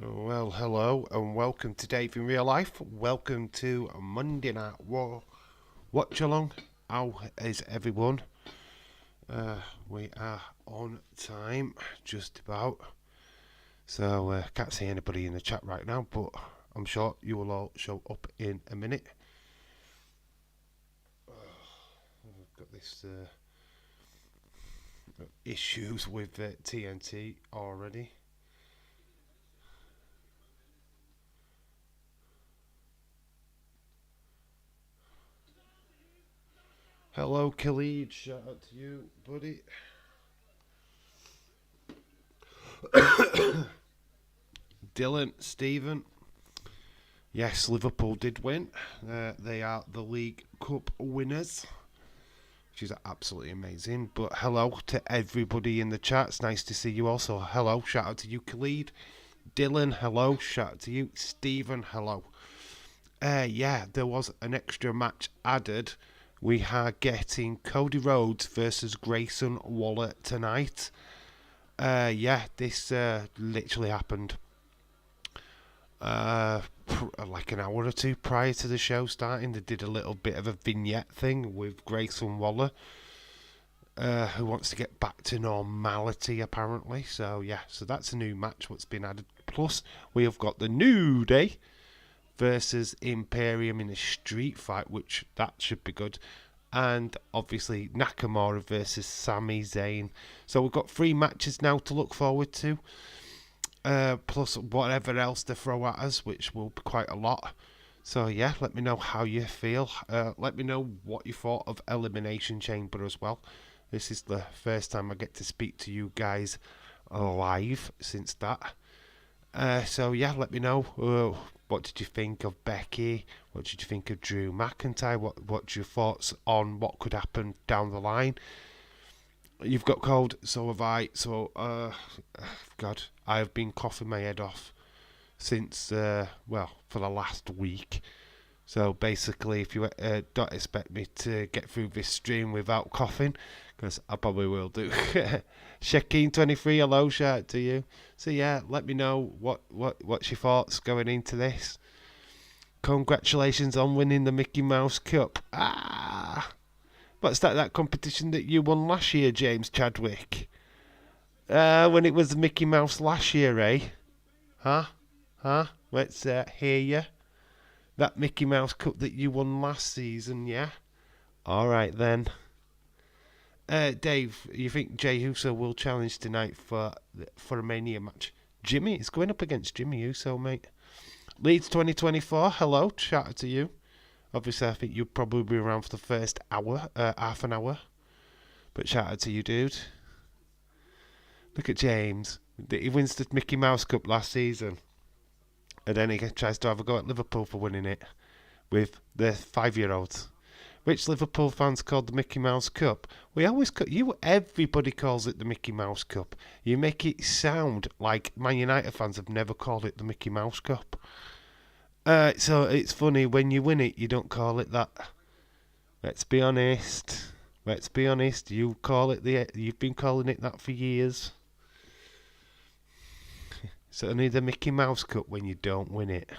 Well, hello and welcome to Dave in Real Life. Welcome to Monday Night War Watch Along. How is everyone? We are on time, just about. So, can't see anybody in the chat right now, but I'm sure you will all show up in a minute. I've got this issues with TNT already. Hello, Khalid. Shout out to you, buddy. Dylan, Stephen. Yes, Liverpool did win. They are the League Cup winners, which is absolutely amazing. But hello to everybody in the chat. It's nice to see you also. Hello, shout out to you, Khalid. Dylan, hello. Shout out to you. Stephen, hello. Yeah, there was an extra match added. We are getting Cody Rhodes versus Grayson Waller tonight. Yeah, this literally happened like an hour or two prior to the show starting. They did a little bit of a vignette thing with Grayson Waller, who wants to get back to normality apparently. So yeah, so that's a new match what's been added. Plus we have got the New Day versus Imperium in a street fight, which that should be good. And obviously Nakamura versus Sami Zayn. So we've got 3 matches now to look forward to. Plus whatever else they throw at us, which will be quite a lot. So yeah, let me know how you feel. Let me know what you thought of Elimination Chamber as well. This is the first time I get to speak to you guys live since that. So yeah, let me know. What did you think of Becky? What did you think of Drew McIntyre? What's your thoughts on what could happen down the line? You've got cold, so have I. So, God, I have been coughing my head off since, for the last week. So basically, if you don't expect me to get through this stream without coughing, because I probably will do. Shakeen23, hello, shout out to you. So yeah, let me know what's your thoughts going into this. Congratulations on winning the Mickey Mouse Cup. What's that competition that you won last year, James Chadwick? When it was the Mickey Mouse last year, eh? Huh? Let's hear you. That Mickey Mouse Cup that you won last season, yeah? Alright then. Dave, you think Jey Uso will challenge tonight for a Mania match? Jimmy, it's going up against Jimmy Uso, mate. Leeds 2024, hello, shout out to you. Obviously, I think you'll probably be around for the first hour, half an hour. But shout out to you, dude. Look at James. He wins the Mickey Mouse Cup last season. And then he tries to have a go at Liverpool for winning it with the 5-year-olds. Which Liverpool fans called the Mickey Mouse Cup? Everybody calls it the Mickey Mouse Cup. You make it sound like Man United fans have never called it the Mickey Mouse Cup. So it's funny, when you win it, you don't call it that. Let's be honest. You've been calling it that for years. It's only the Mickey Mouse Cup when you don't win it.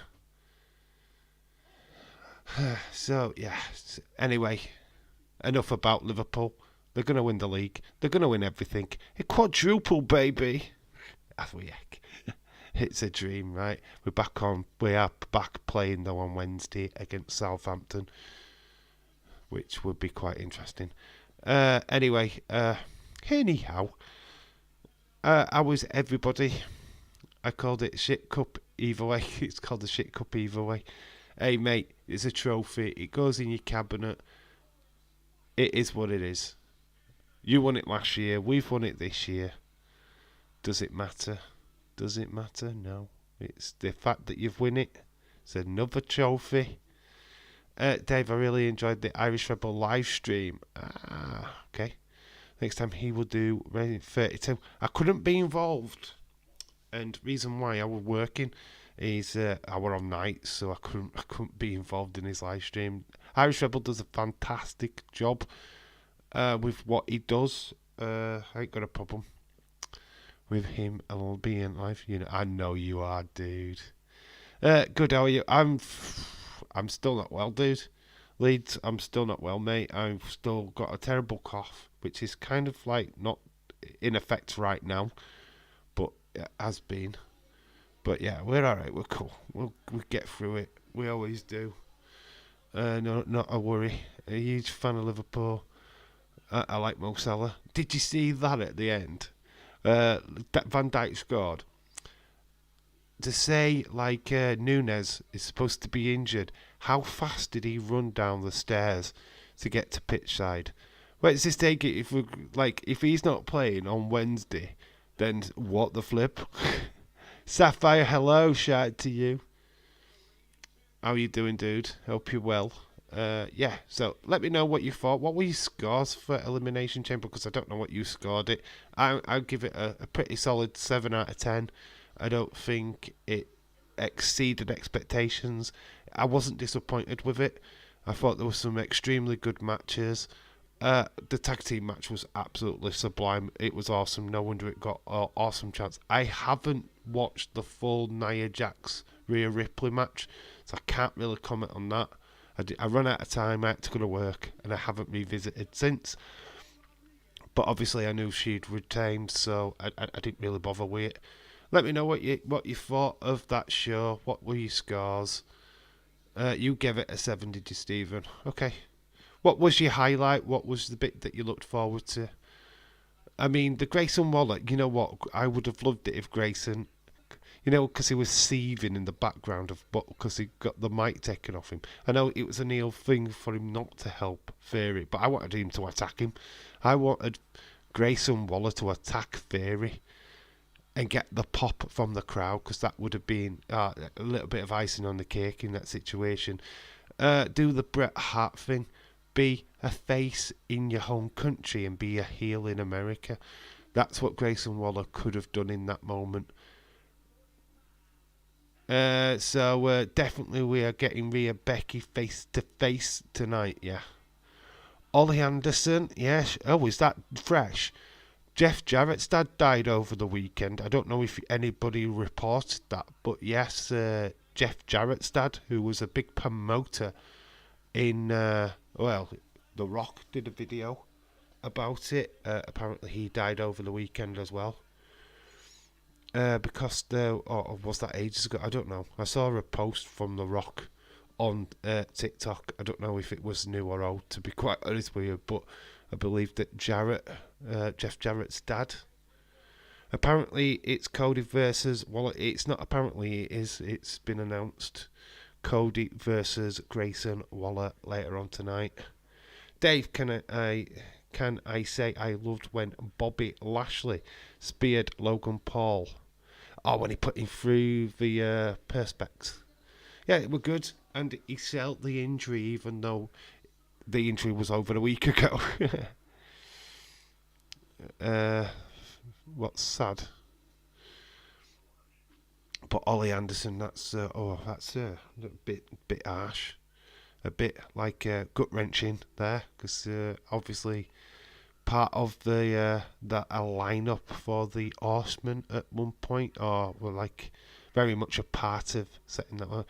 So, yeah. Anyway, enough about Liverpool. They're going to win the league. They're going to win everything. A quadruple, baby. It's a dream, right? We are back playing, though, on Wednesday against Southampton, which would be quite interesting. Anyway, anyhow, how was everybody? I called it Shit Cup either way. It's called the Shit Cup either way. Hey, mate, it's a trophy. It goes in your cabinet. It is what it is. You won it last year. We've won it this year. Does it matter? Does it matter? No. It's the fact that you've won it. It's another trophy. Dave, I really enjoyed the Irish Rebel live stream. Okay. Next time he will do 32. I couldn't be involved. And reason why I was working is I were on nights, so I couldn't be involved in his live stream. Irish Rebel does a fantastic job with what he does. I ain't got a problem with him being live. You know, I know you are, dude. Good. How are you? I'm still not well, dude. Leeds, I'm still not well, mate. I've still got a terrible cough, which is kind of like not in effect right now, but it has been. But yeah, we're all right. We're cool. We'll get through it. We always do. No, not a worry. A huge fan of Liverpool. I like Mo Salah. Did you see that at the end? Van Dijk scored. To say like Nunes is supposed to be injured, how fast did he run down the stairs to get to pitch side? Where does this take it? If he's not playing on Wednesday, then what the flip? Sapphire, hello, shout out to you. How you doing, dude? Hope you're well. Yeah, so let me know what you thought. What were your scores for Elimination Chamber? Because I don't know what you scored it. I'd give it a pretty solid 7 out of 10. I don't think it exceeded expectations. I wasn't disappointed with it. I thought there were some extremely good matches. The tag team match was absolutely sublime. It was awesome. No wonder it got an awesome chance. I haven't watched the full Nia Jax Rhea Ripley match, so I can't really comment on that. I ran out of time. I had to go to work, and I haven't revisited since. But obviously, I knew she'd retained, so I didn't really bother with it. Let me know what you thought of that show. What were your scores? You gave it a 7, did you, Stephen? Okay. What was your highlight? What was the bit that you looked forward to? I mean, the Grayson Waller, you know what? I would have loved it if Grayson, because he was seething in the background because he got the mic taken off him. I know it was a Neil thing for him not to help Theory, but I wanted him to attack him. I wanted Grayson Waller to attack Theory and get the pop from the crowd, because that would have been a little bit of icing on the cake in that situation. Do the Bret Hart thing. Be a face in your home country and be a heel in America. That's what Grayson Waller could have done in that moment. So definitely we are getting Rhea Becky face to face tonight, yeah. Ollie Anderson, yes. Oh, is that fresh? Jeff Jarrett's dad died over the weekend. I don't know if anybody reported that, but yes, Jeff Jarrett's dad, who was a big promoter in, The Rock did a video about it. Apparently he died over the weekend as well. Or was that ages ago? I don't know. I saw a post from The Rock on TikTok. I don't know if it was new or old, to be quite honest with you, but I believe that Jeff Jarrett's dad. Apparently it's Cody versus, well, it's not apparently, it is, it's been announced. Cody versus Grayson Waller later on tonight. Dave, can I say I loved when Bobby Lashley speared Logan Paul? Oh, when he put him through the perspex. Yeah, it was good, and he sold the injury even though the injury was over a week ago. What's sad? But Ollie Anderson, that's a bit harsh, a bit like gut wrenching there, because obviously part of the that a lineup for the Horsemen at one point, or were like very much a part of setting that one.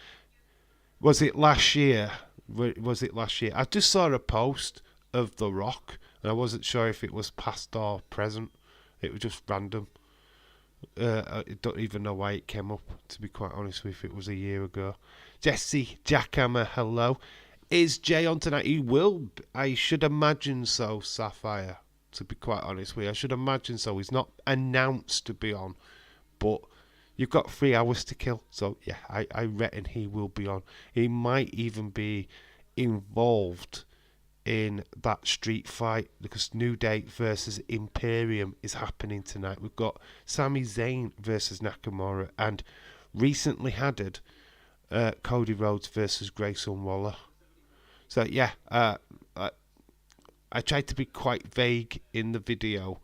Was it last year? I just saw a post of The Rock, and I wasn't sure if it was past or present. It was just random. I don't even know why it came up, to be quite honest with you, if it was a year ago. Jesse Jackhammer, hello. Is Jay on tonight? He will. I should imagine so, Sapphire, to be quite honest with you. I should imagine so. He's not announced to be on, but you've got 3 hours to kill. So, yeah, I reckon he will be on. He might even be involved in that street fight, because New Day versus Imperium is happening tonight. We've got Sami Zayn versus Nakamura, and recently added Cody Rhodes versus Grayson Waller. So yeah, I tried to be quite vague in the video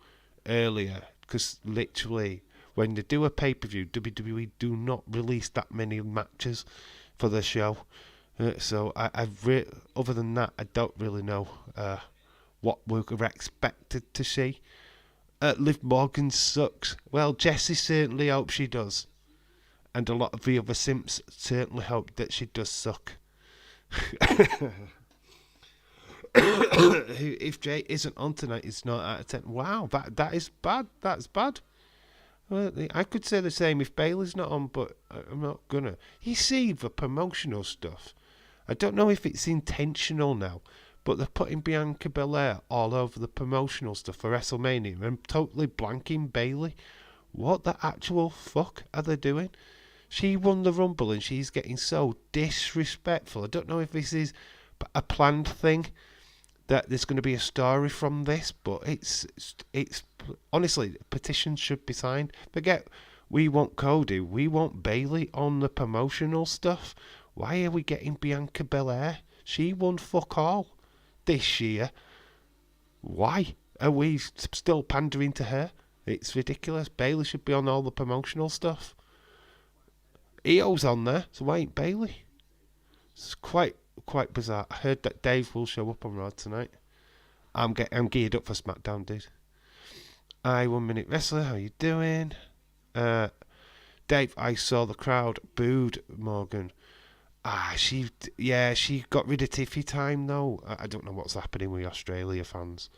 earlier, because literally when they do a pay-per-view, WWE do not release that many matches for the show. So other than that, I don't really know what we're expected to see. Liv Morgan sucks. Well, Jessie certainly hopes she does. And a lot of the other simps certainly hope that she does suck. If Jay isn't on tonight, it's not out of 10. Wow, that is bad. That's bad. Well, I could say the same if Bailey's not on, but I'm not gonna. You see the promotional stuff. I don't know if it's intentional now, but they're putting Bianca Belair all over the promotional stuff for WrestleMania and totally blanking Bailey. What the actual fuck are they doing? She won the Rumble and she's getting so disrespectful. I don't know if this is a planned thing, that there's going to be a story from this, but it's honestly, petitions should be signed. Forget we want Cody, we want Bailey on the promotional stuff. Why are we getting Bianca Belair? She won fuck all this year. Why are we still pandering to her? It's ridiculous. Bailey should be on all the promotional stuff. Io's on there, so why ain't Bailey? It's quite bizarre. I heard that Dave will show up on Raw tonight. I'm geared up for SmackDown, dude. 1 Minute Wrestler, how you doing? Dave, I saw the crowd booed Morgan. She got rid of Tiffy time though. I don't know what's happening with Australia fans.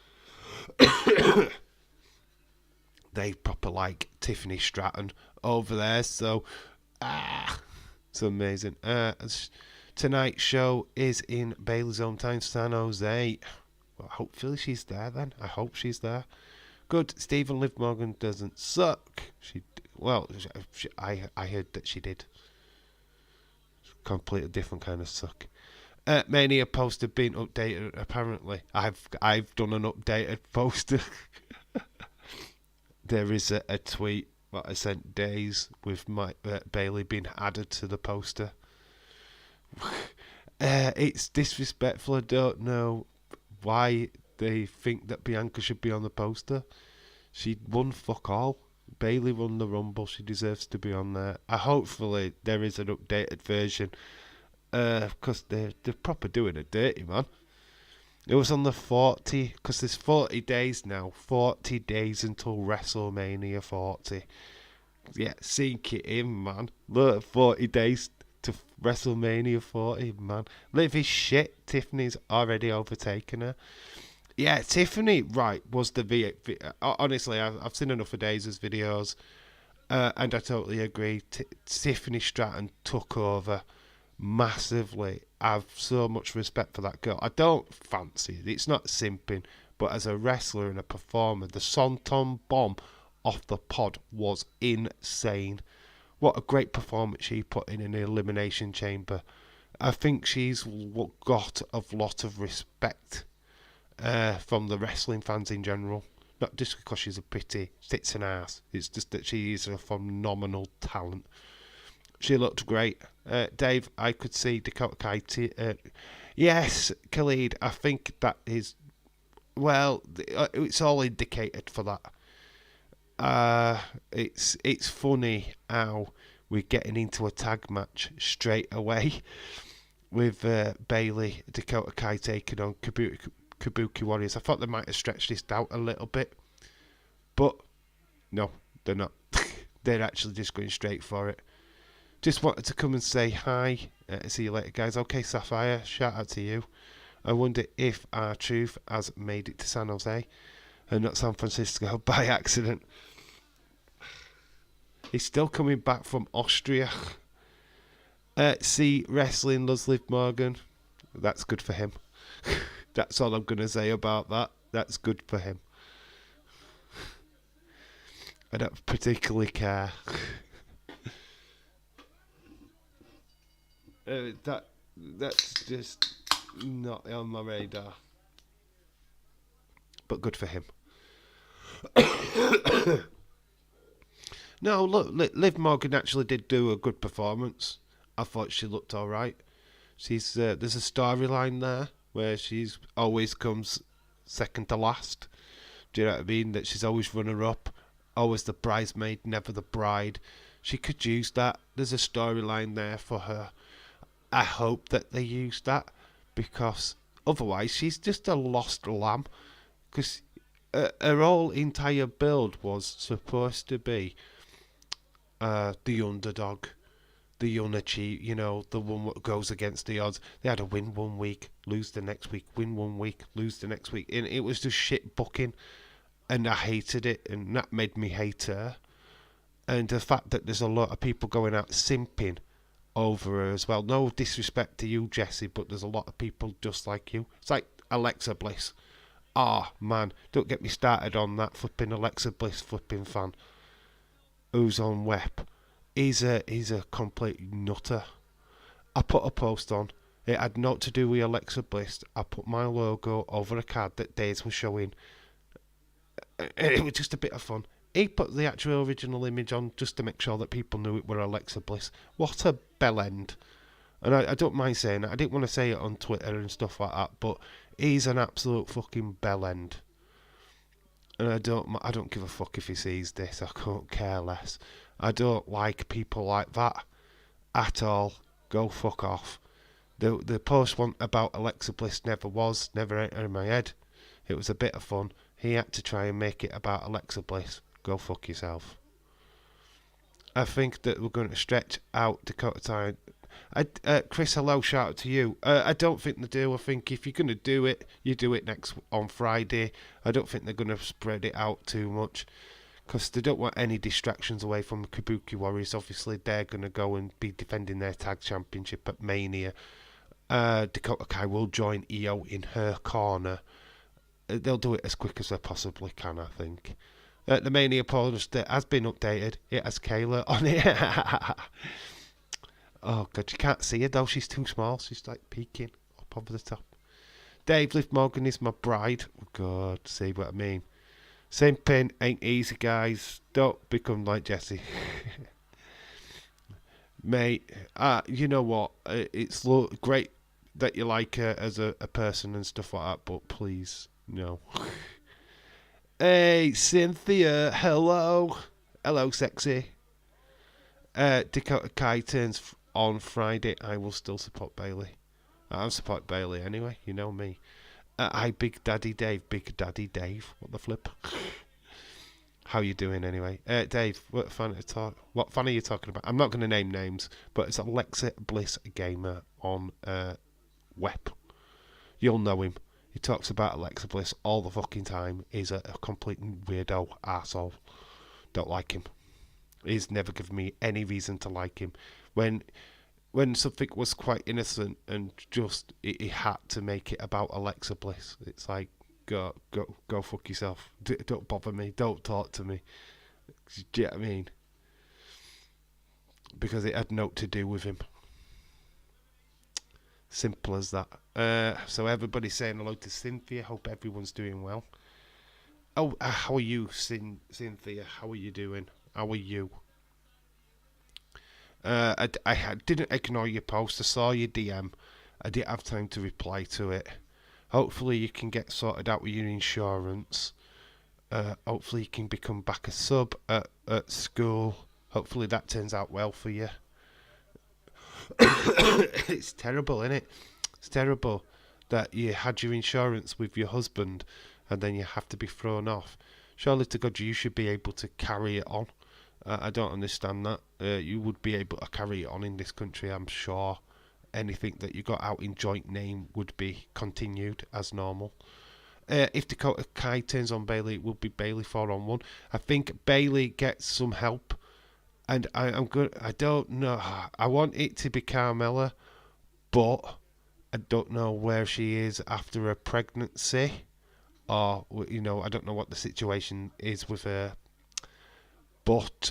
They proper like Tiffany Stratton over there, so it's amazing. Tonight's show is in Bailey's hometown, San Jose. Well, hopefully she's there then. I hope she's there. Good. Stephen Liv Morgan doesn't suck. I heard that she did. Completely different kind of suck. Mania poster being updated. Apparently, I've done an updated poster. There is a tweet that I sent Days with Bailey being added to the poster. It's disrespectful. I don't know why they think that Bianca should be on the poster. She won fuck all. Bailey won the Rumble. She deserves to be on there. Hopefully there is an updated version, because they're proper doing it dirty, man. It was on the 40, because there's 40 days now. 40 days until WrestleMania 40. Yeah, sink it in, man. Look, 40 days to WrestleMania 40, man. Liv is shit. Tiffany's already overtaken her. Yeah, Tiffany, right, was the honestly, I've seen enough of Days' videos, and I totally agree. Tiffany Stratton took over massively. I've so much respect for that girl. I don't fancy it. It's not simping, but as a wrestler and a performer, the Swanton Bomb off the pod was insane. What a great performance she put in an Elimination Chamber. I think she's got a lot of respect from the wrestling fans in general. Not just because she's a pretty tits and ass. It's just that she is a phenomenal talent. She looked great. Dave, I could see Dakota Kai. Yes, Khalid, I think that is... Well, it's all indicated for that. It's funny how we're getting into a tag match straight away with Bailey, Dakota Kai taking on Kabuki Warriors. I thought they might have stretched this out a little bit, but no, they're not. They're actually just going straight for it. Just wanted to come and say hi. See you later, guys. Okay, Sapphire, shout out to you. I wonder if R-Truth has made it to San Jose and not San Francisco by accident. He's still coming back from Austria. See, wrestling loves Liv Morgan. That's good for him. That's all I'm going to say about that. That's good for him. I don't particularly care. That's just not on my radar. But good for him. No, look, Liv Morgan actually did do a good performance. I thought she looked all right. There's a storyline there where she's always comes second to last. Do you know what I mean? That she's always runner up, always the bridesmaid, never the bride. She could use that. There's a storyline there for her. I hope that they use that, because otherwise she's just a lost lamb. Because her whole entire build was supposed to be the underdog, the unachieved, the one that goes against the odds. They had to win one week, lose the next week, win one week, lose the next week. And it was just shit booking. And I hated it, and that made me hate her. And the fact that there's a lot of people going out simping over her as well. No disrespect to you, Jesse, but there's a lot of people just like you. It's like Alexa Bliss. Ah, man, don't get me started on that flipping Alexa Bliss flipping fan who's on web. He's a complete nutter. I put a post on. It had naught to do with Alexa Bliss. I put my logo over a card that Days was showing. It was just a bit of fun. He put the actual original image on just to make sure that people knew it were Alexa Bliss. What a bell end. And I don't mind saying it. I didn't want to say it on Twitter and stuff like that, but he's an absolute fucking bell end. And I don't give a fuck if he sees this. I couldn't care less. I don't like people like that at all. Go fuck off. The post one about Alexa Bliss never entered in my head. It was a bit of fun. He had to try and make it about Alexa Bliss. Go fuck yourself. I think that we're going to stretch out Dakota Time. Chris, hello, shout out to you. I don't think they do. I think if you're going to do it, you do it on Friday. I don't think they're going to spread it out too much because they don't want any distractions away from the Kabuki Warriors. Obviously, they're going to go and be defending their tag championship at Mania. Dakota Kai will join Io in her corner. They'll do it as quick as they possibly can, I think. The Mania poster has been updated. It has Kayla on it. Oh, God, you can't see her, though. She's too small. She's, like, peeking up over the top. Dave, Liv Morgan is my bride. Oh, God, see what I mean. Same pin ain't easy, guys. Don't become like Jesse. Mate, you know what? It's great that you like her as a person and stuff like that, but please, no. Hey, Cynthia, hello. Hello, sexy. Dakota Kai turns on Friday. I will still support Bailey. I'll support Bailey anyway, you know me. Hi, Big Daddy Dave. Big Daddy Dave. What the flip? How you doing anyway? Dave, what fan are you talking about? I'm not going to name names, but it's Alexa Bliss Gamer on web. You'll know him. He talks about Alexa Bliss all the fucking time. He's a complete weirdo arsehole. Don't like him. He's never given me any reason to like him. When something was quite innocent and just he had to make it about Alexa Bliss, it's like, go fuck yourself. Don't bother me. Don't talk to me. Do you know what I mean? Because it had naught to do with him. Simple as that. So everybody's saying hello to Cynthia. Hope everyone's doing well. Oh, how are you, Cynthia? How are you doing? How are you? I didn't ignore your post. I saw your DM. I didn't have time to reply to it. Hopefully you can get sorted out with your insurance. Hopefully you can become back a sub at school. Hopefully that turns out well for you. It's terrible, isn't it? It's terrible that you had your insurance with your husband and then you have to be thrown off. Surely to God, you should be able to carry it on. I don't understand that. You would be able to carry it on in this country, I'm sure. Anything that you got out in joint name would be continued as normal. If Dakota Kai turns on Bailey, it will be Bailey 4-on-1. I think Bailey gets some help. And I'm good. I don't know. I want it to be Carmella, but I don't know where she is after a pregnancy, or I don't know what the situation is with her. But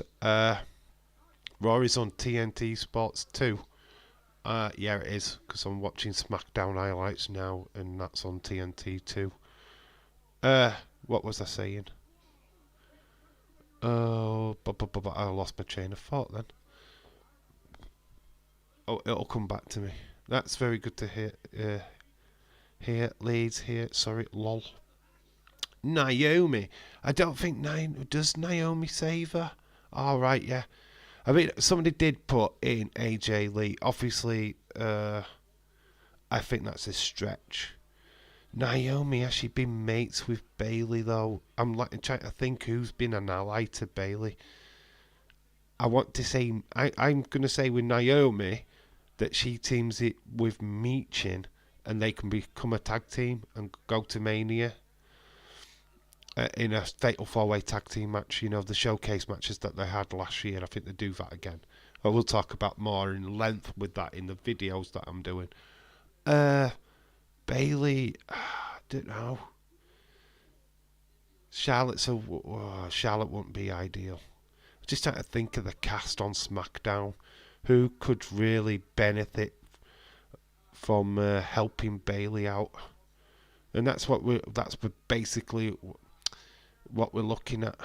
Rory's on TNT Sports 2. Yeah, it is, because I'm watching SmackDown highlights now, and that's on TNT 2. What was I saying? Oh, I lost my chain of thought then. Oh, it'll come back to me. That's very good to hear. Here, Leeds, here. Sorry, lol. Naomi. I don't think does Naomi save her? All right, yeah. I mean, somebody did put in AJ Lee. Obviously, I think that's a stretch. Naomi, has she been mates with Bailey though? I'm like trying to think who's been an ally to Bailey. I want to say I'm gonna say with Naomi that she teams it with Meechin and they can become a tag team and go to Mania in a fatal four-way tag team match. You know, the showcase matches that they had last year. I think they do that again. I will talk about more in length with that in the videos that I'm doing. Bailey, I don't know. Charlotte wouldn't be ideal. Just trying to think of the cast on SmackDown. Who could really benefit from helping Bailey out? And that's basically what we're looking at.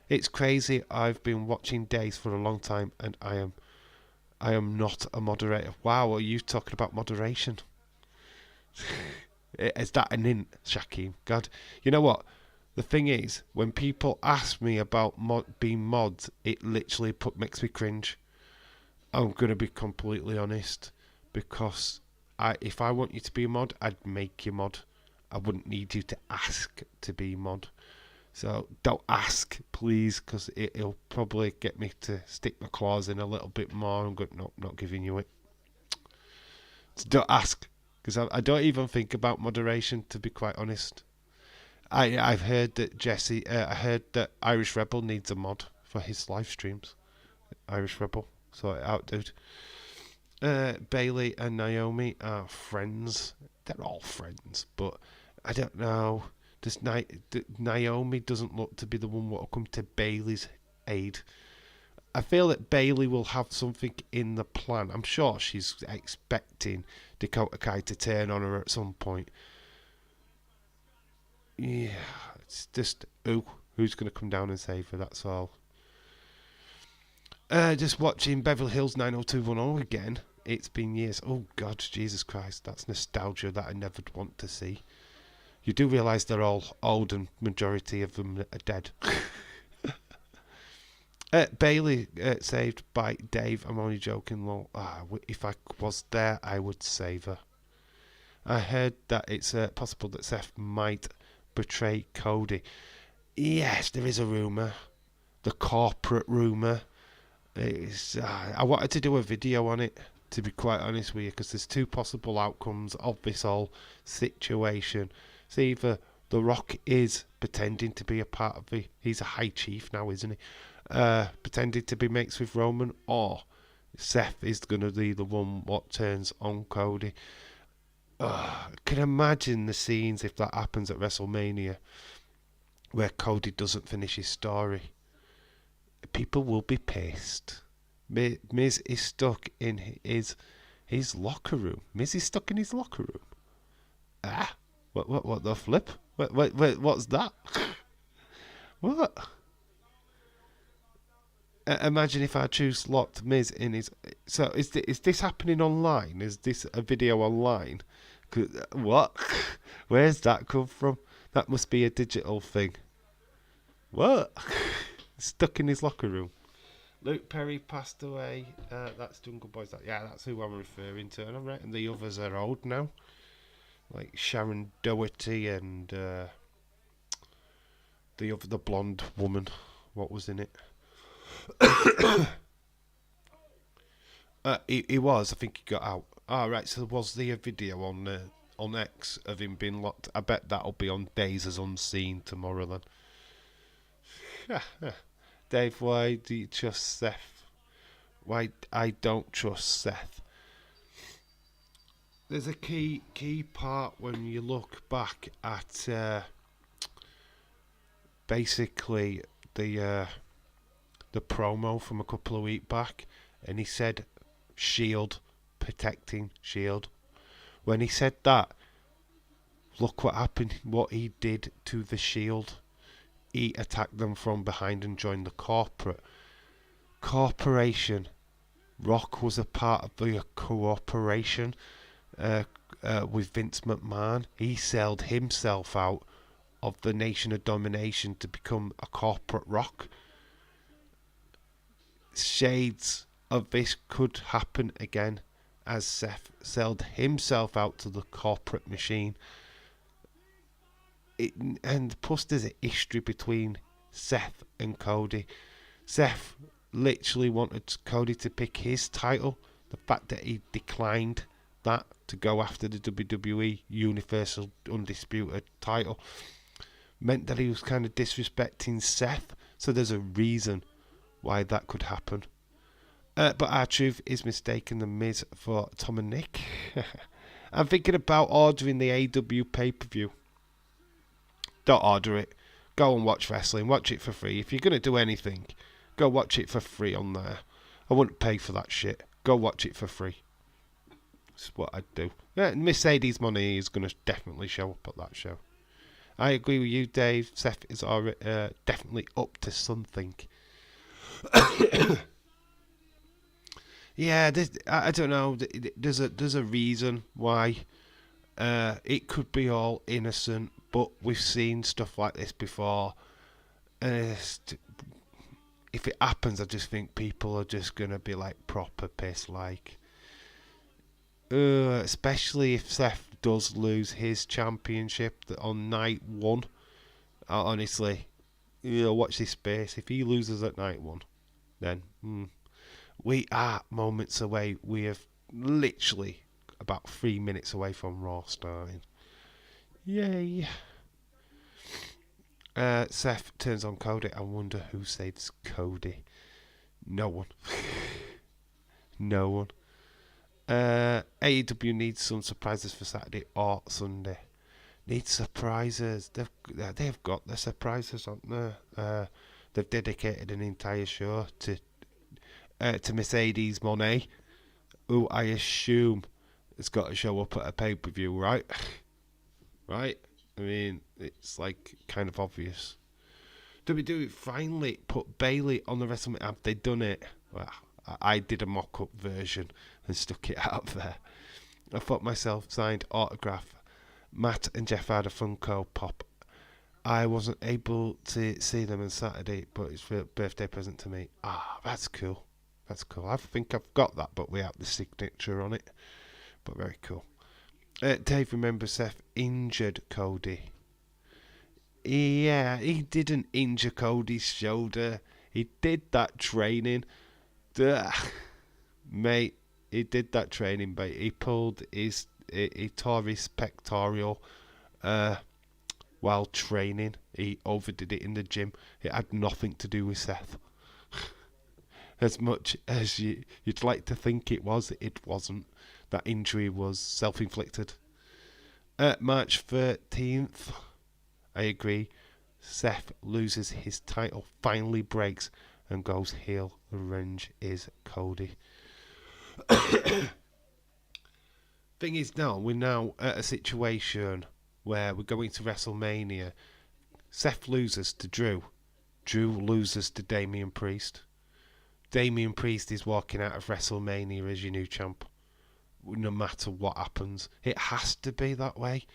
It's crazy. I've been watching Days for a long time, and I am not a moderator. Wow, are you talking about moderation? Is that an int, Shaquem? God, you know what? The thing is, when people ask me about being mods, it literally makes me cringe. I'm gonna be completely honest, because if I want you to be a mod, I'd make you mod. I wouldn't need you to ask to be mod. So don't ask, please, because it'll probably get me to stick my claws in a little bit more. I'm not giving you it. So don't ask, because I don't even think about moderation, to be quite honest. I've heard that I heard that Irish Rebel needs a mod for his live streams. Irish Rebel, sort it out, dude. Bailey and Naomi are friends. They're all friends, but I don't know. Naomi doesn't look to be the one that will come to Bailey's aid. I feel that Bailey will have something in the plan. I'm sure she's expecting Dakota Kai to turn on her at some point. Yeah, it's just who's going to come down and save her, that's all. Just watching Beverly Hills 90210 again. It's been years. Oh God, Jesus Christ, that's nostalgia that I never want to see. You do realise they're all old and majority of them are dead. Bailey saved by Dave. I'm only joking, lol. If I was there, I would save her. I heard that it's possible that Seth might betray Cody. Yes, there is a rumour. The corporate rumour. I wanted to do a video on it, to be quite honest with you, because there's two possible outcomes of this whole situation. It's either The Rock is pretending to be a part of he's a high chief now, isn't he? Pretending to be mates with Roman, or Seth is going to be the one what turns on Cody. I can imagine the scenes if that happens at WrestleMania, where Cody doesn't finish his story. People will be pissed. Miz is stuck in his locker room. Miz is stuck in his locker room. What the flip? Wait, what's that? What? Imagine if I choose locked Miz in his. So is this happening online? Is this a video online? What? Where's that come from? That must be a digital thing. What? Stuck in his locker room. Luke Perry passed away. That's Jungle Boys. That's who I'm referring to. And I reckon the others are old now, like Sharon Doherty and the blonde woman. What was in it? He was. I think he got out. Right. So was there a video on X of him being locked? I bet that'll be on Days as Unseen tomorrow then. Dave, why do you trust Seth? Why I don't trust Seth? There's a key part when you look back at basically the promo from a couple of weeks back, and he said Shield, protecting Shield. When he said that, look what happened, what he did to the Shield. He attacked them from behind and joined the corporation. Rock was a part of the cooperation with Vince McMahon. He sold himself out of the Nation of Domination to become a corporate Rock. Shades of this could happen again, as Seth sold himself out to the corporate machine. And plus there's a history between Seth and Cody. Seth literally wanted Cody to pick his title. The fact that he declined that to go after the WWE Universal Undisputed title meant that he was kind of disrespecting Seth. So there's a reason why that could happen. But R-Truth is mistaken the Miz for Tom and Nick. I'm thinking about ordering the AW pay-per-view. Don't order it. Go and watch wrestling. Watch it for free. If you're going to do anything, go watch it for free on there. I wouldn't pay for that shit. Go watch it for free. That's what I'd do. Mercedes Money is going to definitely show up at that show. I agree with you, Dave. Seth is already, definitely up to something. Yeah, I don't know. There's a reason why. It could be all innocent, but we've seen stuff like this before. If it happens, I just think people are just gonna be like proper pissed, like. Especially if Seth does lose his championship on night one. Honestly, watch this space. If he loses at night one, then we are moments away. We have literally about 3 minutes away from Raw starting. Yay. Seth turns on Cody. I wonder who saves Cody. No one. No one. AEW needs some surprises for Saturday or Sunday. Needs surprises. They've got the surprises, haven't they? They've dedicated an entire show to Mercedes Moné, who I assume has got to show up at a pay-per-view, right? Right? I mean, it's like kind of obvious. WWE finally put Bayley on the WrestleMania. Have they done it? Well, I did a mock-up version and stuck it out there. I thought myself signed autograph. Matt and Jeff had a Funko Pop. I wasn't able to see them on Saturday, but it's a birthday present to me. That's cool. That's cool. I think I've got that, but without the signature on it. But very cool. Dave remembers Seth injured Cody. Yeah, he didn't injure Cody's shoulder. He did that training. Mate, he did that training, but he tore his pectoral while training. He overdid it in the gym. It had nothing to do with Seth. As much as you'd like to think it wasn't. That injury was self-inflicted. March 13th, I agree. Seth loses his title, finally breaks, and goes heel. Revenge is Cody. Thing is, we're now at a situation where we're going to WrestleMania. Seth loses to Drew. Drew loses to Damian Priest. Damian Priest is walking out of WrestleMania as your new champ. No matter what happens. It has to be that way.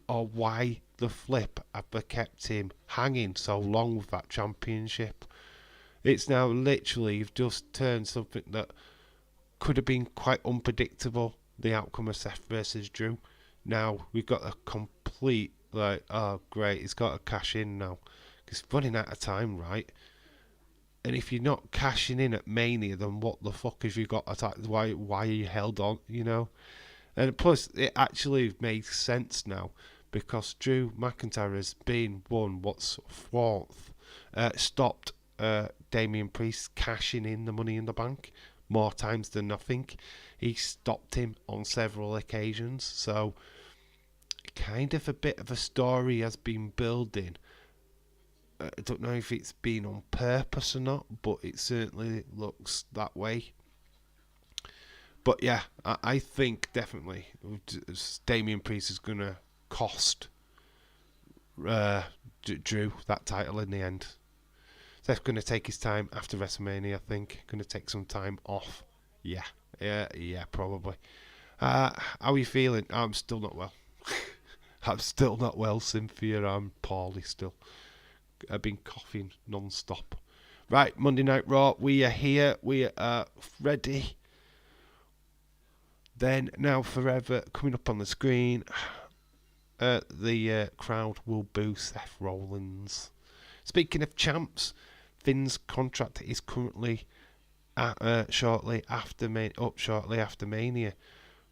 Or why the flip have they kept him hanging so long with that championship? It's now literally, you've just turned something that could have been quite unpredictable, the outcome of Seth versus Drew. Now we've got a complete, oh great, he's got to cash in now. Because he's running out of time, right? And if you're not cashing in at Mania, then what the fuck have you got attacked? Why are you held on, And plus, it actually makes sense now, because Drew McIntyre has been what's fourth, stopped Damian Priest cashing in the Money in the Bank more times than nothing. He stopped him on several occasions, so kind of a bit of a story has been building. I don't know if it's been on purpose or not, but it certainly looks that way. But yeah, I think definitely Damian Priest is going to cost Drew that title in the end. Seth's going to take his time after WrestleMania, I think. Going to take some time off. Yeah, probably. How are you feeling? I'm still not well. I'm still not well, Cynthia. I'm poorly still. I've been coughing non-stop. Right, Monday Night Raw. We are here. We are ready. Then, now, forever, coming up on the screen. the crowd will boo Seth Rollins. Speaking of champs, Finn's contract is currently shortly after Mania.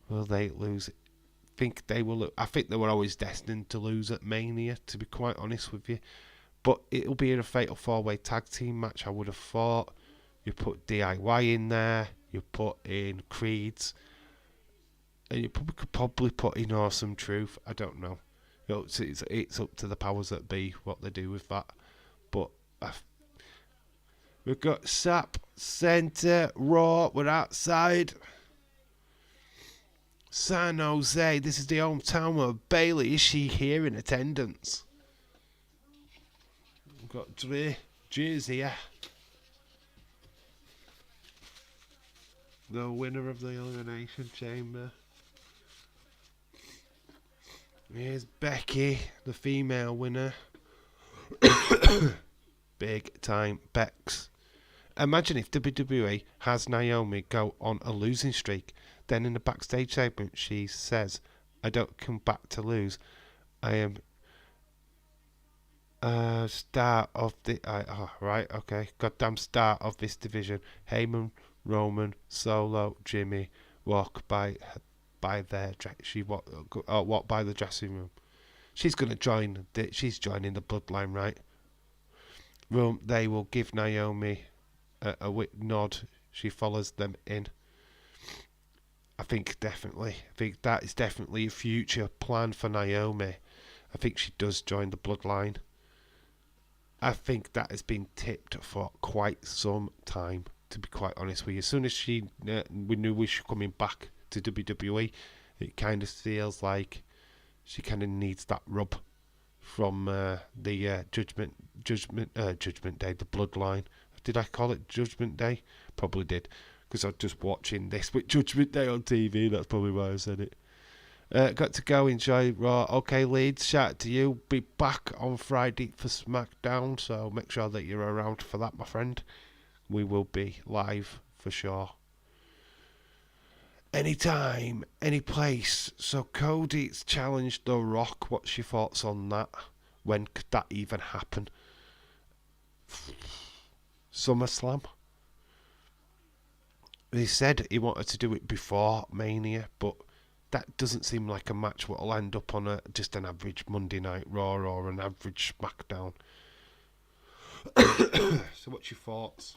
Will they lose? Think they will. I think they were always destined to lose at Mania, to be quite honest with you. But it'll be in a fatal 4-way tag team match. I would have thought. You put DIY in there. You put in Creeds, and you could probably put in Awesome Truth. I don't know. It's up to the powers that be what they do with that. But we've got Sap Center Raw. We're outside San Jose. This is the hometown of Bailey. Is she here in attendance? We've got Jersey here. The winner of the Elimination Chamber. Here's Becky, the female winner. Big time Bex. Imagine if WWE has Naomi go on a losing streak. Then in the backstage segment she says, I don't come back to lose. I am star of the... right, okay. Goddamn star of this division. Heyman, Roman, Solo, Jimmy walk by their walk by the dressing room. She's gonna join. She's joining the bloodline, right? They will give Naomi a nod. She follows them in. I think that is definitely a future plan for Naomi. I think she does join the bloodline. I think that has been tipped for quite some time, to be quite honest with you. As soon as we knew we were coming back to WWE, it kind of feels like she kind of needs that rub from the Judgment Day, the Bloodline. Did I call it Judgment Day? Probably did, because I was just watching this with Judgment Day on TV. That's probably why I said it. Got to go, enjoy Raw. Okay, Leeds, shout out to you. Be back on Friday for SmackDown, so make sure that you're around for that, my friend. We will be live for sure. Anytime, any place. So Cody's challenged The Rock. What's your thoughts on that? When could that even happen? SummerSlam? He said he wanted to do it before Mania, but that doesn't seem like a match that will end up on just an average Monday Night Raw or an average SmackDown. So what's your thoughts?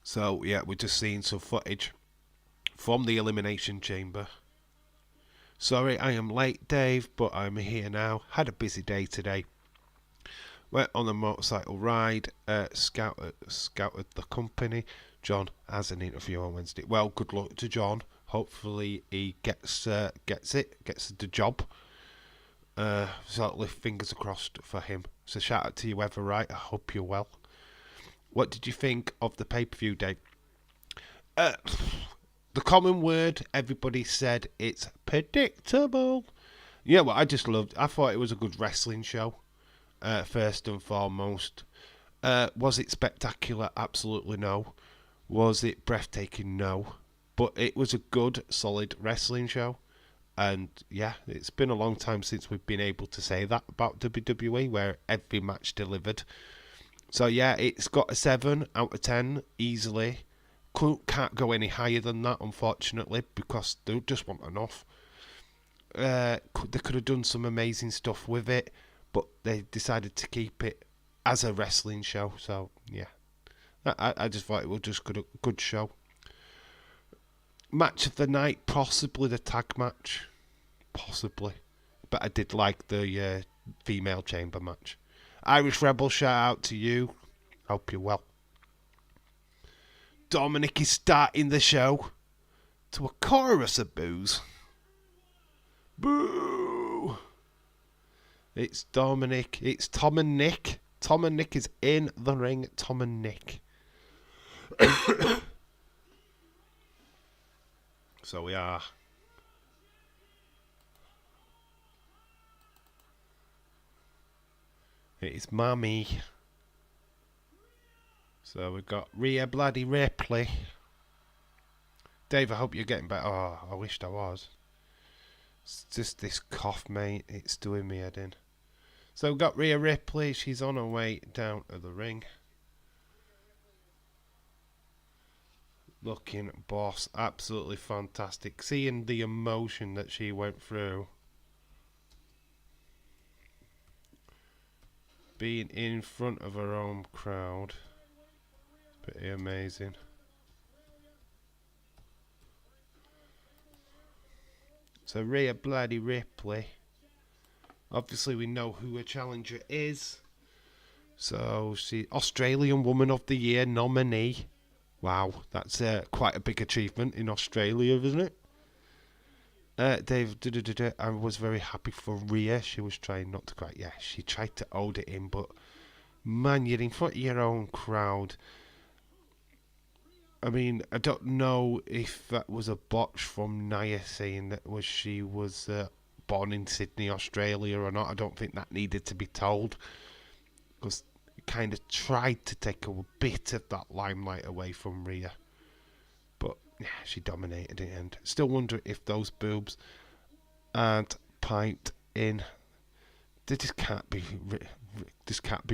So, yeah, we're just seeing some footage from the Elimination Chamber. Sorry, I am late, Dave, but I'm here now. Had a busy day today. Went on a motorcycle ride, scouted the company. John has an interview on Wednesday. Well, good luck to John. Hopefully he gets the job. Certainly fingers crossed for him. So shout out to you, Ever Right. I hope you're well. What did you think of the pay-per-view, Dave? The common word, everybody said it's predictable. Yeah, well, I thought it was a good wrestling show, first and foremost. Was it spectacular? Absolutely no. Was it breathtaking? No. But it was a good, solid wrestling show. And yeah, it's been a long time since we've been able to say that about WWE, where every match delivered. So yeah, it's got a 7 out of 10 easily. Can't go any higher than that, unfortunately, because they just want enough. They could have done some amazing stuff with it, but they decided to keep it as a wrestling show. So yeah, I just thought it was just a good show. Match of the night, possibly the tag match, possibly, but I did like the female chamber match. Irish Rebel, shout out to you. Hope you're well. Dominic is starting the show to a chorus of boos. Boo! It's Dominic. It's Tom and Nick. Tom and Nick is in the ring. Tom and Nick. So we are. It's Mummy. So we've got Rhea Bloody Ripley. Dave, I hope you're getting better. Oh, I wished I was. It's just this cough, mate. It's doing me head in. So we've got Rhea Ripley. She's on her way down to the ring. Looking boss. Absolutely fantastic. Seeing the emotion that she went through. Being in front of her own crowd. Pretty amazing. So Rhea Bloody Ripley. Obviously we know who her challenger is. So she Australian Woman of the Year nominee. Wow, that's quite a big achievement in Australia, isn't it? Dave, I was very happy for Rhea. She was trying not to cry. Yeah, she tried to hold it in, but man, you're in front of your own crowd. I mean, I don't know if that was a botch from Nia saying that she was born in Sydney, Australia or not. I don't think that needed to be told, because it kind of tried to take a bit of that limelight away from Rhea. But yeah, she dominated in the end. Still wonder if those boobs aren't piped in. This can't be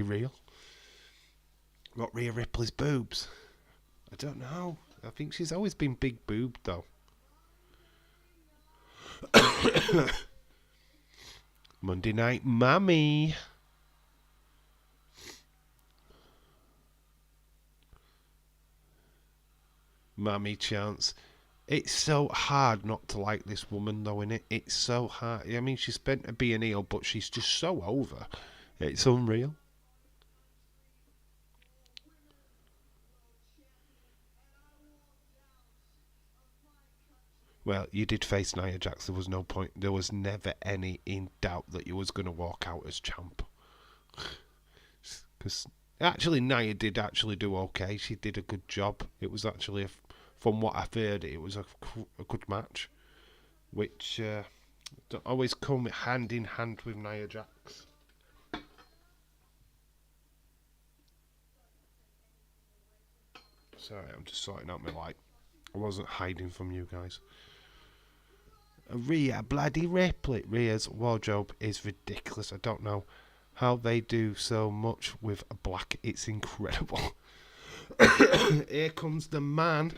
real. What, Rhea Ripley's boobs? I don't know. I think she's always been big boobed though. Monday Night Mammy. Mammy chance. It's so hard not to like this woman though, innit? It's so hard. I mean, she's spent to be an heel, but she's just so over. It's unreal. Well, you did face Nia Jax. There was no point. There was never any in doubt that you was going to walk out as champ. Because actually, Nia did actually do okay. She did a good job. It was actually, from what I've heard, it was a good match. Which don't always come hand in hand with Nia Jax. Sorry, I'm just sorting out my light. I wasn't hiding from you guys. Rhea Bloody Ripley. Rhea's wardrobe is ridiculous. I don't know how they do so much with black. It's incredible. Here comes the man.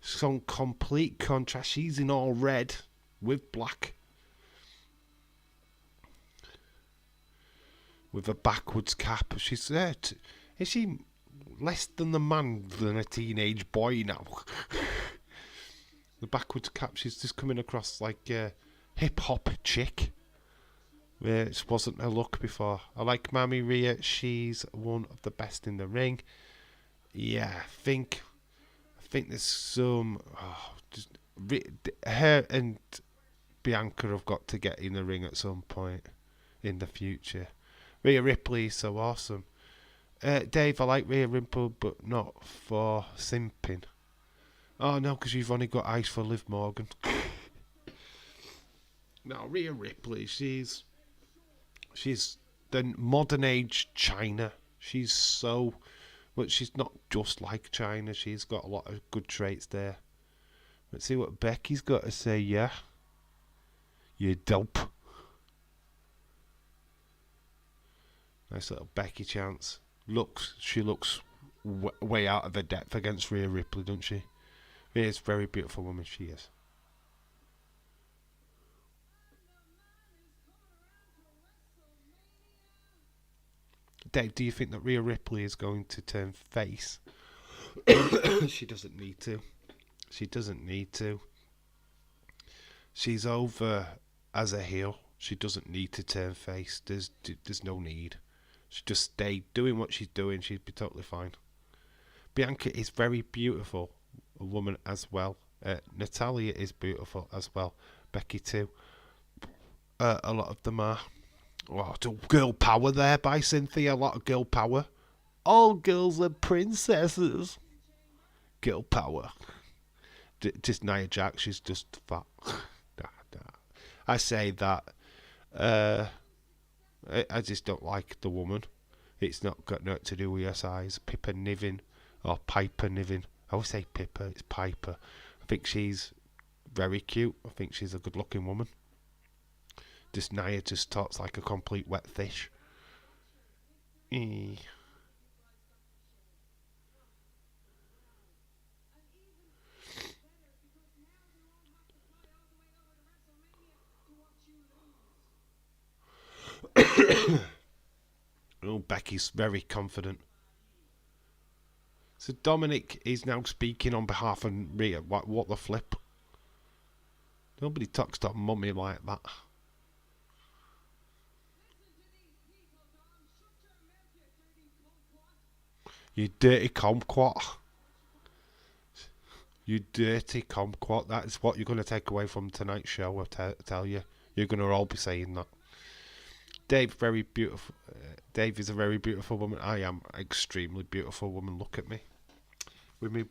Some complete contrast. She's in all red with black. With a backwards cap. She's there. Is she less than the man than a teenage boy now? The backwards cap, she's just coming across like a hip-hop chick. It wasn't her look before. I like Mammy Rhea. She's one of the best in the ring. Yeah, I think there's some... her and Bianca have got to get in the ring at some point in the future. Rhea Ripley is so awesome. Dave, I like Rhea Ripley, but not for simping. Oh no, because you've only got eyes for Liv Morgan. No, Rhea Ripley, she's the modern age China. She's so, but she's not just like China. She's got a lot of good traits there. Let's see what Becky's got to say. Yeah, you dope. Nice little Becky chance. She looks way out of her depth against Rhea Ripley, doesn't she? Rhea's a very beautiful woman, she is. Dave, do you think that Rhea Ripley is going to turn face? She doesn't need to. She doesn't need to. She's over as a heel. She doesn't need to turn face. There's no need. She just stay doing what she's doing. She'd be totally fine. Bianca is very beautiful. A woman as well. Natalia is beautiful as well. Becky too. A lot of them are. Oh, girl power there by Cynthia. A lot of girl power. All girls are princesses. Girl power. Just Nia Jax. She's just fat. Nah. I say that. I just don't like the woman. It's not got nothing to do with her size. Pippa Niven. Or Piper Niven. I always say Pippa, it's Piper. I think she's very cute. I think she's a good looking woman. Just Nia just talks like a complete wet fish. Eh. Oh, Becky's very confident. So Dominic is now speaking on behalf of Rhea. What the flip? Nobody talks to mummy like that. You dirty kumquat. You dirty kumquat. That's what you're going to take away from tonight's show, I tell you. You're going to all be saying that. Dave, very beautiful. Dave is a very beautiful woman. I am an extremely beautiful woman. Look at me. With me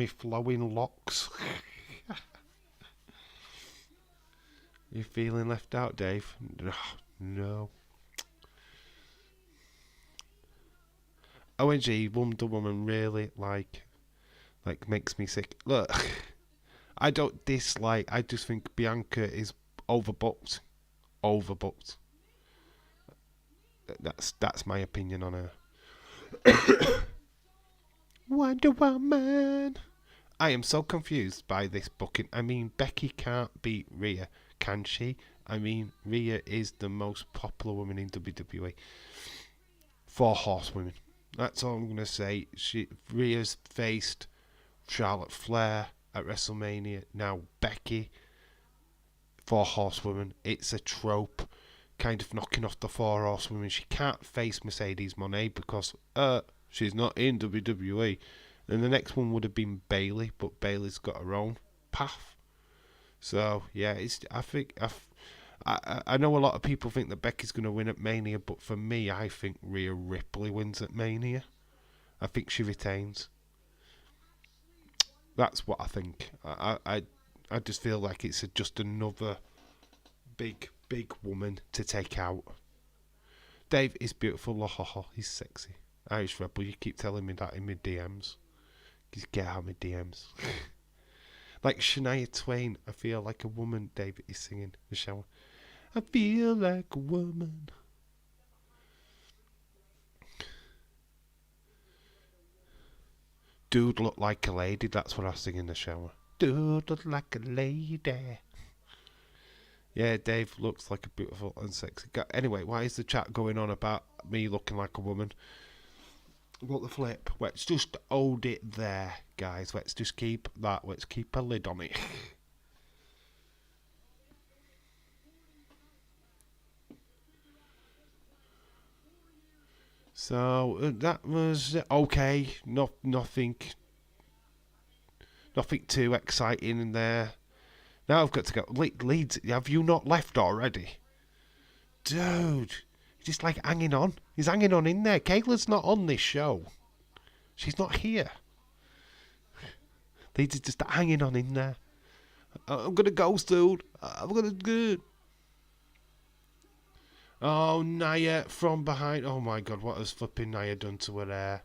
flowing locks. You feeling left out, Dave? No. ONG, Wonder Woman really like makes me sick. Look, I don't dislike. I just think Bianca is overbooked. Overbooked. That's my opinion on her. Wonder Woman. I am so confused by this booking. I mean, Becky can't beat Rhea, can she? I mean, Rhea is the most popular woman in WWE. 4 horsewomen. That's all I'm going to say. Rhea's faced Charlotte Flair at WrestleMania. Now Becky. 4 horsewomen. It's a trope. Kind of knocking off the 4 horsewomen. She can't face Mercedes Moné because she's not in WWE. And the next one would have been Bayley, but Bayley's got her own path. So yeah, I know a lot of people think that Becky's going to win at Mania, but for me, I think Rhea Ripley wins at Mania. I think she retains. That's what I think. I just feel like it's just another big woman to take out. Dave is beautiful. He's sexy. Irish Rebel, you keep telling me that in my DMs. Just get out of my DMs. Like Shania Twain, I feel like a woman, David is singing in the shower. I feel like a woman. Dude look like a lady, that's what I sing in the shower. Dude look like a lady. Yeah, Dave looks like a beautiful and sexy guy. Anyway, why is the chat going on about me looking like a woman? What the flip? Let's just hold it there, guys. Let's just keep that. Let's keep a lid on it. So that was okay. Nothing too exciting in there. Now I've got to go. Leeds, have you not left already? Dude, just like hanging on. He's hanging on in there. Kayla's not on this show. She's not here. Leeds is just hanging on in there. I'm gonna go, dude. I'm gonna go. Oh, Nia from behind. Oh my god, what has flipping Nia done to her hair?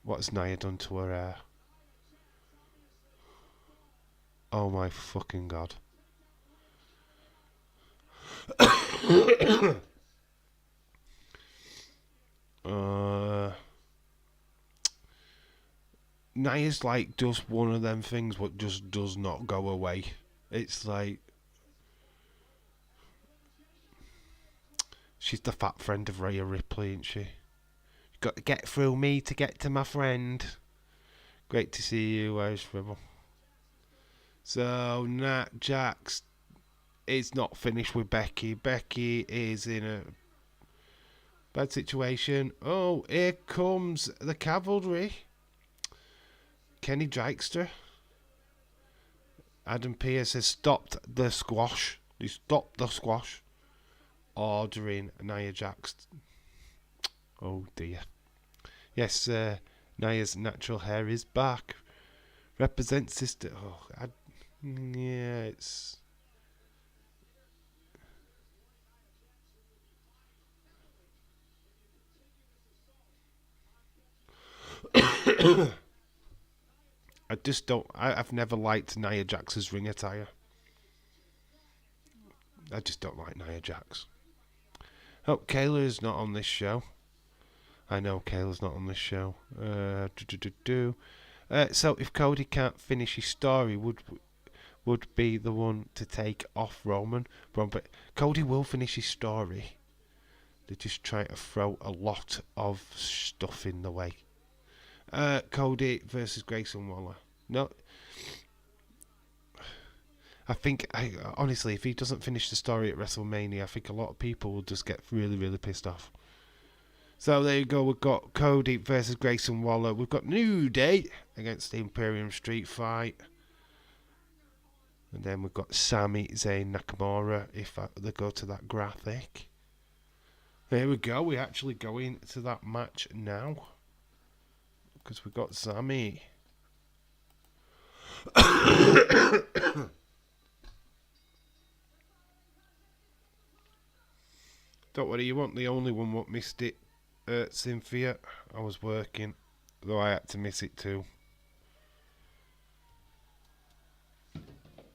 What has Nia done to her hair? Oh my fucking god. Nia's like just one of them things what just does not go away. It's like she's the fat friend of Rhea Ripley, isn't she? Got to get through me to get to my friend. Great to see you, Irish Rebel. So Nat Jax is not finished with Becky. Becky is in a bad situation. Oh, here comes the cavalry. Kenny Drykster. Adam Pearce has stopped the squash. He stopped the squash. Ordering Nia Jax. Oh dear. Yes, Nia's natural hair is back. Represents sister. Oh, yeah, it's. I just don't. I've never liked Nia Jax's ring attire. I just don't like Nia Jax. Oh, Kayla is not on this show. I know Kayla's not on this show. So if Cody can't finish his story, would be the one to take off Roman. But Cody will finish his story. They're just trying to throw a lot of stuff in the way. Cody versus Grayson Waller. No, I think honestly, if he doesn't finish the story at WrestleMania, I think a lot of people will just get really, really pissed off. So there you go. We've got Cody versus Grayson Waller. We've got New Day against the Imperium Street Fight. And then we've got Sami Zayn Nakamura if they go to that graphic. There we go. We actually go into that match now. Because we've got Sami. Don't worry, you weren't the only one what missed it. Cynthia, I was working, though I had to miss it too.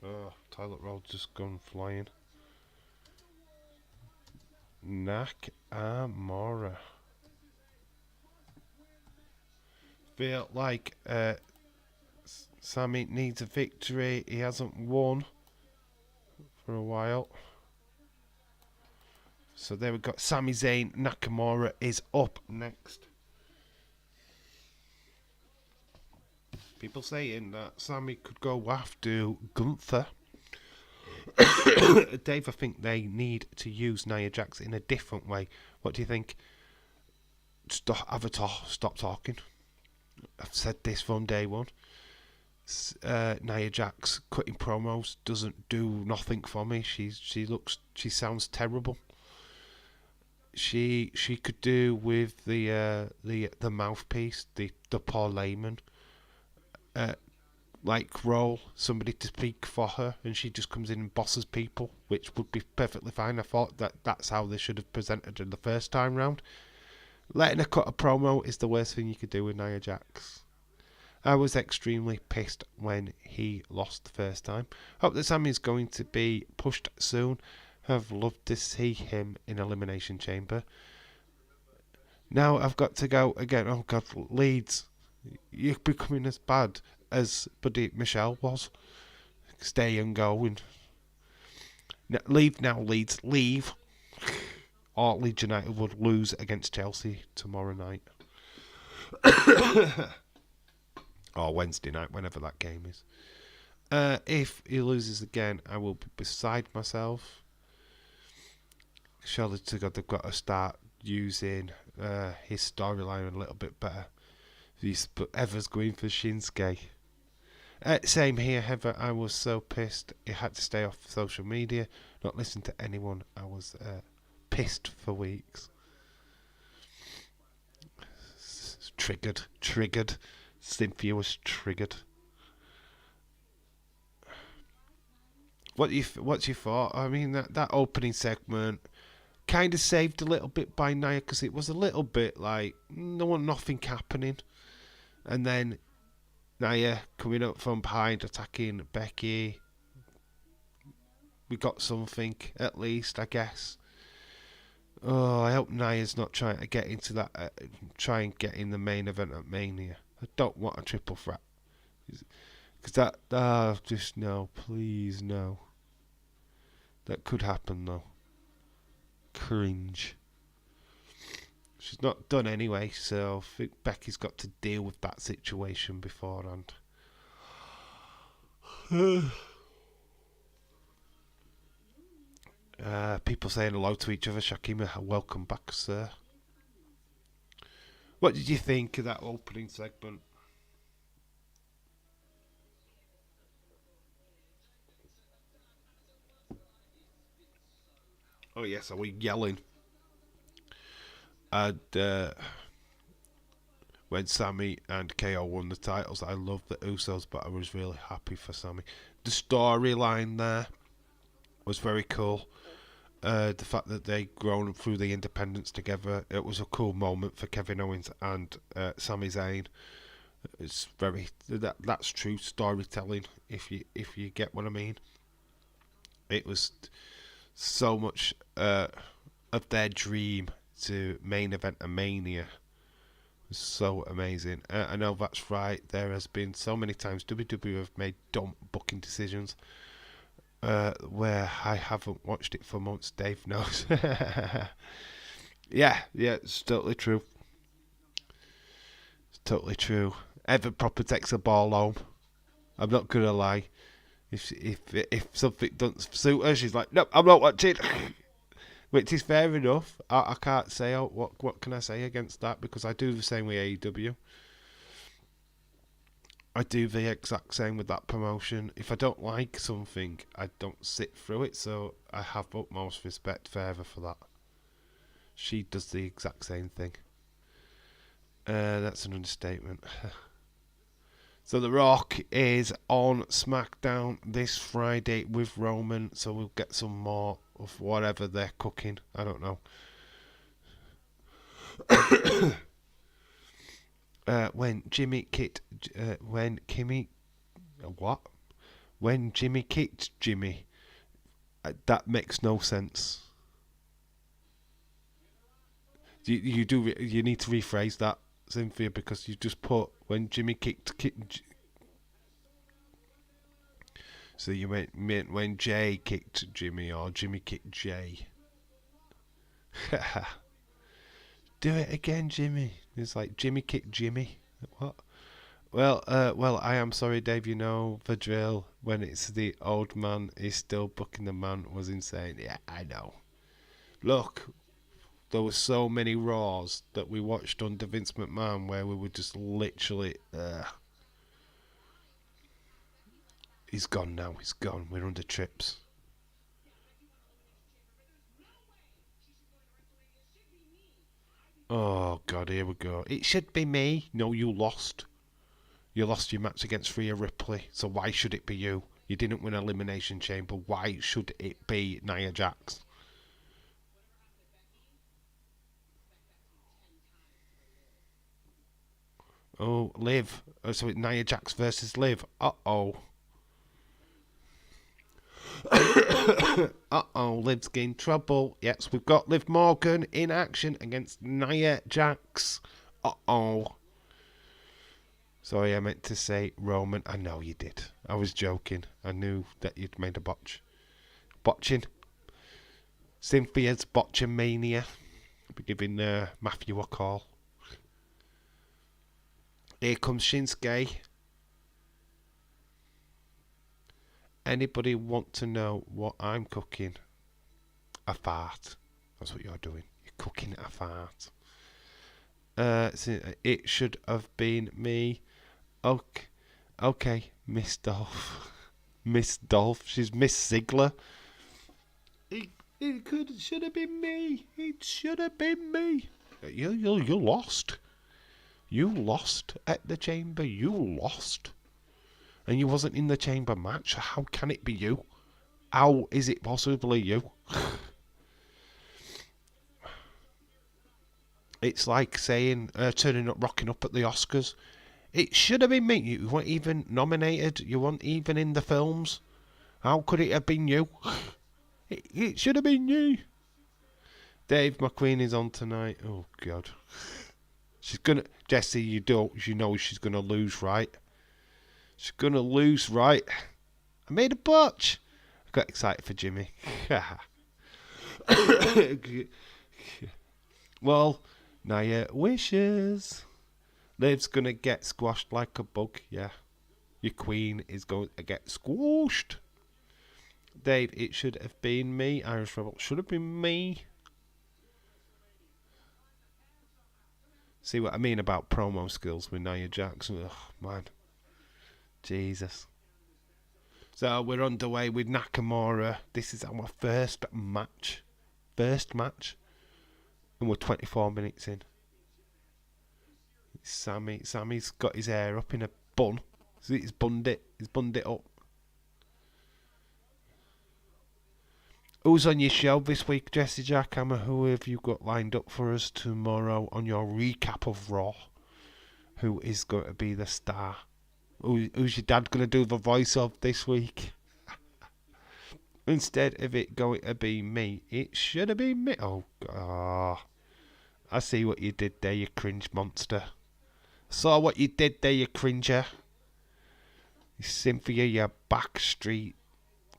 Oh, toilet roll's just gone flying. Nakamura. Feel like Sami needs a victory. He hasn't won for a while. So there we go. Sami Zayn Nakamura is up next. People saying that Sami could go after Gunther. Dave, I think they need to use Nia Jax in a different way. What do you think? Stop talking. I've said this from day one. Nia Jax cutting promos doesn't do nothing for me. She sounds terrible. She could do with the mouthpiece, the poor layman, like role somebody to speak for her, and she just comes in and bosses people, which would be perfectly fine. I thought that's how they should have presented her the first time round. Letting her cut a promo is the worst thing you could do with Nia Jax. I was extremely pissed when he lost the first time. Hope that Sami's going to be pushed soon. I've loved to see him in Elimination Chamber. Now I've got to go again. Oh God, Leeds, you're becoming as bad as Buddy Michelle was. Stay and go and leave now, Leeds. Leave. Or Leeds United would lose against Chelsea tomorrow night. Or Wednesday night, whenever that game is. If he loses again, I will be beside myself. Surely to God, they've got to start using his storyline a little bit better. But Ever's going for Shinsuke. Same here, Heather. I was so pissed. He had to stay off social media, not listen to anyone. I was pissed for weeks. Triggered. Cynthia was triggered. What's your thought? I mean, that opening segment kind of saved a little bit by Nia, because it was a little bit like nothing happening, and then Nia coming up from behind attacking Becky. We got something at least, I guess. Oh, I hope Nia's not trying to get into that. Try and get in the main event at Mania. I don't want a triple threat, because just no, please no. That could happen though. Cringe. She's not done anyway, so I think Becky's got to deal with that situation beforehand. People saying hello to each other. Shakima, welcome back, sir. What did you think of that opening segment? Oh yes, are we yelling? And when Sami and KO won the titles, I loved the Usos, but I was really happy for Sami. The storyline there was very cool. The fact that they grown through the independents together, it was a cool moment for Kevin Owens and Sami Zayn. It's that's true storytelling. If you get what I mean, it was so much of their dream to main event a Mania. So amazing. I know that's right. There has been so many times WWE have made dumb booking decisions where I haven't watched it for months. Dave knows. Yeah, it's totally true. It's totally true. Ever proper takes a ball home. I'm not gonna lie. If something doesn't suit her, she's like, nope, I'm not watching. Which is fair enough. I can't say what can I say against that, because I do the same with AEW. I do the exact same with that promotion. If I don't like something, I don't sit through it. So I have utmost respect for her for that. She does the exact same thing. That's an understatement. So The Rock is on SmackDown this Friday with Roman, so we'll get some more of whatever they're cooking. I don't know. When Jimmy kicked Jimmy, that makes no sense. You need to rephrase that, Cynthia, because you just put when Jimmy kicked. So you meant when Jay kicked Jimmy, or Jimmy kicked Jay. Do it again, Jimmy. It's like Jimmy kicked Jimmy. What? Well, I am sorry, Dave. You know the drill. When it's the old man is still booking the man was insane. Yeah, I know. Look, there were so many Raws that we watched under Vince McMahon where we were just literally. He's gone now. He's gone. We're under trips. Oh God, here we go. It should be me. No, you lost. You lost your match against Rhea Ripley, so why should it be you? You didn't win Elimination Chamber. Why should it be Nia Jax? Oh, Liv. So it's Nia Jax versus Liv. Uh-oh. Uh-oh, Liv's in trouble. Yes, we've got Liv Morgan in action against Nia Jax. Uh-oh. Sorry, I meant to say Roman. I know you did. I was joking. I knew that you'd made a botch. Botching. Cynthia's Botchamania. I'll be giving Matthew a call. Here comes Shinsuke. Anybody want to know what I'm cooking? A fart. That's what you're doing. You're cooking a fart. So it should have been me. Okay, Miss Dolph. Miss Dolph. She's Miss Ziggler. Should have been me. It should have been me. You lost. You lost at the chamber. You lost. And you wasn't in the chamber match. How can it be you? How is it possibly you? It's like saying rocking up at the Oscars. It should have been me. You weren't even nominated. You weren't even in the films. How could it have been you? It should have been you. Dave McQueen is on tonight. Oh God. She's gonna Jesse. You know she's gonna lose, right? She's gonna lose, right? I made a botch. I got excited for Jimmy. Well, Nia wishes. Liv's gonna get squashed like a bug. Yeah, your queen is going to get squashed. Dave, it should have been me. Irish Rebel should have been me. See what I mean about promo skills with Nia Jax? Oh man, Jesus. So we're underway with Nakamura. This is our first match. And we're 24 minutes in. Sammy's got his hair up in a bun. See, he's bunned it up. Who's on your show this week, Jesse Jackhammer? Who have you got lined up for us tomorrow on your recap of Raw? who is going to be the star? Who's your dad going to do the voice of this week? Instead of it going to be me, it should have been me. Oh, God. I see what you did there, you cringe monster. Saw what you did there, you cringer. Cynthia, you backstreet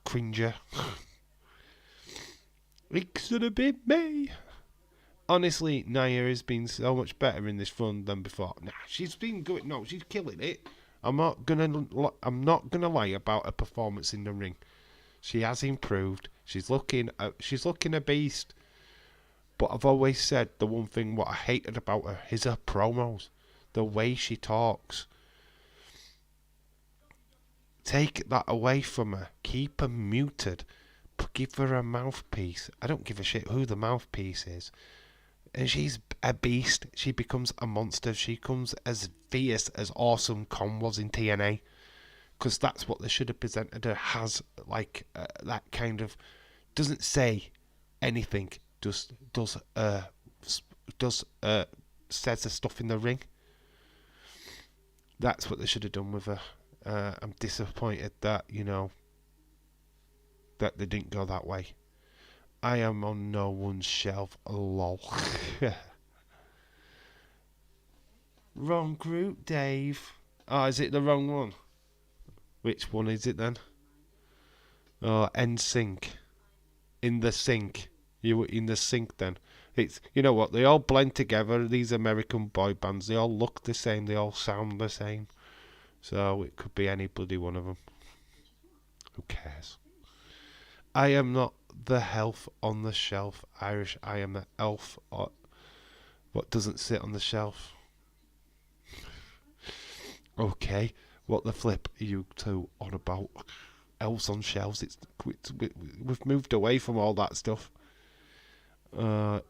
cringer. It should have been me. Honestly, Nia has been so much better in this run than before. Nah, she's been good. No, she's killing it. I'm not gonna lie about her performance in the ring. She has improved. She's looking a beast. But I've always said the one thing what I hated about her is her promos, the way she talks. Take that away from her. Keep her muted. Give her a mouthpiece. I don't give a shit who the mouthpiece is. And she's a beast. She becomes a monster. She comes as fierce as Awesome Kong was in TNA. Because that's what they should have presented her as. Like, that kind of... Doesn't say anything. Just says the stuff in the ring. That's what they should have done with her. I'm disappointed that, that they didn't go that way. I am on no one's shelf. Lol. Wrong group, Dave. Oh, is it the wrong one? Which one is it then? Oh, NSYNC. In the sink. You were in the sink then. It's, you know what, they all blend together, these American boy bands. They all look the same, they all sound the same. So it could be any bloody one of them. Who cares? I am not the elf on the shelf, Irish. I am the elf what doesn't sit on the shelf. Okay, what the flip are you two on about? Elves on shelves. We've moved away from all that stuff.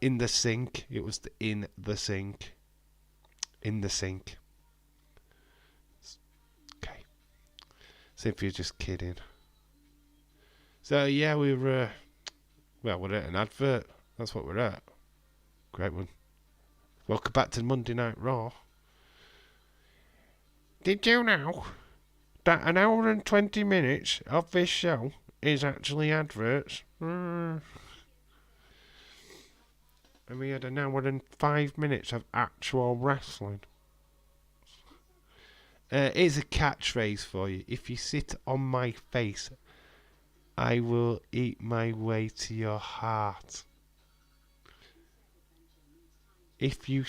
In the sink. It was in the sink. In the sink. Okay. See if you're just kidding. So yeah, we're at an advert. That's what we're at. Great one. Welcome back to Monday Night Raw. Did you know that an hour and 20 minutes of this show is actually adverts? And we had an hour and 5 minutes of actual wrestling. Here's a catchphrase for you. If you sit on my face, I will eat my way to your heart. If you...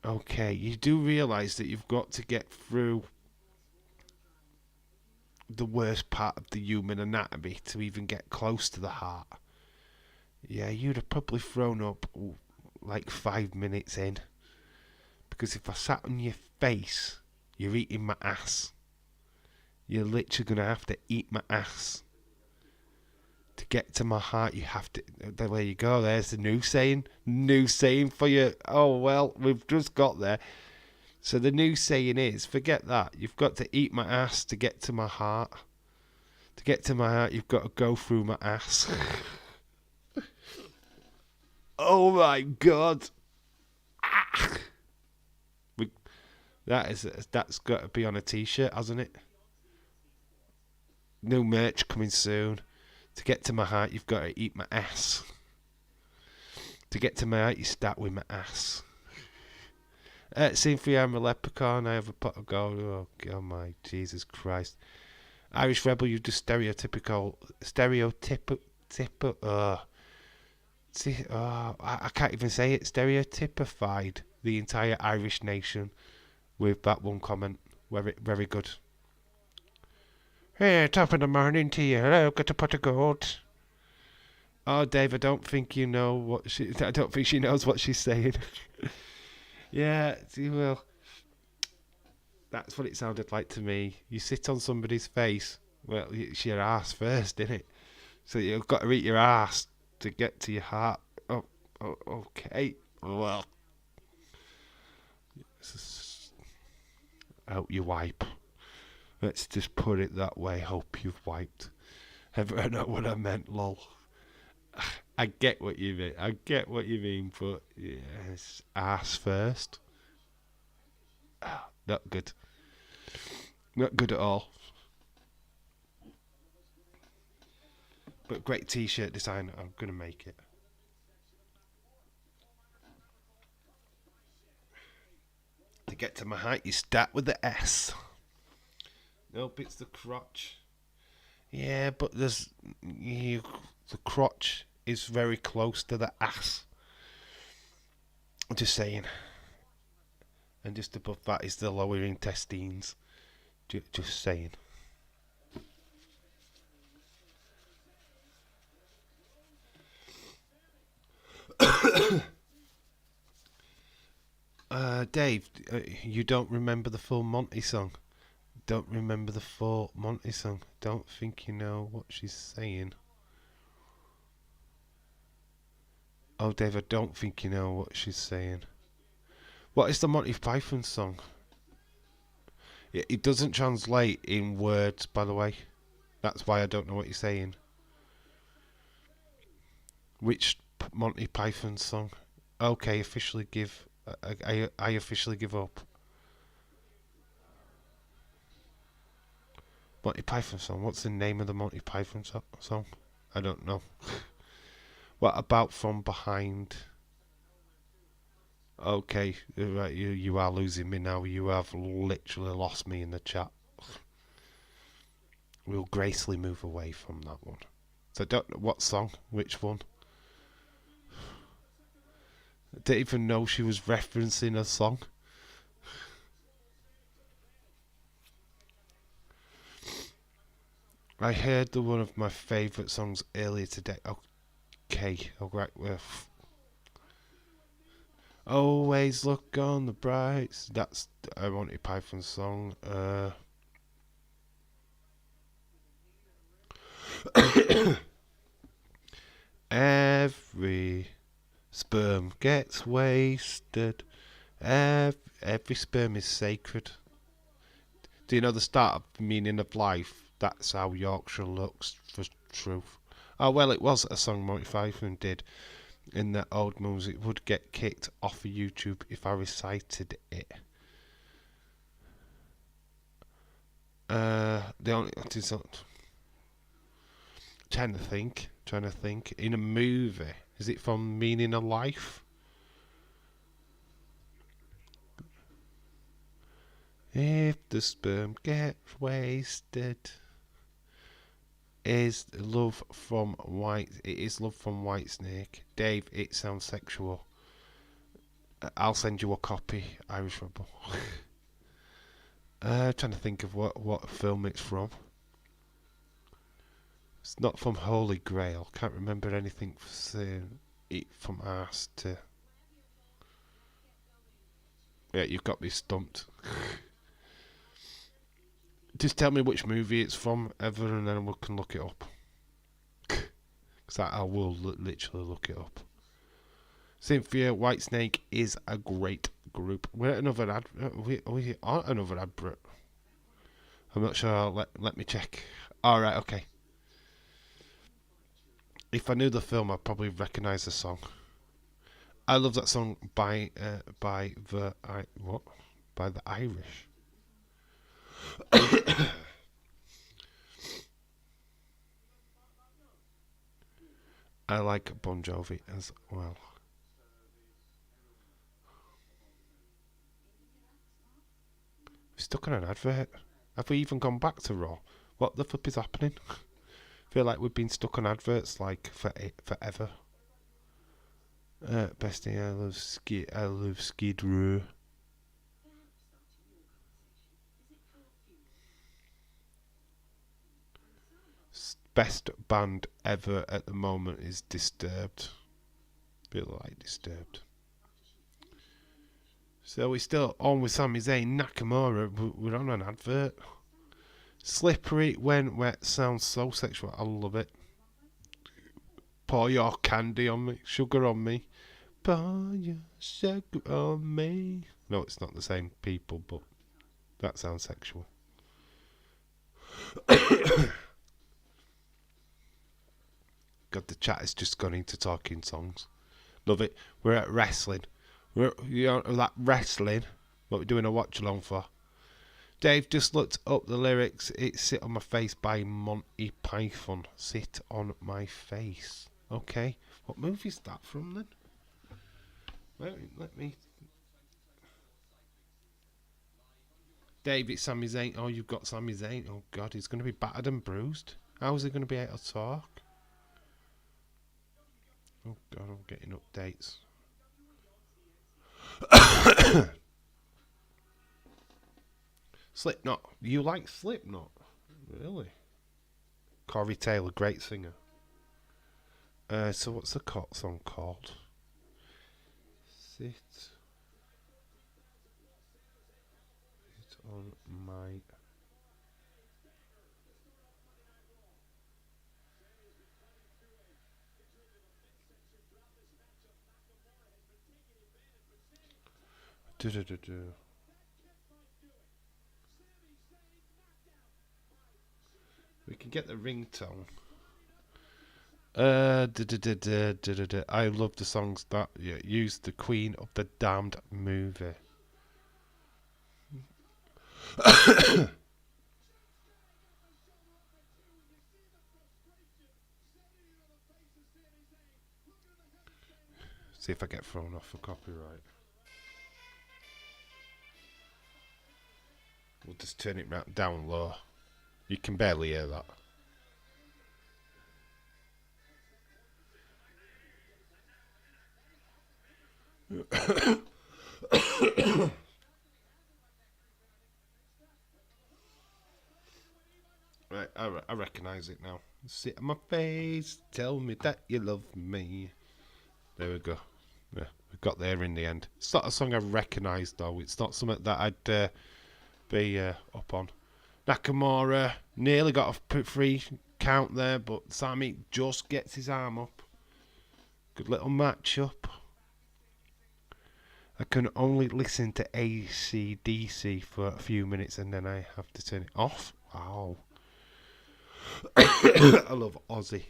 Okay, you do realise that you've got to get through the worst part of the human anatomy to even get close to the heart. Yeah, you'd have probably thrown up like 5 minutes in. Because if I sat on your face, you're eating my ass. You're literally going to have to eat my ass. To get to my heart, you have to... There you go, there's the new saying. New saying for you. Oh, well, we've just got there. So the new saying is, forget that. You've got to eat my ass to get to my heart. To get to my heart, you've got to go through my ass. Oh, my God. Ah. That's got to be on a t-shirt, hasn't it? New merch coming soon. To get to my heart, you've got to eat my ass. To get to my heart, you start with my ass. Cynthia, I'm a leprechaun. I have a pot of gold. Oh, God, my Jesus Christ. Irish Rebel, you do stereotypical... I can't even say it. Stereotypified the entire Irish nation with that one comment. Very, very good. Hey, top of the morning to you. Hello, got a pot of gold. Oh, Dave, I don't think you know what I don't think she knows what she's saying. Yeah, well, that's what it sounded like to me. You sit on somebody's face. Well, it's your ass first, isn't it? So you've got to eat your ass to get to your heart. Oh okay. Well, I hope you wipe. Let's just put it that way. Hope you've wiped. Ever know what I meant, lol. I get what you mean. I get what you mean, but yes, ass first. Not good. Not good at all. But great t-shirt design. I'm gonna make it. To get to my height, you start with the S. Nope, it's the crotch. Yeah, but the crotch is very close to the ass. I'm just saying. And just above that is the lower intestines. Just saying. Dave, you don't remember the full Monty song? Don't remember the full Monty song? Don't think you know what she's saying. Oh, Dave, I don't think you know what she's saying. What is the Monty Python song? It doesn't translate in words, by the way. That's why I don't know what you're saying. Which Monty Python song? Okay, officially give. I officially give up. Monty Python song. What's the name of the Monty Python song? I don't know. What about From Behind? Okay, right. You are losing me now. You have literally lost me in the chat. We'll gracefully move away from that one. So I don't know what song, which one. I didn't even know she was referencing a song. I heard one of my favourite songs earlier today. Okay, alright. Always look on the bright. That's a Monty Python song. Every sperm gets wasted. Every sperm is sacred. Do you know the start of Meaning of Life? That's how Yorkshire looks for truth. Oh, well, it was a song Monty Python did in that old movies. It would get kicked off of YouTube if I recited it. The only trying to think. In a movie, is it from Meaning of Life? If the sperm gets wasted, is love from White? It is love from Whitesnake. Dave, it sounds sexual. I'll send you a copy, Irish Rebel. Trying to think of what film it's from. It's not from Holy Grail. Can't remember anything saying it from arse to. Yeah, you've got me stumped. Just tell me which movie it's from, ever, and then we can look it up. Because I will literally look it up. Cynthia, Whitesnake is a great group. We're at another ad. We aren't another advert. I'm not sure. Let me check. Alright, okay. If I knew the film, I'd probably recognise the song. I love that song by the Irish. I like Bon Jovi as well. Stuck on an advert. Have we even gone back to Raw? What the flip is happening? Feel like we've been stuck on adverts like forever. Bestie, I love Skid Row. Best band ever at the moment is Disturbed. Feel like Disturbed. So we're still on with Sami Zayn, Nakamura. We're on an advert. Slippery when wet sounds so sexual. I love it. Pour your candy on me, sugar on me. Pour your sugar on me. No, it's not the same people, but that sounds sexual. God, the chat has just gone into talking songs. Love it. We're at wrestling. That wrestling. What we're doing a watch along for. Dave just looked up the lyrics. It's Sit on My Face by Monty Python. Sit on My Face. Okay. What movie is that from then? Let me. Dave, it's Sami Zayn. Oh, you've got Sami Zayn. Oh, God, he's going to be battered and bruised. How is he going to be able to talk? Oh, God, I'm getting updates. Slipknot. You like Slipknot? Really? Corey Taylor, great singer. So what's the song called? Sit on my... We can get the ringtone. I love the songs that use the Queen of the Damned movie. See if I get thrown off for copyright. We'll just turn it down low. You can barely hear that. Right, I recognise it now. Sit on my face, tell me that you love me. There we go. Yeah, we got there in the end. It's not a song I recognise though. It's not something that I'd be up on. Nakamura nearly got a free count there, but Sami just gets his arm up. Good little match up. I can only listen to AC/DC for a few minutes and then I have to turn it off. Wow. I love Ozzy.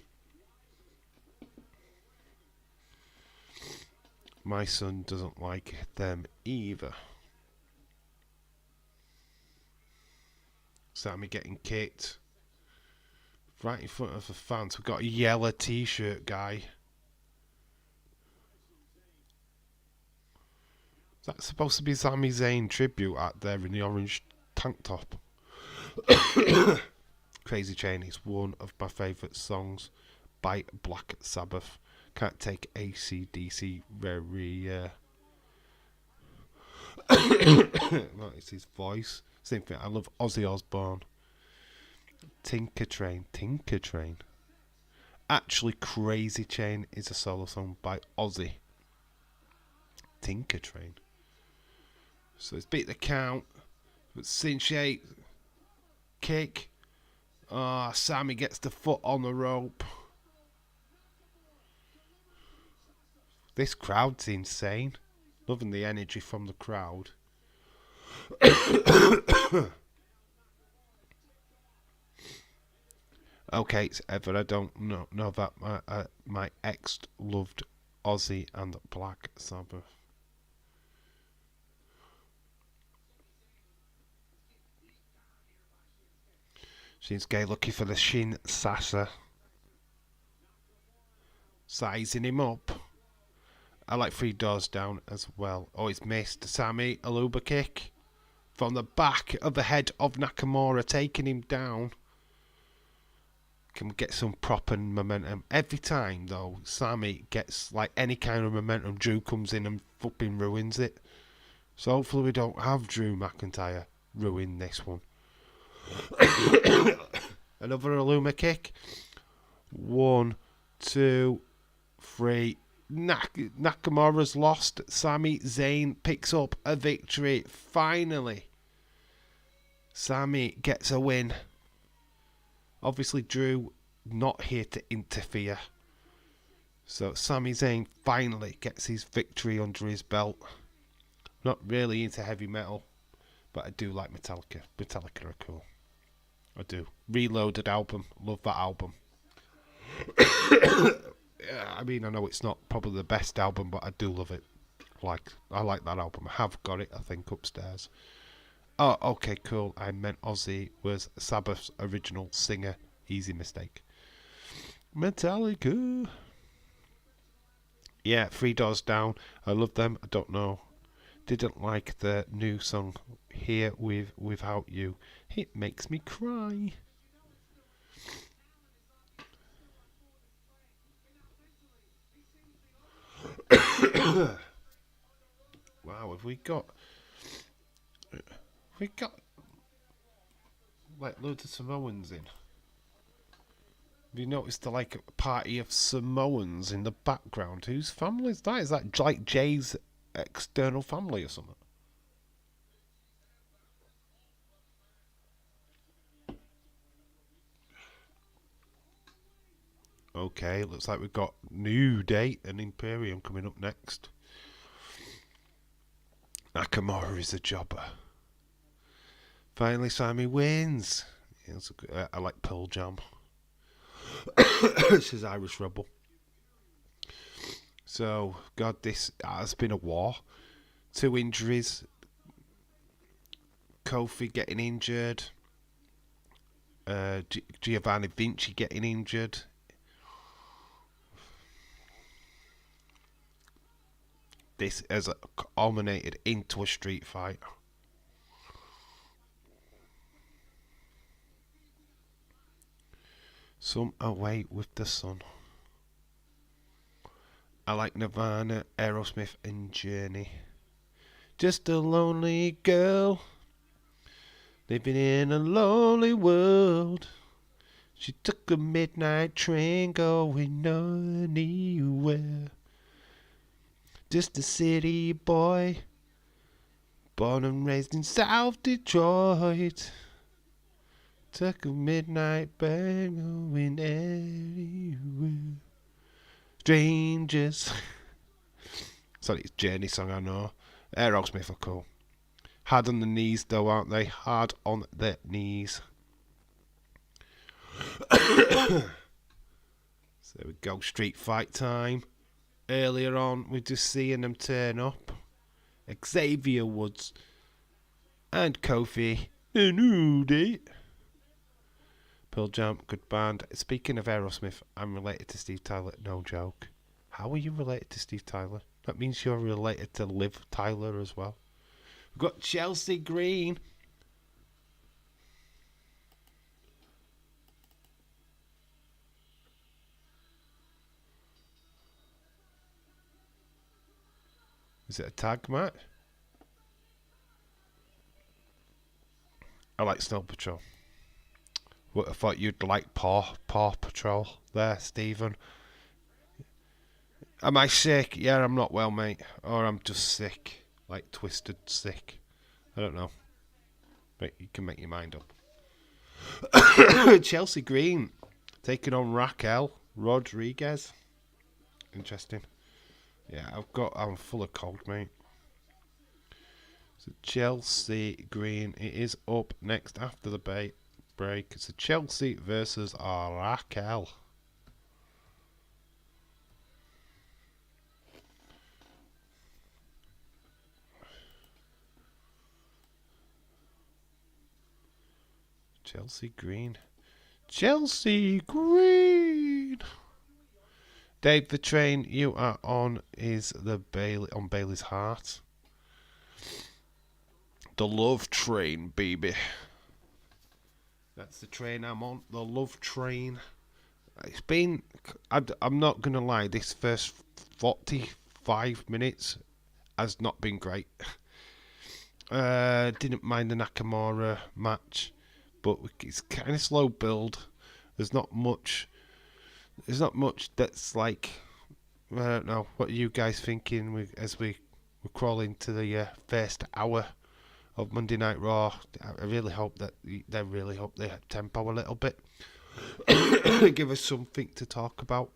My son doesn't like them either. Sami getting kicked. Right in front of the fans. We've got a yellow t-shirt guy. That's supposed to be Sami Zayn tribute out there in the orange tank top. Crazy Chain is one of my favourite songs by Black Sabbath. Can't take AC/DC very... It's his voice. Same thing. I love Ozzy Osbourne. Tinker Train. Actually, Crazy Chain is a solo song by Ozzy. Tinker Train. So it's beat the count. But cinch 8. Kick. Sami gets the foot on the rope. This crowd's insane. Loving the energy from the crowd. Okay, it's Ever. I don't know that my ex loved Ozzy and Black Sabbath. Shinsuke looking for the Shin Sasa. Sizing him up. I like 3 doors down as well. Oh, he's missed. Sami, a Luba kick. From the back of the head of Nakamura, taking him down. Can we get some proper momentum? Every time, though, Sami gets like any kind of momentum, Drew comes in and fucking ruins it. So hopefully we don't have Drew McIntyre ruin this one. Another Aluma kick. 1, 2, 3. Nakamura's lost. Sami Zayn picks up a victory. Finally, Sami gets a win. Obviously, Drew not here to interfere. So Sami Zayn finally gets his victory under his belt. Not really into heavy metal, but I do like Metallica. Metallica are cool. I do. Reloaded album. Love that album. I mean, I know it's not probably the best album, but I do love it. I like that album. I have got it, I think, upstairs. Oh, okay, cool. I meant Ozzy was Sabbath's original singer. Easy mistake. Metallica. Yeah, Three Doors Down. I love them. I don't know. Didn't like the new song Here Without You. It makes me cry. Wow, have we got like loads of Samoans in? Have you noticed the like party of Samoans in the background? Whose family is that? Is that like Jay's external family or something? Okay, looks like we've got New Day and Imperium coming up next. Nakamura is a jobber. Finally, Sammy wins. Yeah, I like Pearl Jam. This is Irish Rebel. So, God, this has been a war. 2 injuries. Kofi getting injured. Giovanni Vinci getting injured. This has culminated into a street fight. Some away with the sun. I like Nirvana, Aerosmith, and Journey. Just a lonely girl living in a lonely world. She took a midnight train going anywhere. Just a city boy, born and raised in South Detroit. Took a midnight train going anywhere. Strangers. Sorry, it's Journey song, I know. Aerosmith are cool. Hard on the knees, though, aren't they? Hard on the knees. So there we go, street fight time. Earlier on, we're just seeing them turn up. Xavier Woods and Kofi. A new date. Pearl Jam, good band. Speaking of Aerosmith, I'm related to Steve Tyler. No joke. How are you related to Steve Tyler? That means you're related to Liv Tyler as well. We've got Chelsea Green. Is it a tag match? I like Snow Patrol. I thought you'd like Paw Patrol there, Stephen. Am I sick? Yeah, I'm not well, mate. Or I'm just sick. Like twisted sick. I don't know. But you can make your mind up. Chelsea Green taking on Raquel Rodriguez. Interesting. Yeah, I'm full of cold, mate. So Chelsea Green, it is up next after the break. It's a Chelsea versus Raquel. Chelsea Green. Chelsea Green. Dave, the train you are on is the Bailey's heart. The love train, baby. That's the train I'm on. The love train. It's been... I'm not going to lie. This first 45 minutes has not been great. Didn't mind the Nakamura match. But it's kind of slow build. There's not much that's like... I don't know. What are you guys thinking as we crawl into the first hour of Monday Night Raw? I really hope that they tempo a little bit. Give us something to talk about.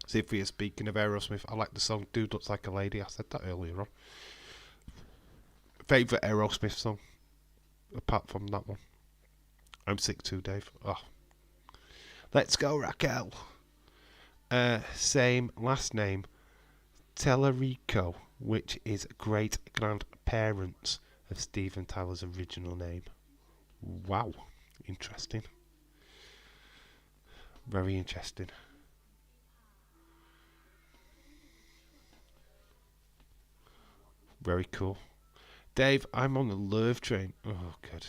See if we are speaking of Aerosmith. I like the song Dude Looks Like a Lady. I said that earlier on. Favourite Aerosmith song? Apart from that one. I'm sick too, Dave. Oh. Let's go, Raquel. Same last name, Tellerico, which is great grandparents of Steven Tyler's original name. Wow, interesting. Very interesting. Very cool. Dave, I'm on the love train. Oh, good.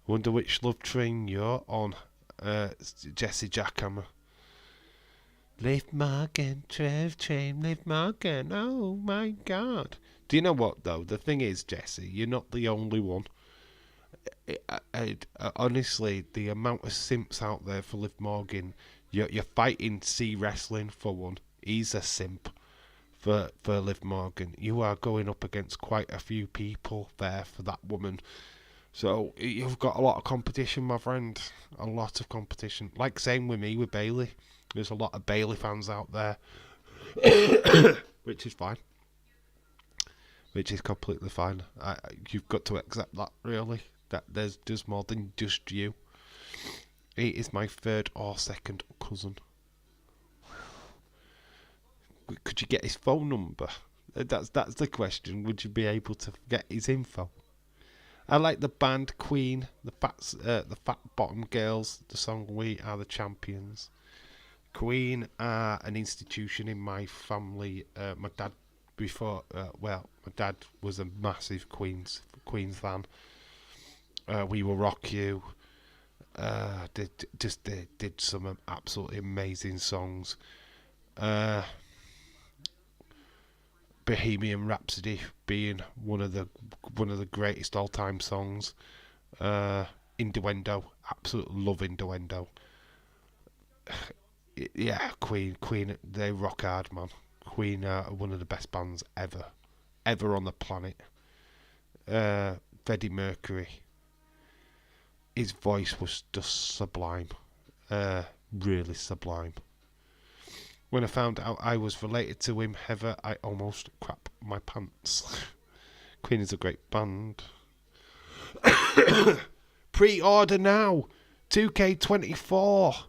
Wonder which love train you're on, Jesse Jackhammer. Liv Morgan, Trev Train, Liv Morgan. Oh my god. Do you know what, though? The thing is, Jesse, you're not the only one. Honestly, the amount of simps out there for Liv Morgan, you're fighting C Wrestling for one. He's a simp for Liv Morgan. You are going up against quite a few people there for that woman. So you've got a lot of competition, my friend. A lot of competition. Like same with me with Bailey. There's a lot of Bailey fans out there, which is fine. Which is completely fine. You've got to accept that, really. That there's just more than just you. He is my third or second cousin. Could you get his phone number? That's the question. Would you be able to get his info? I like the band Queen, the Fat Bottom Girls, the song "We Are the Champions." Queen are an institution in my family. My dad, my dad was a massive Queen fan. We Will Rock You. Did some absolutely amazing songs. Bohemian Rhapsody being one of the greatest all time songs. Innuendo, absolutely love Innuendo. Yeah, Queen, they rock hard, man. Queen are one of the best bands ever on the planet. Freddie Mercury, his voice was just sublime, really sublime. When I found out I was related to him, Heather, I almost crap my pants. Queen is a great band. Pre-order now, 2K24.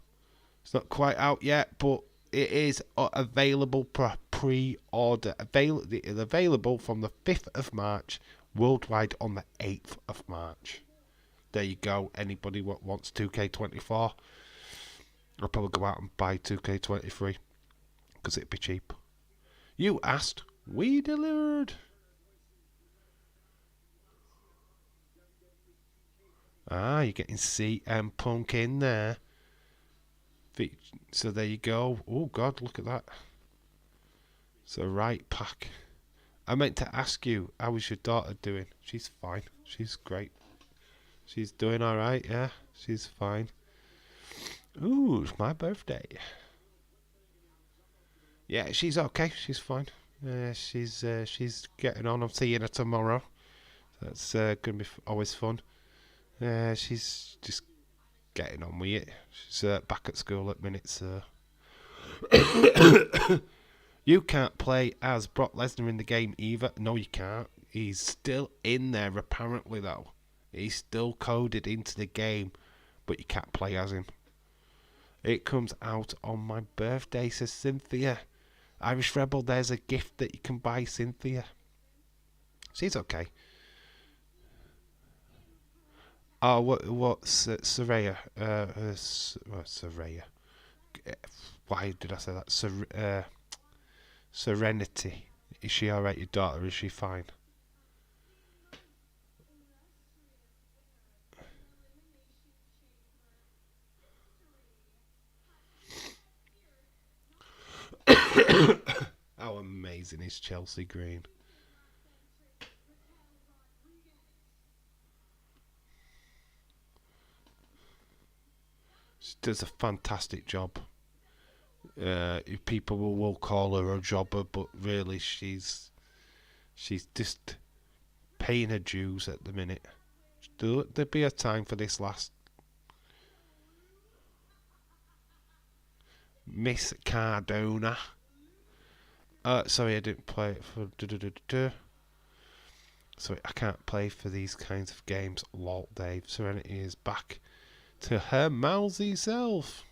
It's not quite out yet, but it is available for pre-order. Available from the 5th of March, worldwide on the 8th of March. There you go. Anybody what wants 2K24, I'll probably go out and buy 2K23 because it'd be cheap. You asked, we delivered. Ah, you're getting CM Punk in there. So there you go. Oh God, look at that. It's a right pack. I meant to ask you, how is your daughter doing? She's fine. She's great. She's doing alright, yeah. She's fine. Ooh, it's my birthday. Yeah, she's okay. She's fine. She's getting on. I'm seeing her tomorrow. That's gonna be always fun. She's just getting on with it. She's back at school at minute, so. You can't play as Brock Lesnar in the game either. No, you can't. He's still in there, apparently, though. He's still coded into the game, but you can't play as him. It comes out on my birthday, says Cynthia. Irish Rebel, there's a gift that you can buy Cynthia. She's okay. Oh, what's Saraya? Saraya. Why did I say that? Serenity. Is she alright, your daughter? Is she fine? How amazing is Chelsea Green? She does a fantastic job. People will call her a jobber, but really she's just paying her dues at the minute. There'll be a time for this last. Miss Cardona. Sorry, I didn't play it for. Sorry, I can't play for these kinds of games. Lol, Dave. Serenity is back to her mousy self.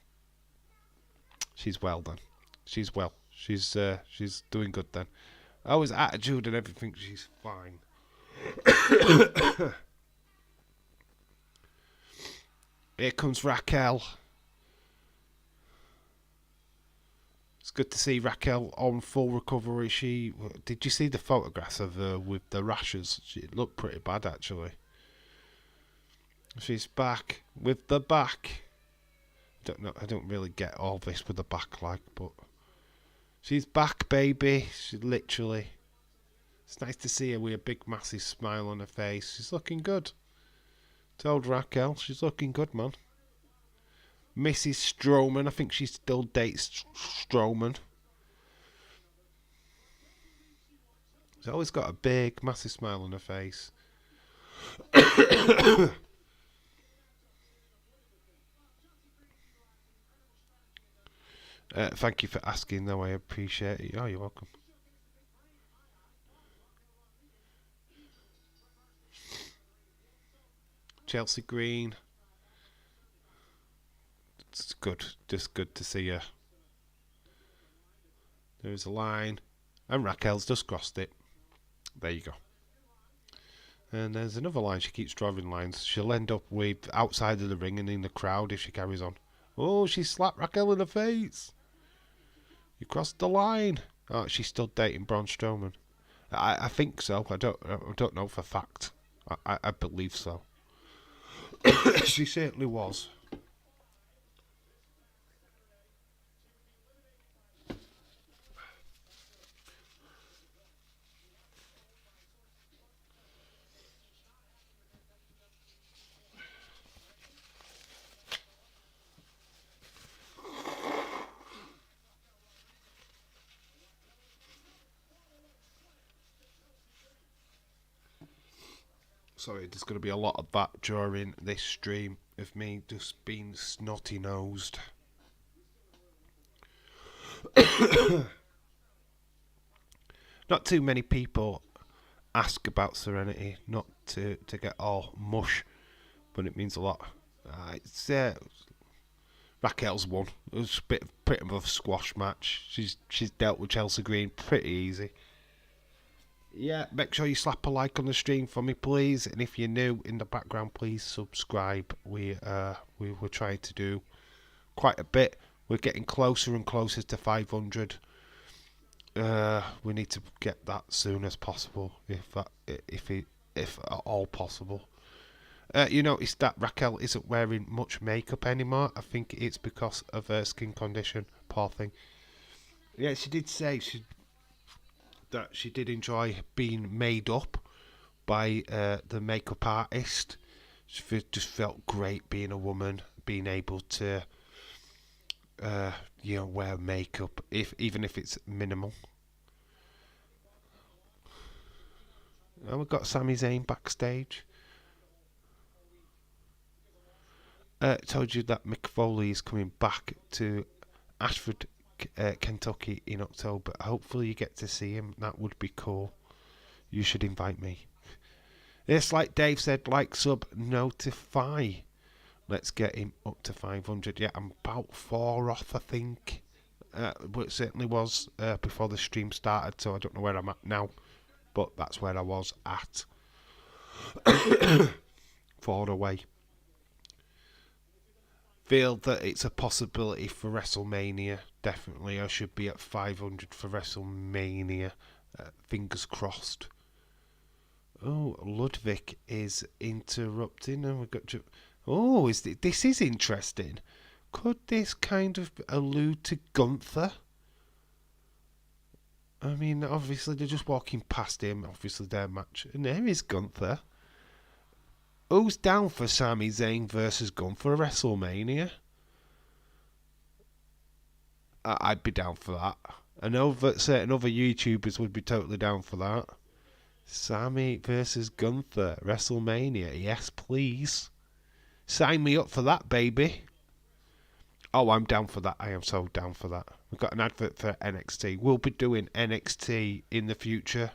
She's well done. She's well. She's doing good then. Oh, his attitude and everything, she's fine. Here comes Raquel. It's good to see Raquel on full recovery. Did you see the photographs of her with the rashes? She looked pretty bad actually. She's back with the back. Don't know. I don't really get all this with the back like, but she's back, baby. She literally. It's nice to see her with a big, massive smile on her face. She's looking good. Told Raquel, she's looking good, man. Mrs. Strowman, I think she still dates Strowman. She's always got a big, massive smile on her face. Thank you for asking, though. I appreciate it. Oh, you're welcome. Chelsea Green. It's good. Just good to see her. There's a line. And Raquel's just crossed it. There you go. And there's another line. She keeps drawing lines. She'll end up with outside of the ring and in the crowd if she carries on. Oh, she slapped Raquel in the face. You crossed the line. Oh, she's still dating Braun Strowman. I think so. I don't know for fact. I believe so. She certainly was. Sorry, there's going to be a lot of that during this stream of me just being snotty-nosed. Not too many people ask about Serenity, not to get all mush, but it means a lot. It's Raquel's won. It was a bit of a squash match. She's dealt with Chelsea Green pretty easy. Yeah, make sure you slap a like on the stream for me, please. And if you're new in the background, please subscribe. We're trying to do quite a bit. We're getting closer and closer to 500. We need to get that soon as possible, if at all possible. You notice that Raquel isn't wearing much makeup anymore. I think it's because of her skin condition. Poor thing. Yeah, she did say that she did enjoy being made up by the makeup artist. She just felt great being a woman, being able to wear makeup, even if it's minimal. And we've got Sami Zayn backstage. Told you that Mick Foley is coming back to Ashford, Kentucky in October. Hopefully you get to see him. That would be cool. You should invite me. It's like Dave said, like, sub, notify. Let's get him up to 500. Yeah, I'm about 4 off, I think. But it certainly was before the stream started, so I don't know where I'm at now. But that's where I was at. 4 away. Feel that it's a possibility for WrestleMania. Definitely, I should be at 500 for WrestleMania. Fingers crossed. Oh, Ludwig is interrupting, and we've got. Oh, this is interesting. Could this kind of allude to Gunther? I mean, obviously they're just walking past him. Obviously their match, and there is Gunther. Who's down for Sami Zayn versus Gunther at WrestleMania? I'd be down for that. I know that certain other YouTubers would be totally down for that. Sami versus Gunther, WrestleMania. Yes, please. Sign me up for that, baby. Oh, I'm down for that. I am so down for that. We've got an advert for NXT. We'll be doing NXT in the future.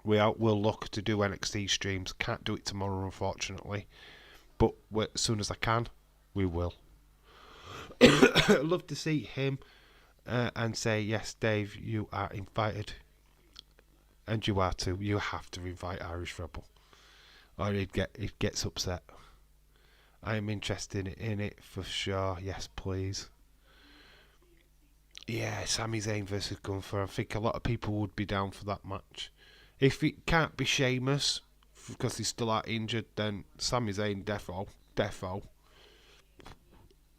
We'll look to do NXT streams. Can't do it tomorrow, unfortunately. But as soon as I can, we will. I'd love to see him and say, yes, Dave, you are invited. And you are too. You have to invite Irish Rebel. Or he gets upset. I am interested in it for sure. Yes, please. Yeah, Sami Zayn versus Gunther. I think a lot of people would be down for that match. If it can't be Sheamus, because he's still out injured, then Sami Zayn defo.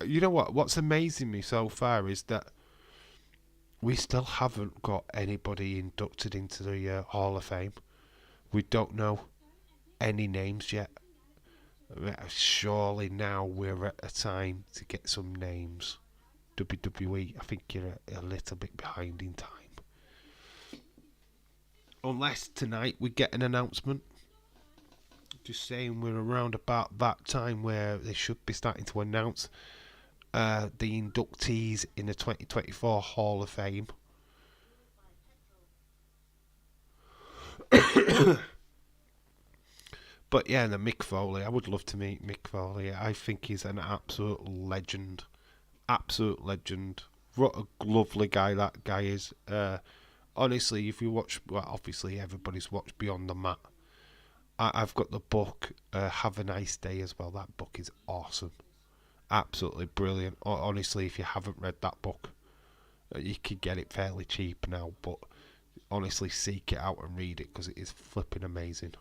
You know what? What's amazing me so far is that we still haven't got anybody inducted into the Hall of Fame. We don't know any names yet. Surely now we're at a time to get some names. WWE, I think you're a little bit behind in time. Unless tonight we get an announcement. Just saying, we're around about that time where they should be starting to announce the inductees in the 2024 Hall of Fame. But yeah, the Mick Foley, I would love to meet Mick Foley. I think he's an absolute legend. Absolute legend. What a lovely guy that guy is. Honestly, if you watch, well, obviously everybody's watched Beyond the Mat. I've got the book, Have a Nice Day as well. That book is awesome. Absolutely brilliant. Honestly, if you haven't read that book, you can get it fairly cheap now, but honestly, seek it out and read it because it is flipping amazing.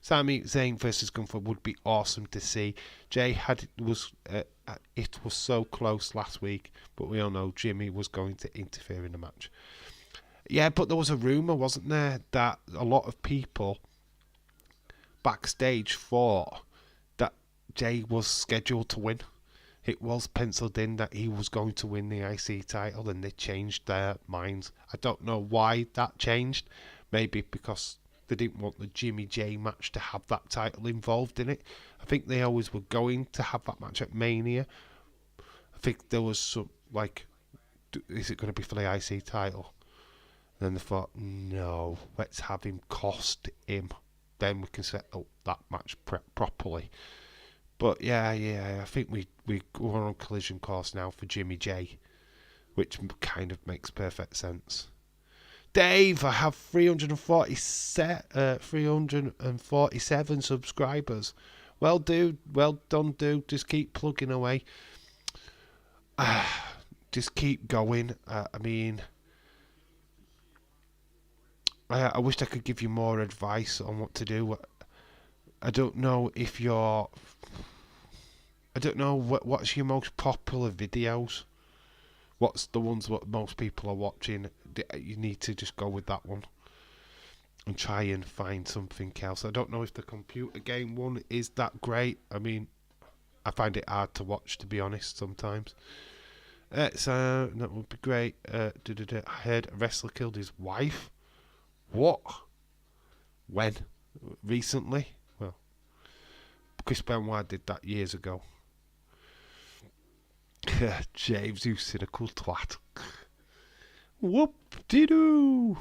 Sami Zayn versus Gunther would be awesome to see. Jay it was so close last week, but we all know Jimmy was going to interfere in the match. Yeah, but there was a rumour, wasn't there, that a lot of people backstage thought that Jay was scheduled to win. It was penciled in that he was going to win the IC title, and they changed their minds. I don't know why that changed. Maybe because they didn't want the Jimmy J match to have that title involved in it. I think they always were going to have that match at Mania. I think there was some, like, is it going to be for the IC title? And then they thought, no, let's have him cost him. Then we can set up that match properly. But yeah, I think we're on collision course now for Jimmy J, which kind of makes perfect sense. Dave, I have 347 subscribers. Well, dude, well done, dude. Just keep plugging away. Just keep going. I mean, I wish I could give you more advice on what to do. I don't know if you're... I don't know what's your most popular videos. What's the ones what most people are watching? You need to just go with that one and try and find something else. I don't know if the computer game one is that great. I mean, I find it hard to watch, to be honest, sometimes. So that would be great. I heard a wrestler killed his wife. What? When? Recently? Well, Chris Benoit did that years ago. James, you cynical twat. Whoop-de-doo.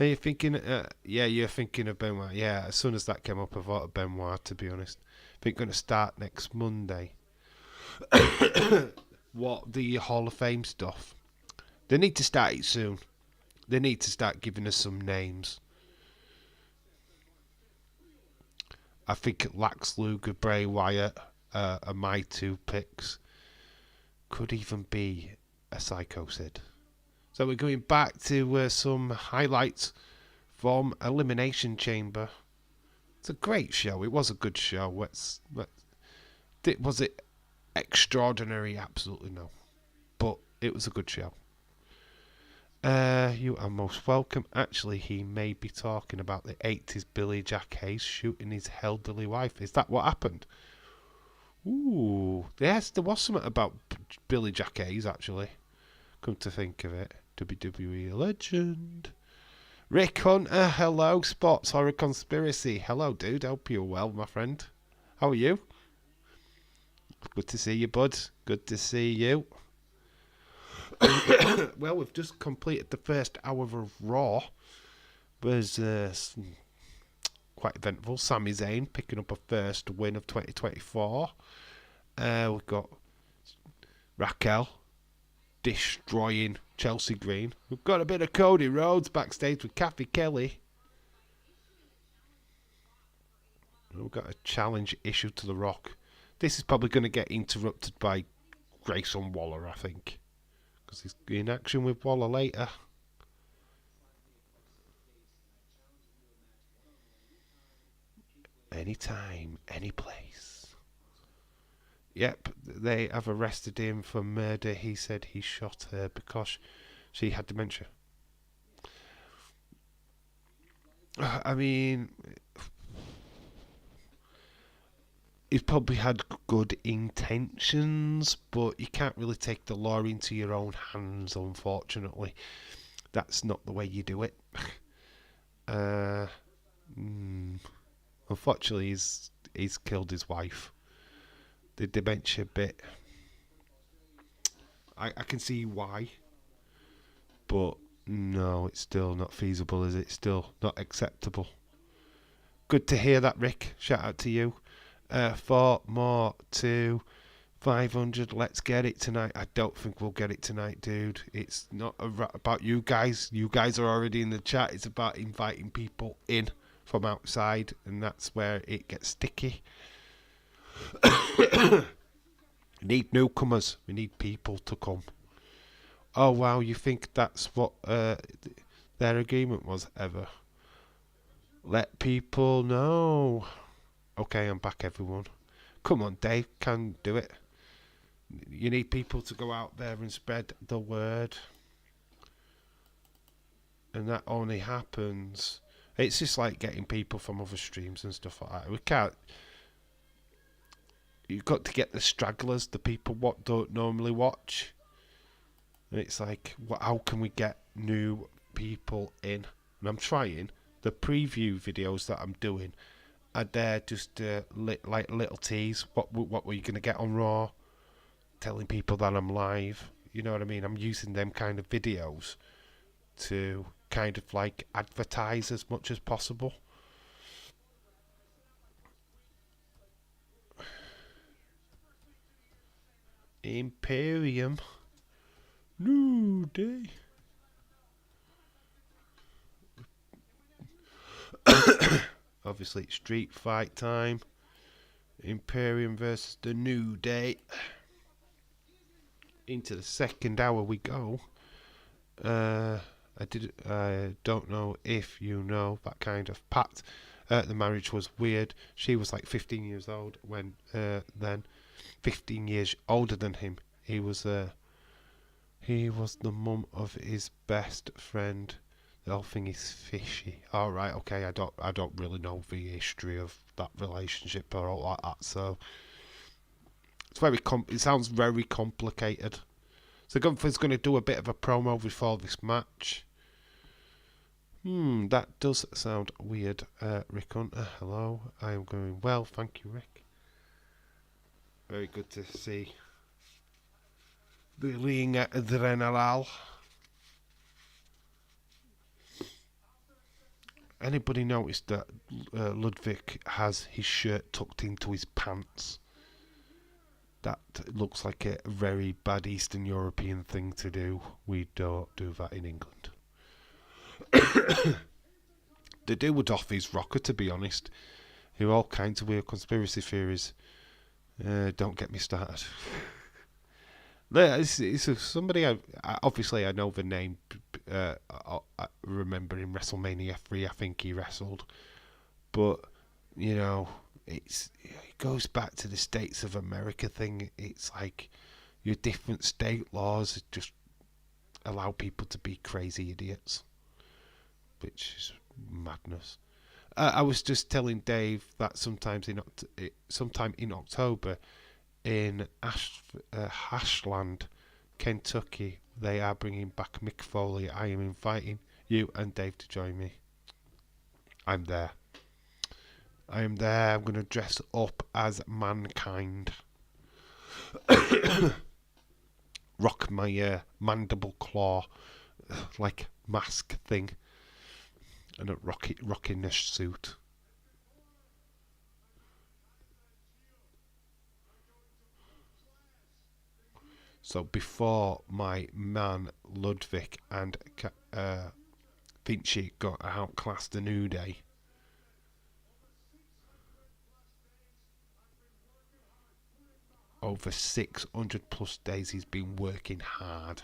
Are you thinking... yeah, you're thinking of Benoit. Yeah, as soon as that came up, I thought of Benoit, to be honest. I think going to start next Monday. What, the Hall of Fame stuff? They need to start it soon. They need to start giving us some names. I think Lex Luger, Bray Wyatt are my two picks. Could even be a Psycho Sid. So we're going back to some highlights from Elimination Chamber. It's a great show. It was a good show. Was it extraordinary? Absolutely no. But it was a good show. You are most welcome. Actually, he may be talking about the 80s Billy Jack Hayes shooting his elderly wife. Is that what happened? Ooh, yes, there was something about Billy Jack Hayes, actually. Come to think of it. WWE legend. Rick Hunter, hello. Sports Horror Conspiracy. Hello, dude. Hope you're well, my friend. How are you? Good to see you, bud. Good to see you. Well, we've just completed the first hour of Raw. It was quite eventful. Sami Zayn picking up a first win of 2024. We've got Raquel destroying Chelsea Green. We've got a bit of Cody Rhodes backstage with Kathy Kelly. We've got a challenge issue to The Rock. This is probably going to get interrupted by Grayson Waller, I think. Because he's in action with Waller later. Anytime, any place. Yep, they have arrested him for murder. He said he shot her because she had dementia. I mean, he's probably had good intentions, but you can't really take the law into your own hands, unfortunately. That's not the way you do it. Unfortunately, he's killed his wife. The dementia bit, I can see why, but no, it's still not feasible, is it? Still not acceptable. Good to hear that, Rick. Shout out to you. 4 more to 500. Let's get it tonight. I don't think we'll get it tonight, dude. It's not about you guys. You guys are already in the chat. It's about inviting people in from outside, and that's where it gets sticky. We need newcomers. We need people to come. Oh wow, you think that's what their agreement was ever? Let people know. Okay, I'm back, everyone. Come on, Dave, can do it. You need people to go out there and spread the word. And that only happens. It's just like getting people from other streams and stuff like that. We can't. You've got to get the stragglers, the people what don't normally watch. And it's like, how can we get new people in? And I'm trying. The preview videos that I'm doing are there just like little tease. What were you going to get on Raw? Telling people that I'm live. You know what I mean? I'm using them kind of videos to kind of like advertise as much as possible. Imperium. New Day. Obviously, it's street fight time. Imperium versus the New Day. Into the second hour we go. I don't know if you know that kind of Pat. The marriage was weird. She was like 15 years old when then 15 years older than him. He was the mum of his best friend. The whole thing is fishy. All right, okay. I don't really know the history of that relationship or all like that. So it's it sounds very complicated. So Gunther's going to do a bit of a promo before this match. That does sound weird. Rick Hunter, hello. I am going well, thank you, Rick. Very good to see the ring adrenaline. Anybody noticed that Ludwig has his shirt tucked into his pants? That looks like a very bad Eastern European thing to do. We don't do that in England. They do with Offie's rocker, to be honest. There are all kinds of weird conspiracy theories. Don't get me started. It's somebody obviously I know the name. I remember in WrestleMania 3, I think he wrestled, but you know, it goes back to the States of America thing. It's like your different state laws just allow people to be crazy idiots, which is madness. I was just telling Dave that sometime in October in Ashland, Kentucky, they are bringing back Mick Foley. I am inviting you and Dave to join me. I'm there. I'm going to dress up as Mankind. Rock my mandible claw like mask thing and a rocking a suit. So before my man Ludwig and Vinci got outclassed the New Day, over 600 plus days he's been working hard.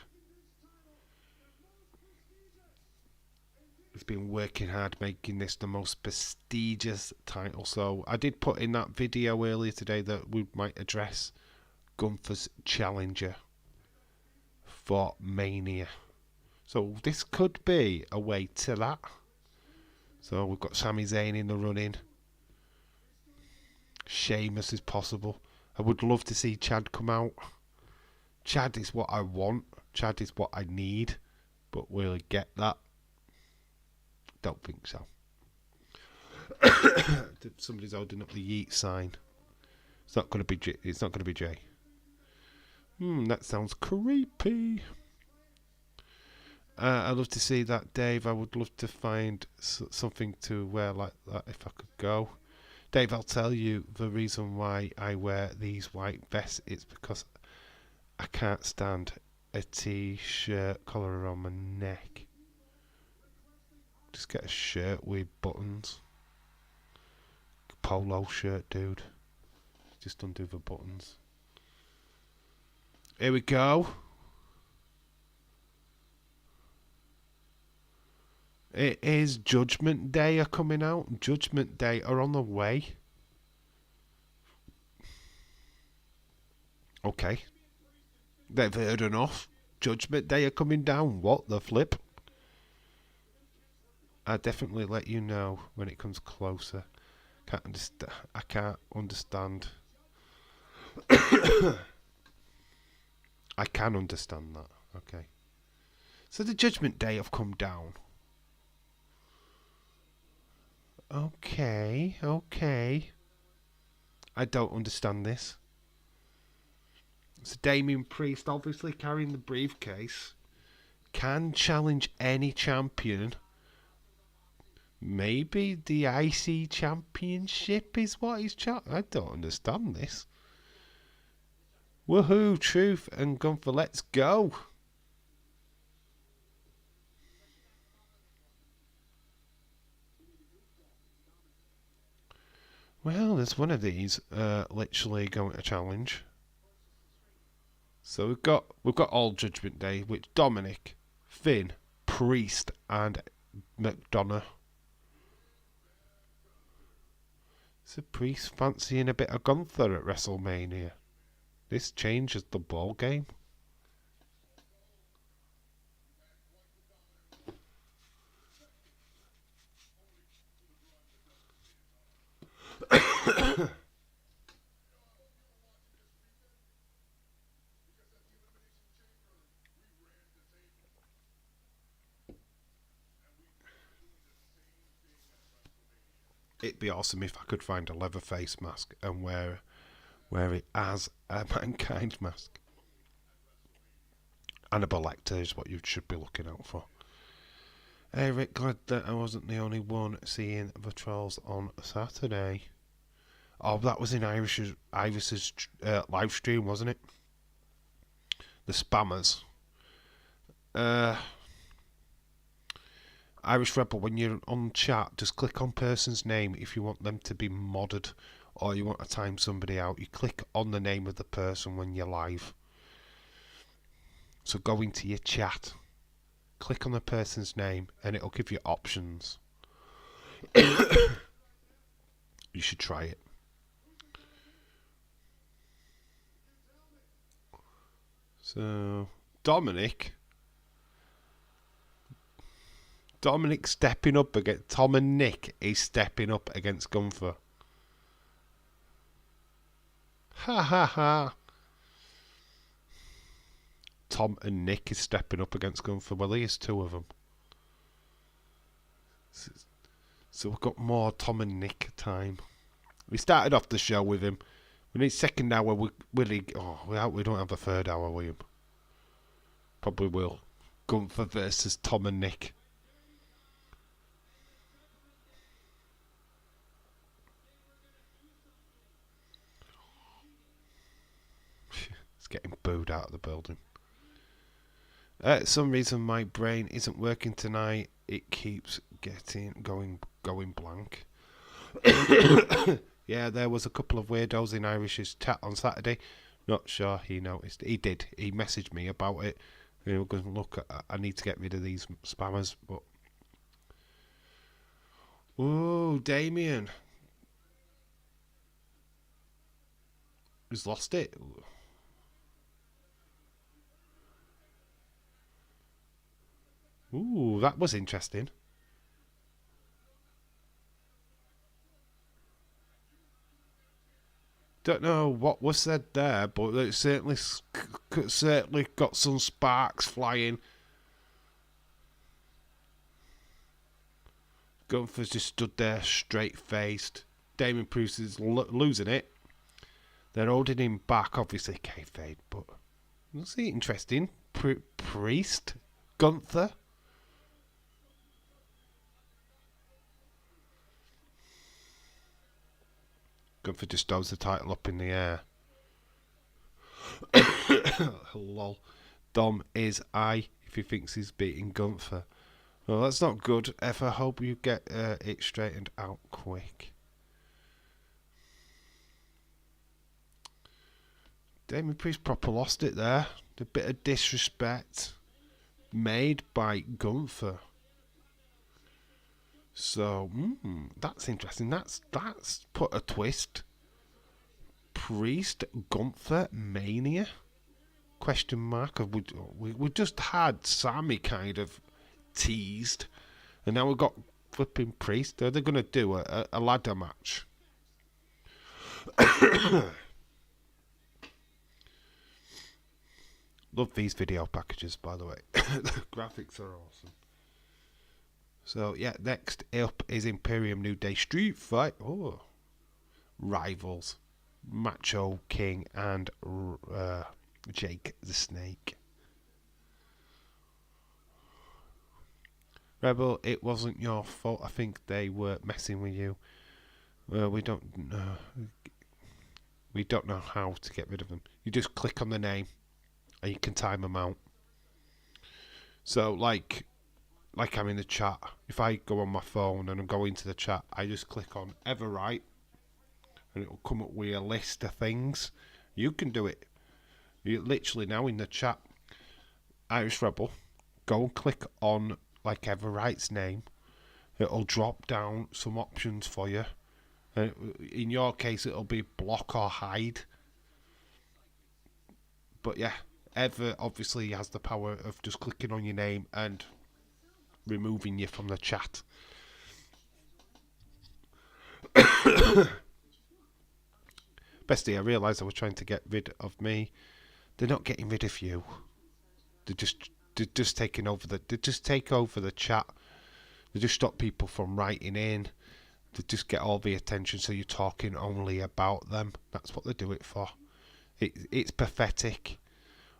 He's been working hard, making this the most prestigious title. So I did put in that video earlier today that we might address Gunther's challenger for Mania. So this could be a way to that. So we've got Sami Zayn in the running. Sheamus is possible. I would love to see Chad come out. Chad is what I want. Chad is what I need. But will he get that? Don't think so. Somebody's holding up the Yeet sign. It's not going to be. It's not going to be Jay. That sounds creepy. I'd love to see that, Dave. I would love to find something to wear like that if I could go. Dave, I'll tell you the reason why I wear these white vests. It's because I can't stand a t-shirt collar around my neck. Just get a shirt with buttons. Polo shirt, dude. Just undo the buttons. Here we go. It is Judgment Day are coming out. Judgment Day are on the way. Okay. They've heard enough. Judgment Day are coming down. What the flip? I'll definitely let you know when it comes closer. I can't understand. I can understand that. Okay. So the Judgment Day have come down. Okay. I don't understand this. So Damien Priest, obviously carrying the briefcase, can challenge any champion. Maybe the IC Championship is what he's I don't understand this. Woohoo, Truth and Gunther, let's go. Well, there's one of these literally going to challenge. So we've got all Judgment Day, which Dominic, Finn, Priest, and McDonough. So Priest fancying a bit of Gunther at WrestleMania. This changes the ball game. It'd be awesome if I could find a leather face mask and wear it as a Mankind mask. Hannibal Lecter is what you should be looking out for. Hey Rick, glad that I wasn't the only one seeing the trolls on Saturday. Oh, that was in Iris's live stream, wasn't it? The spammers. Irish Rebel, when you're on chat, just click on person's name if you want them to be modded or you want to time somebody out. You click on the name of the person when you're live. So go into your chat, click on the person's name, and it'll give you options. You should try it. So, Dominic stepping up against Tom and Nick is stepping up against Gunther. Ha ha ha. Tom and Nick is stepping up against Gunther. Well, here's two of them. So we've got more Tom and Nick time. We started off the show with him. We need second hour. We don't have a third hour with him. Probably will. Gunther versus Tom and Nick. It's getting booed booed out of the building. Some reason my brain isn't working tonight. It keeps going blank. Yeah, there was a couple of weirdos in Irish's chat on Saturday. Not sure he noticed. He did. He messaged me about it. We were going to look. I need to get rid of these spammers. But oh, Damien, he's lost it. Ooh, that was interesting. Don't know what was said there, but it certainly got some sparks flying. Gunther's just stood there straight-faced. Damien Priest is losing it. They're holding him back, obviously kayfabe, but was it interesting? Priest, Gunther. Gunther just throws the title up in the air. Lol. Dom is I if he thinks he's beating Gunther. Well, that's not good. I hope you get it straightened out quick. Damien Priest proper lost it there. A bit of disrespect made by Gunther. So, that's interesting. That's put a twist. Priest, Gunther, Mania? Question mark. We just had Sammy kind of teased, and now we've got flipping Priest. Are they going to do a ladder match? Love these video packages, by the way. The graphics are awesome. So, yeah, next up is Imperium New Day Street Fight. Oh, rivals. Macho King and Jake the Snake. Rebel, it wasn't your fault. I think they were messing with you. We don't know. We don't know how to get rid of them. You just click on the name, and you can time them out. So, like I'm in the chat. If I go on my phone and I'm going to the chat, I just click on Everwrite, and it will come up with a list of things. You can do it. You literally now in the chat, Irish Rebel, go and click on like Everwrite's name. It'll drop down some options for you. In your case, it'll be block or hide. But yeah, Ever obviously has the power of just clicking on your name and removing you from the chat. Bestie, I realised I was trying to get rid of me. They're not getting rid of you. They're just taking over they just take over the chat. They just stop people from writing in. They just get all the attention, so you're talking only about them. That's what they do it for. It's pathetic.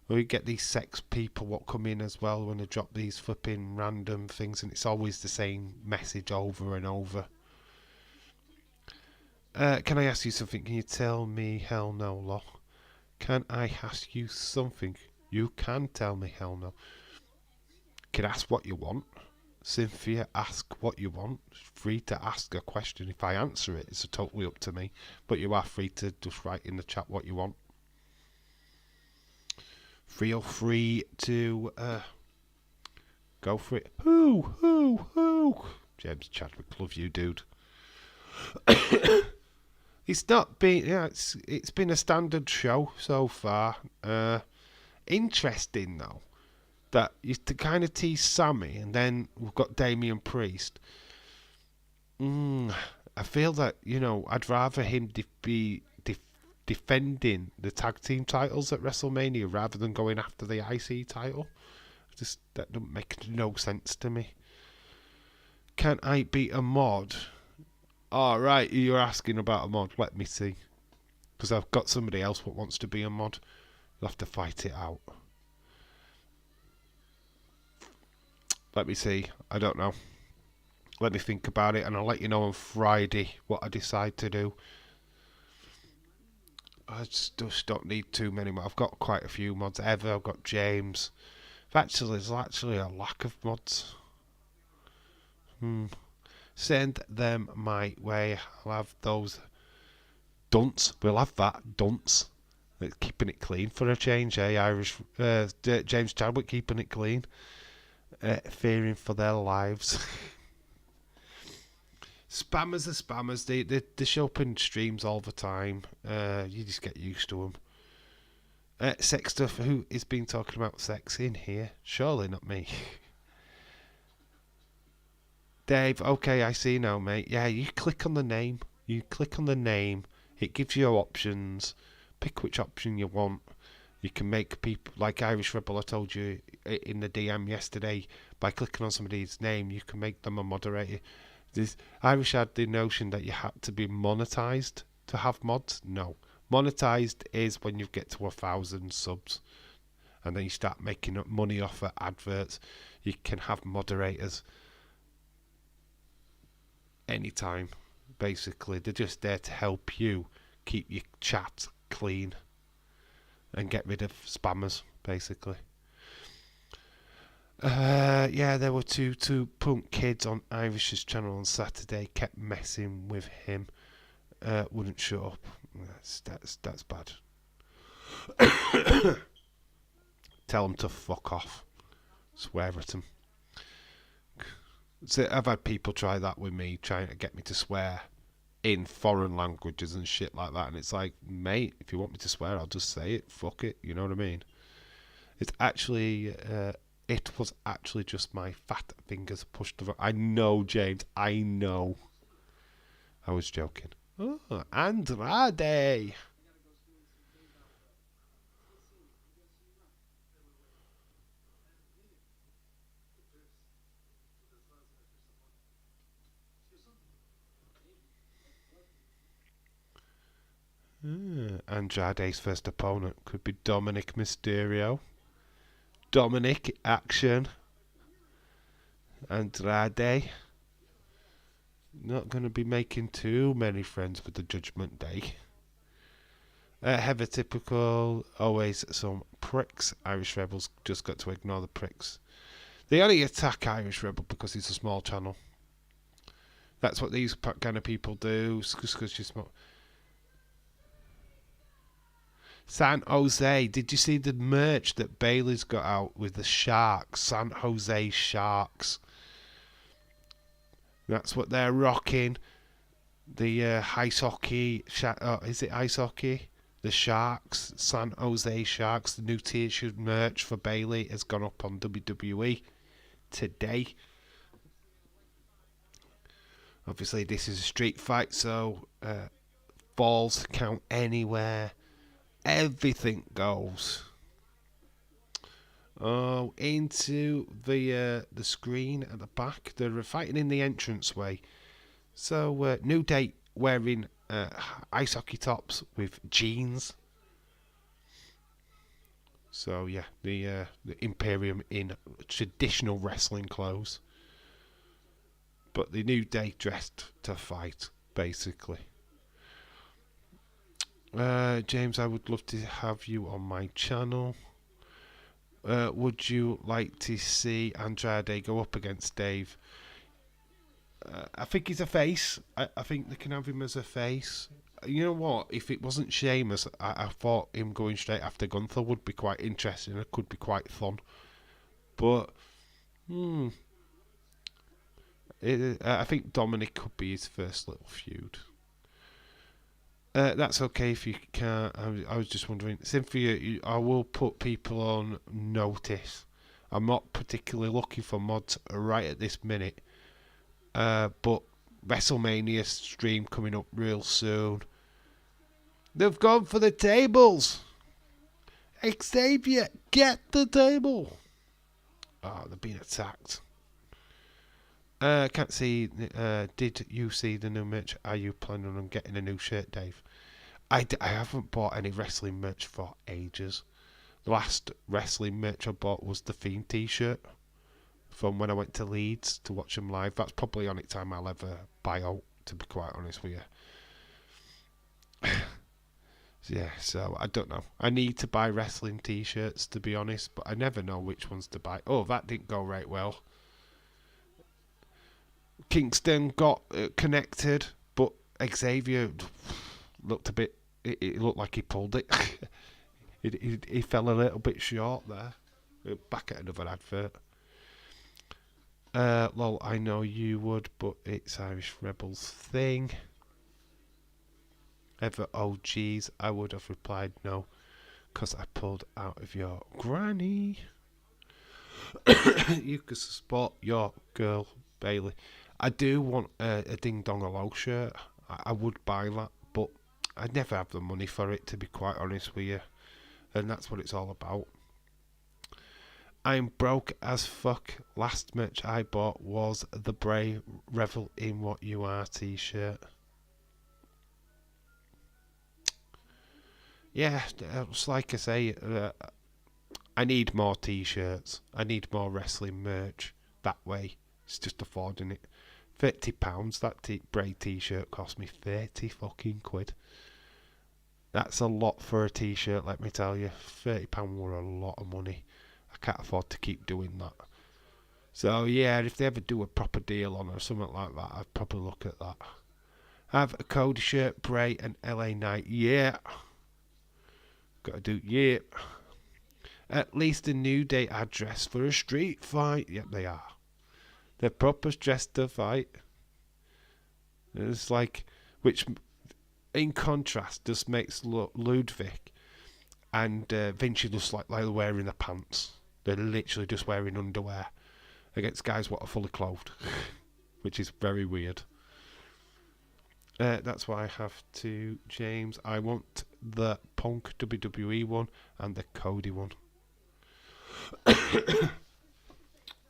We get these sex people what come in as well when they drop these flipping random things, and it's always the same message over and over. Can I ask you something? Can you tell me hell no, Law? Can I ask you something? You can tell me hell no. Can ask what you want. Cynthia, ask what you want. Free to ask a question. If I answer it, it's totally up to me. But you are free to just write in the chat what you want. Feel free to go for it. Who? James Chadwick, love you, dude. It's not been, it's been a standard show so far. Interesting though, that you kind of tease Sammy, and then we've got Damian Priest. I feel that I'd rather him be defending the tag team titles at WrestleMania rather than going after the IC title. That doesn't make no sense to me. Can I beat a mod? Right, you're asking about a mod. Let me see, because I've got somebody else that wants to be a mod. You'll have to fight it out. Let me see. I don't know. Let me think about it, and I'll let you know on Friday what I decide to do. I just don't need too many more. I've got quite a few mods. Ever, I've got James. There's actually a lack of mods. Send them my way. I'll have those dunce. We'll have that dunce. Keeping it clean for a change, eh? James Chadwick keeping it clean. Fearing for their lives. Spammers are spammers. They show up in streams all the time. You just get used to them. Sex stuff. Who is been talking about sex in here? Surely not me. Dave, okay, I see now, mate. Yeah, you click on the name. It gives you options. Pick which option you want. You can make people, like Irish Rebel, I told you in the DM yesterday, by clicking on somebody's name, you can make them a moderator. Irish had the notion that you had to be monetized to have mods. No. Monetized is when you get to 1,000 subs and then you start making up money off of adverts. You can have moderators anytime, basically. They're just there to help you keep your chat clean and get rid of spammers, basically. Yeah, there were two punk kids on Irish's channel on Saturday, kept messing with him, wouldn't shut up. That's bad. Tell them to fuck off. Swear at them. So I've had people try that with me, trying to get me to swear in foreign languages and shit like that, and it's like, mate, if you want me to swear, I'll just say it. Fuck it, you know what I mean? It was actually just my fat fingers pushed the. I know, James. I know. I was joking. Oh, Andrade. Andrade's first opponent could be Dominic Mysterio. Dominic, action. Andrade. Not going to be making too many friends with the Judgment Day. Heather typical, always some pricks. Irish Rebels just got to ignore the pricks. They only attack Irish Rebel because he's a small channel. That's what these kind of people do. Because you're small. San Jose, did you see the merch that Bailey's got out with the Sharks? San Jose Sharks. That's what they're rocking. The ice hockey. Is it ice hockey? The Sharks. San Jose Sharks. The new t-shirt merch for Bailey has gone up on WWE today. Obviously, this is a street fight, so balls count anywhere. Everything goes. Oh, into the screen at the back. They're fighting in the entranceway. So, New Day wearing ice hockey tops with jeans. So, yeah, the Imperium in traditional wrestling clothes. But the New Day dressed to fight, basically. James, I would love to have you on my channel. Would you like to see Andrade go up against Dave? I think he's a face. I think they can have him as a face. You know what? If it wasn't Sheamus, I thought him going straight after Gunther would be quite interesting. It could be quite fun. But, I think Dominic could be his first little feud. That's okay if you can't. I was just wondering. Cynthia, I will put people on notice. I'm not particularly looking for mods right at this minute. But WrestleMania stream coming up real soon. They've gone for the tables. Xavier, get the table. Oh, they're being attacked. Can't see. Did you see the new merch? Are you planning on getting a new shirt, Dave? I haven't bought any wrestling merch for ages. The last wrestling merch I bought was the Fiend t-shirt from when I went to Leeds to watch them live. That's probably the only time I'll ever buy out, to be quite honest with you. Yeah, so I don't know. I need to buy wrestling t-shirts, to be honest, but I never know which ones to buy. Oh, that didn't go right well. Kingston got connected, but Xavier looked a bit. It looked like he pulled it. He fell a little bit short there. Back at another advert. Lol, I know you would, but it's Irish Rebels thing. Ever OGs, I would have replied no, because I pulled out of your granny. You could support your girl, Bailey. I do want a Ding Dong Hello shirt. I would buy that, but I'd never have the money for it, to be quite honest with you. And that's what it's all about. I'm broke as fuck. Last merch I bought was the Bray Revel in What You Are t-shirt. Yeah, it's like I say, I need more t-shirts. I need more wrestling merch. That way, it's just affording it. £30, that Bray t-shirt cost me 30 fucking quid. That's a lot for a t-shirt, let me tell you. £30 were a lot of money. I can't afford to keep doing that. So yeah, if they ever do a proper deal on or something like that, I'd probably look at that. Have a Cody shirt, Bray and LA Knight. Yeah. Gotta do, yeah. At least a New Day address for a street fight. Yep, they are. They're proper dressed to fight. It's like, which in contrast just makes Ludwig and Vinci just like they're wearing the pants. They're literally just wearing underwear against guys what are fully clothed, which is very weird. That's why I have to, James. I want the Punk WWE one and the Cody one.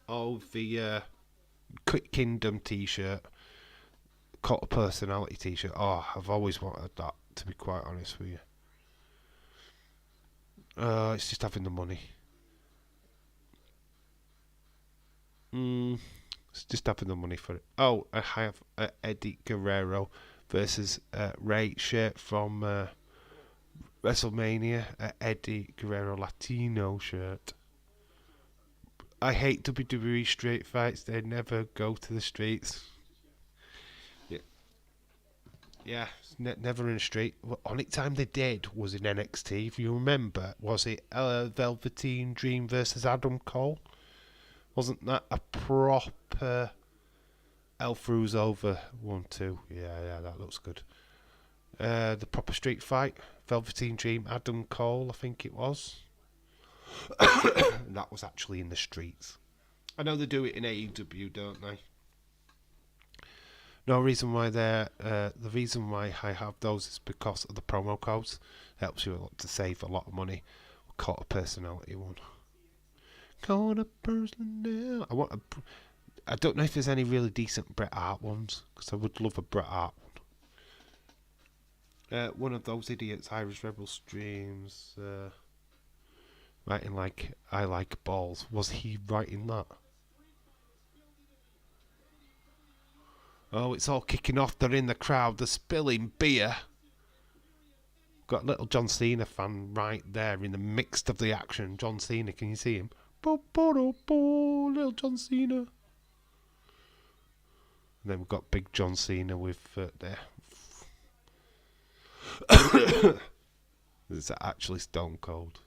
Oh, the Kingdom t-shirt, Cult of Personality t-shirt. Oh, I've always wanted that, to be quite honest with you. It's just having the money. It's just having the money for it. Oh, I have Eddie Guerrero versus Ray shirt from WrestleMania. Eddie Guerrero Latino shirt. I hate WWE street fights. They never go to the streets. Yeah, never in a street. Well, only time they did was in NXT. If you remember, was it Velveteen Dream versus Adam Cole? Wasn't that a proper El Fru's over 1-2? Yeah, that looks good. The proper street fight, Velveteen Dream, Adam Cole, I think it was. And that was actually in the streets. I know they do it in AEW, don't they? No reason why the reason why I have those is because of the promo codes. It helps you a lot to save a lot of money. Cult of Personality one. Cult of Personality. I don't know if there's any really decent Bret Hart ones, because I would love a Bret Hart one. One of those idiots, Irish Rebel streams, writing like I like balls. Was he writing that? Oh, it's all kicking off. They're in the crowd. They're spilling beer. Got a little John Cena fan right there in the midst of the action. John Cena, can you see him? Little John Cena. And then we've got big John Cena with there. It's actually Stone Cold,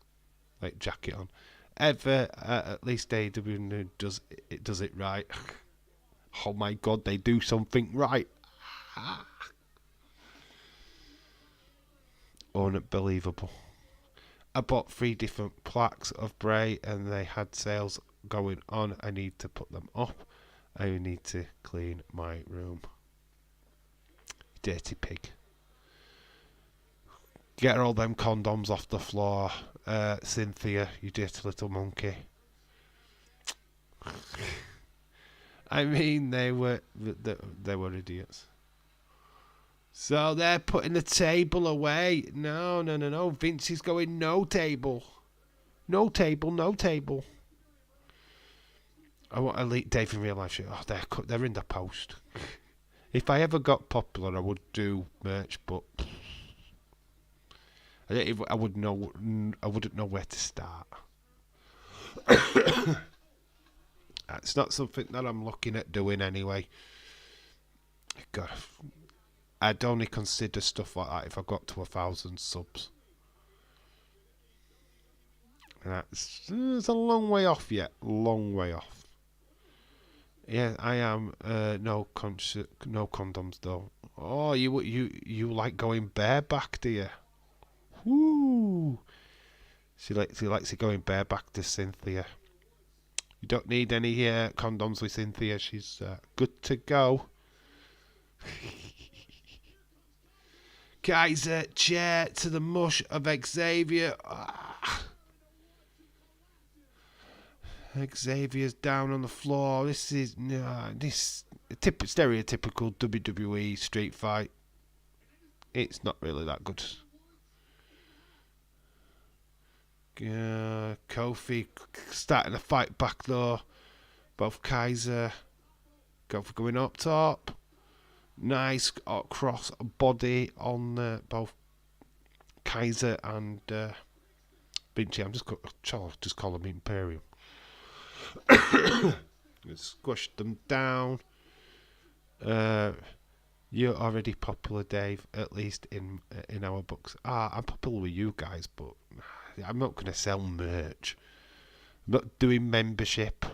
like jacket on. At least AEW does it right. Oh my god, they do something right. Unbelievable. I bought 3 different plaques of Bray and they had sales going on. I need to put them up. I need to clean my room. Dirty pig. Get all them condoms off the floor. Cynthia, you dirty little monkey. I mean, they were idiots. So they're putting the table away. No. Vince is going no table. No table. I want Elite Dave in real life. Oh, they're in the post. If I ever got popular, I would do merch, but I wouldn't know where to start. It's not something that I'm looking at doing anyway. God, I'd only consider stuff like that if I got to 1,000 subs. And it's a long way off yet. Long way off. Yeah, I am. No condoms though. Oh, you like going bareback, do you? Woo! She likes it going bareback to Cynthia. You don't need any condoms with Cynthia. She's good to go. Kaiser, chair to the mush of Xavier. Xavier's down on the floor. This is stereotypical WWE street fight. It's not really that good. Kofi starting to fight back though. Both Kaiser going up top. Nice cross body on both Kaiser and Vinci. I'm just call them Imperium. Squash them down. You're already popular, Dave. At least in our books. I'm popular with you guys, but I'm not going to sell merch. I'm not doing membership.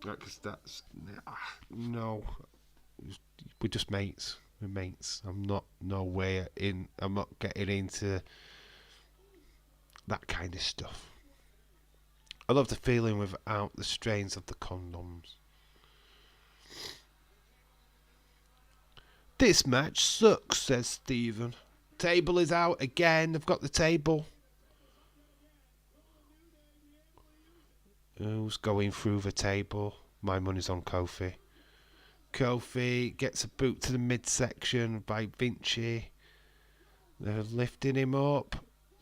Because that's no. We're just mates. We're mates. I'm not getting into that kind of stuff. I love the feeling without the strains of the condoms. This match sucks, says Stephen. Table is out again. They've got the table. Who's going through the table? My money's on Kofi. Kofi gets a boot to the midsection by Vinci. They're lifting him up.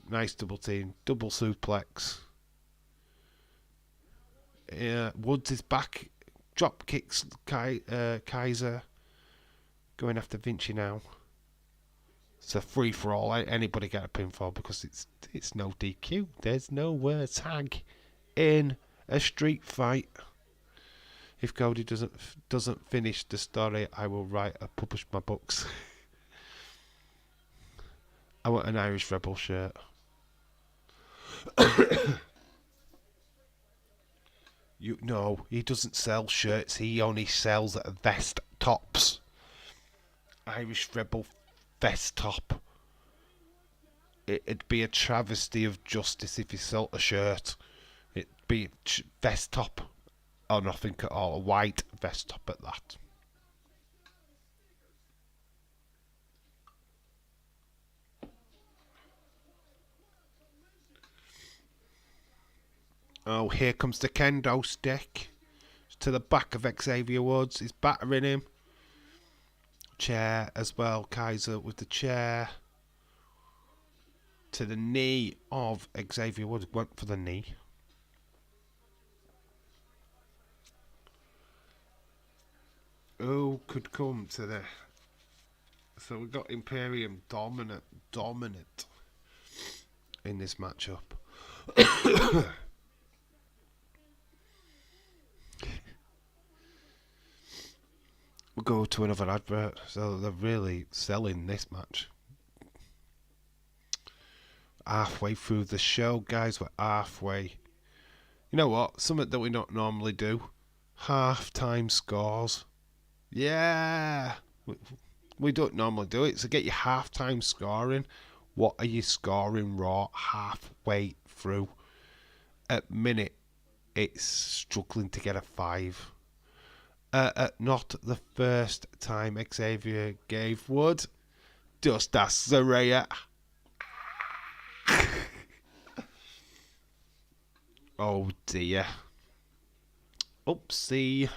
Nice double team. Double suplex. Woods is back. Drop kicks Kaiser. Going after Vinci now. It's a free for all. Anybody get a pinfall because it's no DQ. There's no tag in a street fight. If Cody doesn't finish the story, I will publish my books. I want an Irish Rebel shirt. No, he doesn't sell shirts. He only sells vest tops. Irish Rebel vest top. It'd be a travesty of justice if he sold a shirt. It'd be a vest top. Or nothing at all. A white vest top at that. Oh, here comes the kendo stick. To the back of Xavier Woods. He's battering him. Chair as well. Kaiser with the chair. To the knee of Xavier Woods. Went for the knee. Who could come to the... So we've got Imperium dominant in this matchup. We'll go to another advert. So they're really selling this match. Halfway through the show, guys. We're halfway. You know what? Something that we don't normally do. Half-time scores. Yeah. We don't normally do it. So get your half-time scoring. What are you scoring Raw halfway through? At minute, it's struggling to get a 5. Not the first time Xavier gave Wood. Just ask Saraya. Oh dear. Oopsie.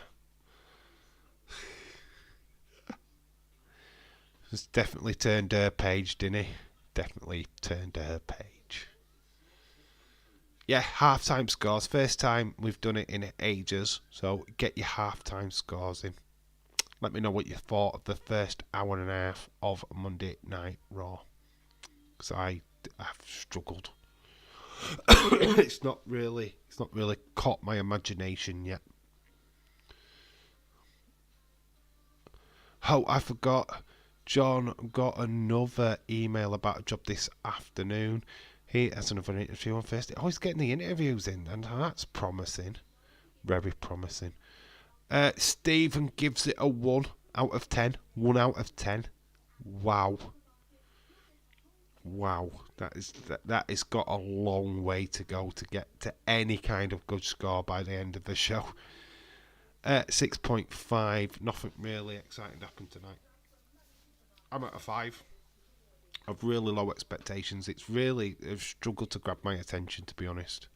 He's definitely turned her page, didn't he? Definitely turned her page. Yeah, half-time scores. First time we've done it in ages. So get your half-time scores in. Let me know what you thought of the first hour and a half of Monday Night Raw. Because I I've struggled. It's not really caught my imagination yet. Oh, I forgot. John got another email about a job this afternoon. He has another interview on Thursday. Oh, he's getting the interviews in, and that's promising. Very promising. Stephen gives it a 1 out of 10. 1 out of 10. Wow. Wow. That has got a long way to go to get to any kind of good score by the end of the show. 6.5. Nothing really exciting happened tonight. I'm at a 5. I've really low expectations. It's really struggled to grab my attention, to be honest.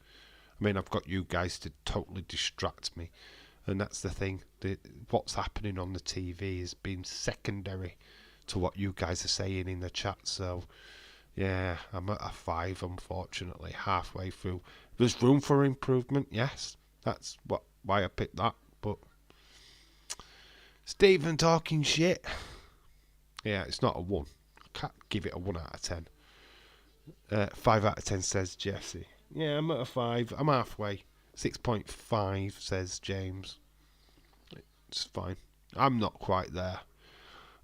I mean, I've got you guys to totally distract me, and that's the thing. What's happening on the TV has been secondary to what you guys are saying in the chat. So, yeah, I'm at a 5, unfortunately, halfway through. There's room for improvement, yes. That's why I picked that. But Stephen talking shit. Yeah, it's not a 1. I can't give it a 1 out of 10. 5 out of 10 says Jesse. Yeah, I'm at a 5. I'm halfway. 6.5 says James. It's fine. I'm not quite there.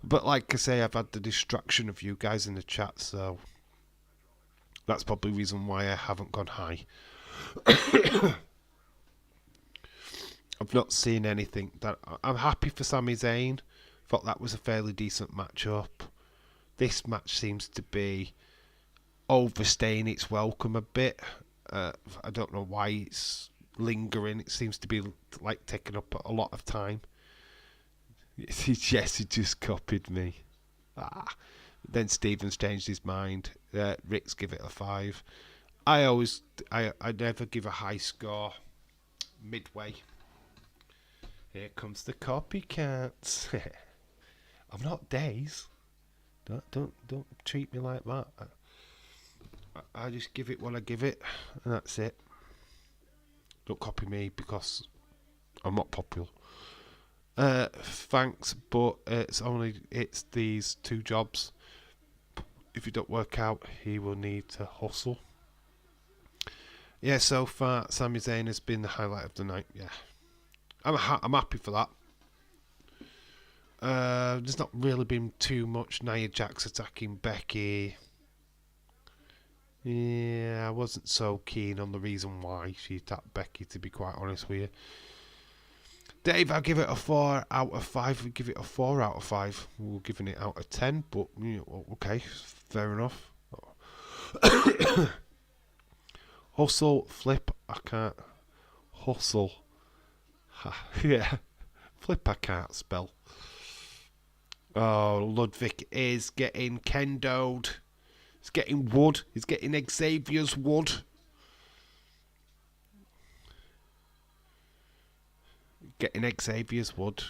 But like I say, I've had the distraction of you guys in the chat, so that's probably the reason why I haven't gone high. I've not seen anything that I'm happy for Sami Zayn. Thought that was a fairly decent matchup. This match seems to be overstaying its welcome a bit. I don't know why it's lingering. It seems to be like taking up a lot of time. Yes, he just copied me. Then Stevens changed his mind. Rick's give it a 5. I never give a high score midway. Here comes the copycats. I'm not Days. Don't treat me like that. I just give it what I give it, and that's it. Don't copy me because I'm not popular. Thanks, but it's these 2 jobs. If you don't work out, he will need to hustle. Yeah, so far Sami Zayn has been the highlight of the night. Yeah, I'm happy for that. There's not really been too much. Nia Jax attacking Becky. Yeah, I wasn't so keen on the reason why she attacked Becky, to be quite honest with you. Dave, I'll give it a 4 out of 5. We give it a 4 out of 5. We're giving it out of 10, but okay, fair enough. Hustle, flip, I can't. Hustle. Yeah, flip, I can't spell. Oh, Ludwig is getting kendoed. He's getting wood. He's getting Xavier's wood. Getting Xavier's wood.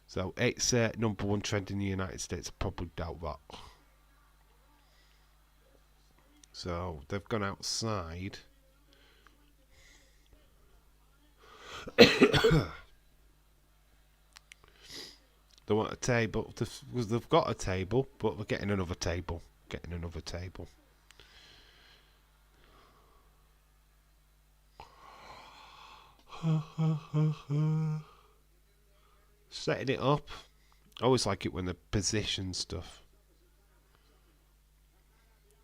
So it's number 1 trend in the United States. I probably doubt that. So they've gone outside. They want a table. They've got a table, but they're getting another table. Setting it up. I always like it when they position stuff.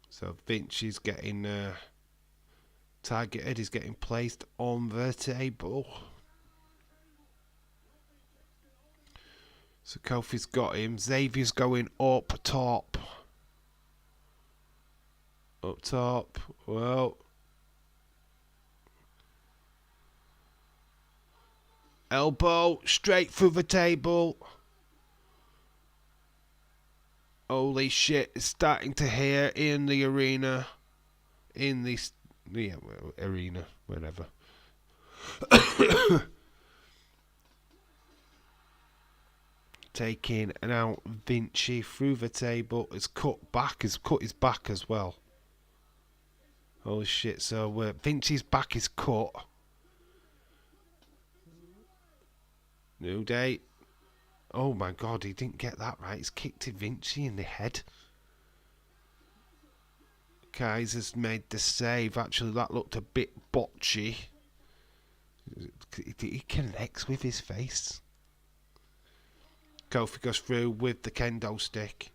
So Vinci's getting targeted. He's getting placed on the table. So Kofi's got him. Xavier's going up top. Up top. Well. Elbow straight through the table. Holy shit, it's starting to hear in the arena. In the arena, whatever. Taking out Vinci through the table. It's cut his back as well. Holy shit, so Vinci's back is cut. New Day. Oh my god, he didn't get that right. He's kicked Vinci in the head. Kaiser's made the save. Actually, that looked a bit botchy. He connects with his face. Kofi goes through with the kendo stick.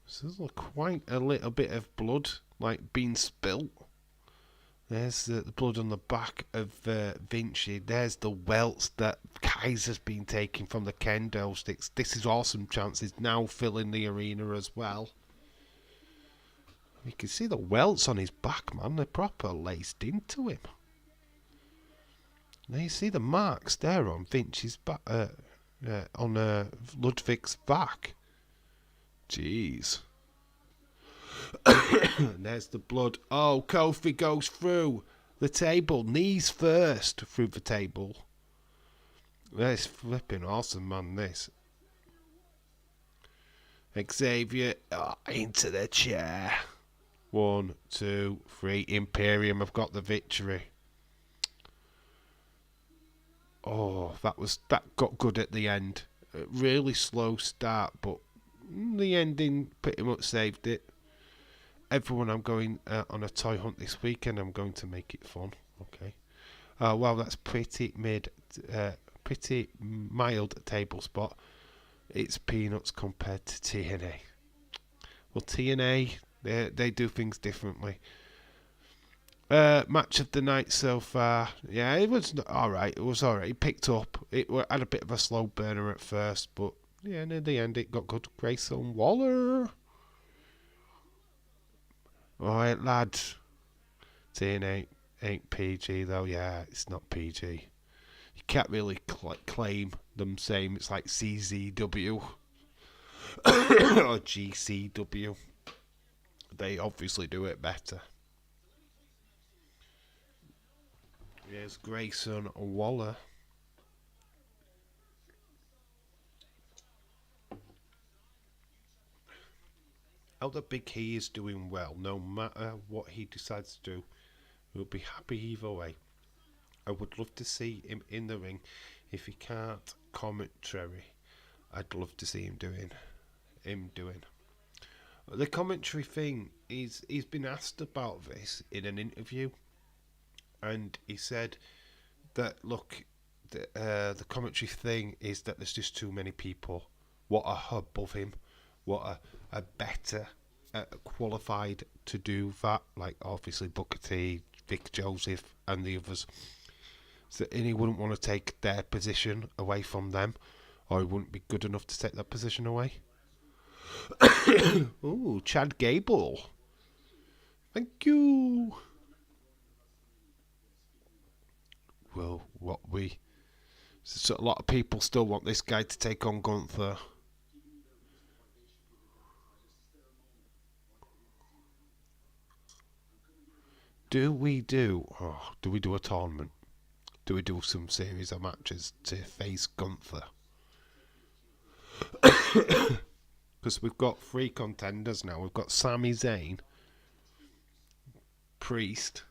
So there's quite a little bit of blood, like being spilt. There's the blood on the back of Vinci. There's the welts that Kaiser's been taking from the kendo sticks. This is awesome. Chances now filling the arena as well. You can see the welts on his back, man. They're proper laced into him. Now you see the marks there on Vinci's back, on Ludwig's back. Jeez. There's the blood. Oh, Kofi goes through the table. Knees first through the table. That's flipping awesome, man, this. Xavier into the chair. 1, 2, 3. Imperium have got the victory. Oh, that got good at the end. A really slow start, but the ending pretty much saved it. Everyone, I'm going on a toy hunt this weekend. I'm going to make it fun. Okay. Well, that's pretty mild table spot. It's peanuts compared to TNA. Well, TNA, they do things differently. Match of the night so far. Yeah, it was alright. It was alright. It picked up. It had a bit of a slow burner at first, but yeah, near the end it got good. Grayson Waller. Alright, lads. TNA ain't PG though. Yeah, it's not PG. You can't really claim them same. It's like CZW or GCW. They obviously do it better. Here's Grayson Waller. Elder Big He is doing well. No matter what he decides to do, we'll be happy either way. I would love to see him in the ring. If he can't commentary, I'd love to see him doing. The commentary thing, he's been asked about this in an interview, and he said that look, the commentary thing is that there's just too many people. What are above him? What are better qualified to do that? Like obviously Booker T, Vic Joseph, and the others. So, and he wouldn't want to take their position away from them, or he wouldn't be good enough to take that position away. Ooh, Chad Gable. Thank you. Well, so a lot of people still want this guy to take on Gunther. Do we do a tournament? Do we do some series of matches to face Gunther? Because we've got 3 contenders now. We've got Sami Zayn, Priest,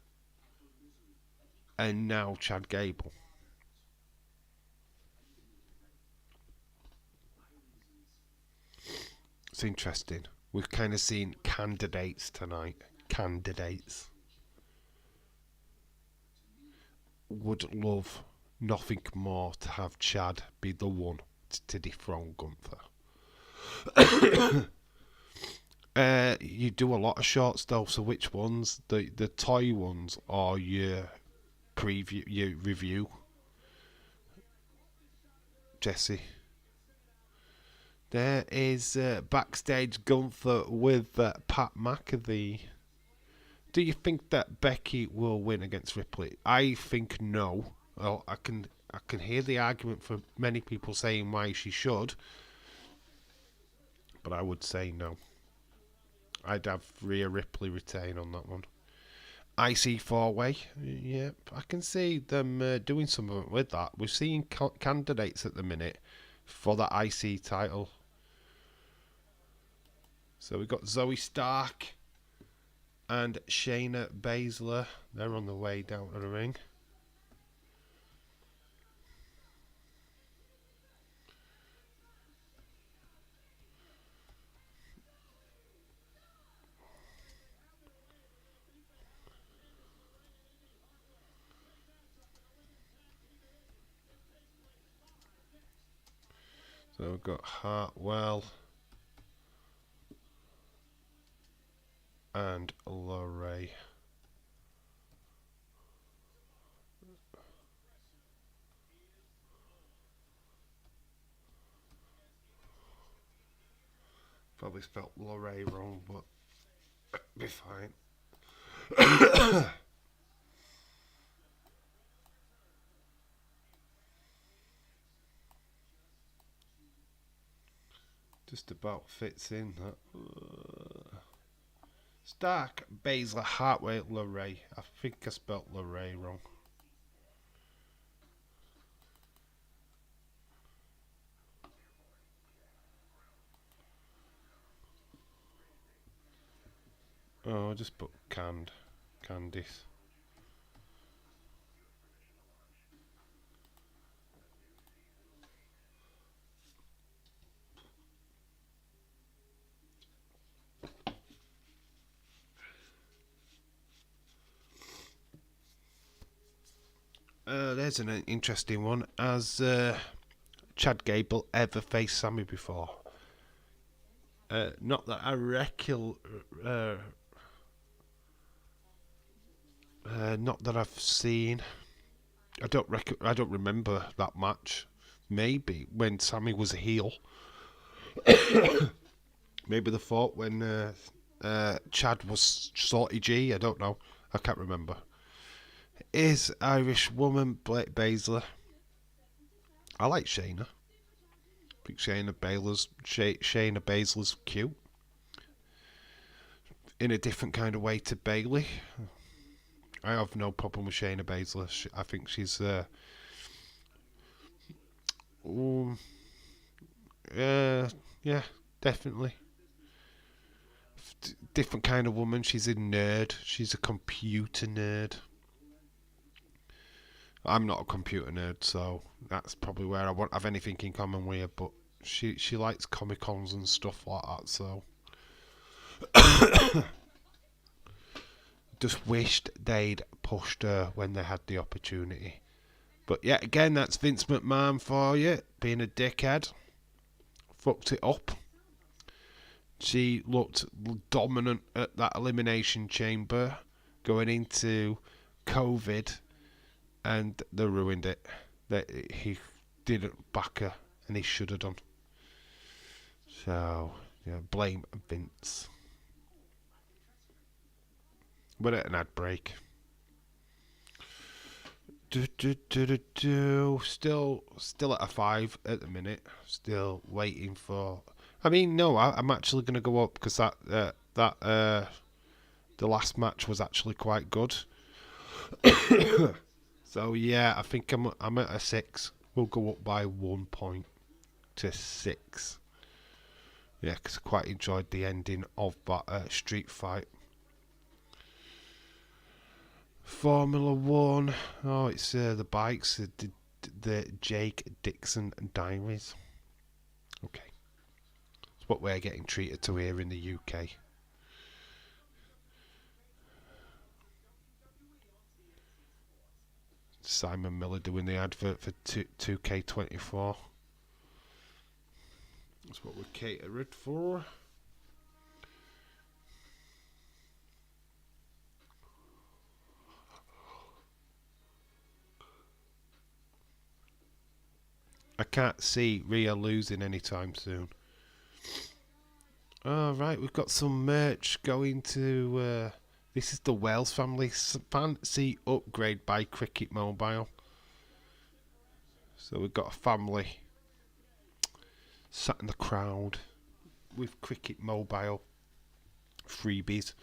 and now Chad Gable. It's interesting. We've kind of seen candidates tonight. Candidates. Would love nothing more to have Chad be the one to dethrone Gunther. You do a lot of shorts though, so which ones? The toy ones or your preview, your review? Jesse. There is backstage Gunther with Pat McAfee. Do you think that Becky will win against Ripley? I think no. Well, I can hear the argument for many people saying why she should, but I would say no. I'd have Rhea Ripley retain on that one. IC 4-way, yep, I can see them doing something with that. We're seeing candidates at the minute for that IC title. So we've got Zoe Stark and Shayna Baszler. They're on the way down to the ring. So we've got Hartwell and Lorray. Probably spelt Lorray wrong, but be fine. Just about fits in that. Stark, Baszler, Hartwell, Lorray. I think I spelt Lorray wrong. Oh, I just put Candice. There's an interesting one. Has Chad Gable ever faced Sammy before? Not that I not that I've seen. I don't remember that match. Maybe when Sammy was a heel. Maybe the fought when Chad was Salty G. I don't know. I can't remember. Is Irish woman Blake Baszler? I like Shayna. I think Shayna Baszler's cute. In a different kind of way to Bayley. I have no problem with Shayna Baszler. I think she's yeah, definitely. Different kind of woman. She's a nerd. She's a computer nerd. I'm not a computer nerd, so that's probably where I won't have anything in common with her. But she likes Comic Cons and stuff like that, so just wished they'd pushed her when they had the opportunity. But yeah, again, that's Vince McMahon for you, being a dickhead. Fucked it up. She looked dominant at that Elimination Chamber going into COVID, and they ruined it. He didn't back her, and he should have done. So, yeah, blame Vince. We're at an ad break. Still at a 5 at the minute. Still waiting for. I mean, no, I'm actually going to go up because the last match was actually quite good. So yeah, I think I'm at a 6. We'll go up by 1 point to 6. Yeah, because I quite enjoyed the ending of that street fight. Formula One. Oh, it's the bikes, the Jake Dixon Diaries. Okay, it's what we're getting treated to here in the UK. Simon Miller doing the advert for 2K24. That's what we're catered for. I can't see Rhea losing anytime soon. Alright, we've got some merch going to... this is the Wells family fancy upgrade by Cricket Mobile. So we've got a family sat in the crowd with Cricket Mobile freebies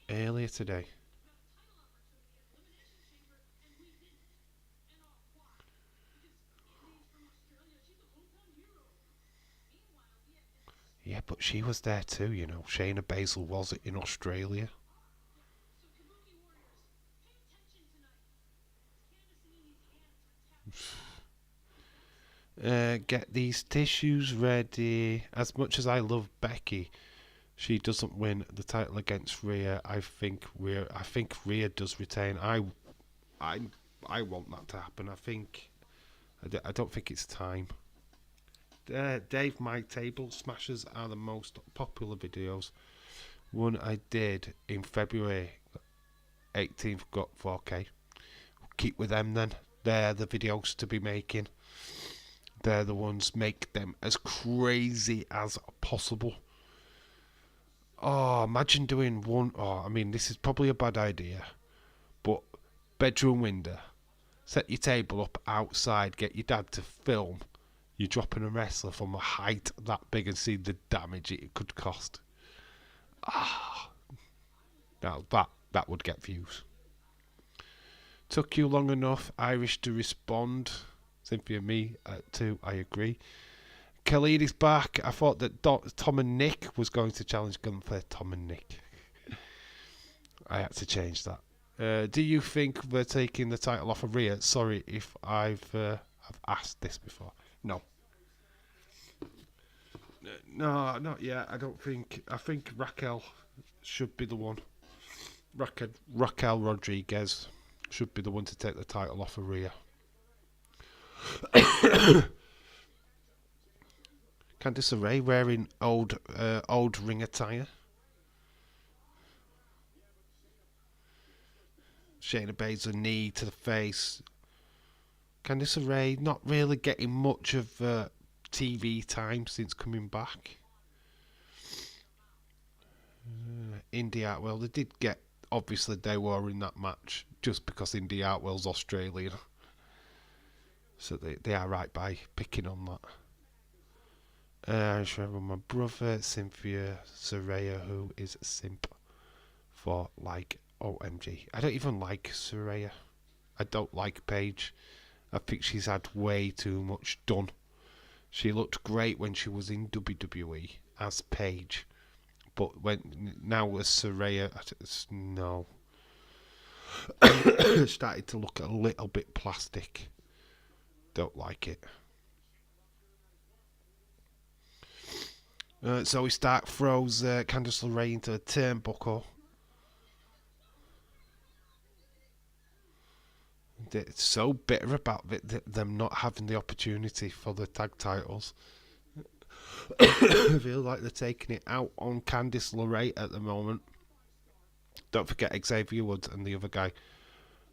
earlier today. Yeah, but she was there too, you know. Shayna Baszler was in Australia. Get these tissues ready. As much as I love Becky, she doesn't win the title against Rhea. I think Rhea does retain. I want that to happen. I think I don't think it's time. Dave, my table smashers are the most popular videos. One I did in February 18th got 4K. Keep with them then. They're the videos to be making. They're the ones, make them as crazy as possible. Oh, imagine doing one. Oh, I mean, this is probably a bad idea, but bedroom window. Set your table up outside. Get your dad to film you dropping a wrestler from a height that big and see the damage it could cost. Now that would get views. Took you long enough, Irish, to respond. Cynthia, me too. I agree. Khalid is back. I thought that Tom and Nick was going to challenge Gunther. Tom and Nick. I had to change that. Do you think they're taking the title off of Rhea? Sorry if I've asked this before. No. No, not yet. I don't think. I think Raquel should be the one. Raquel Rodriguez should be the one to take the title off of Rhea. Candice LeRae wearing old ring attire. Shayna Baszler knee to the face. Candice LeRae not really getting much of TV time since coming back. Indy Hartwell, they did get, obviously they were in that match just because Indy Hartwell's Australian. So they are right by picking on that. I just remember my brother, Cynthia Saraya, who is a simp for like OMG. I don't even like Saraya. I don't like Paige. I think she's had way too much done. She looked great when she was in WWE as Paige, but now as Saraya, no. Started to look a little bit plastic. Don't like it. Zoe Stark throws Candice LeRae into a turnbuckle. They're so bitter about them not having the opportunity for the tag titles. I feel like they're taking it out on Candice LeRae at the moment. Don't forget Xavier Woods and the other guy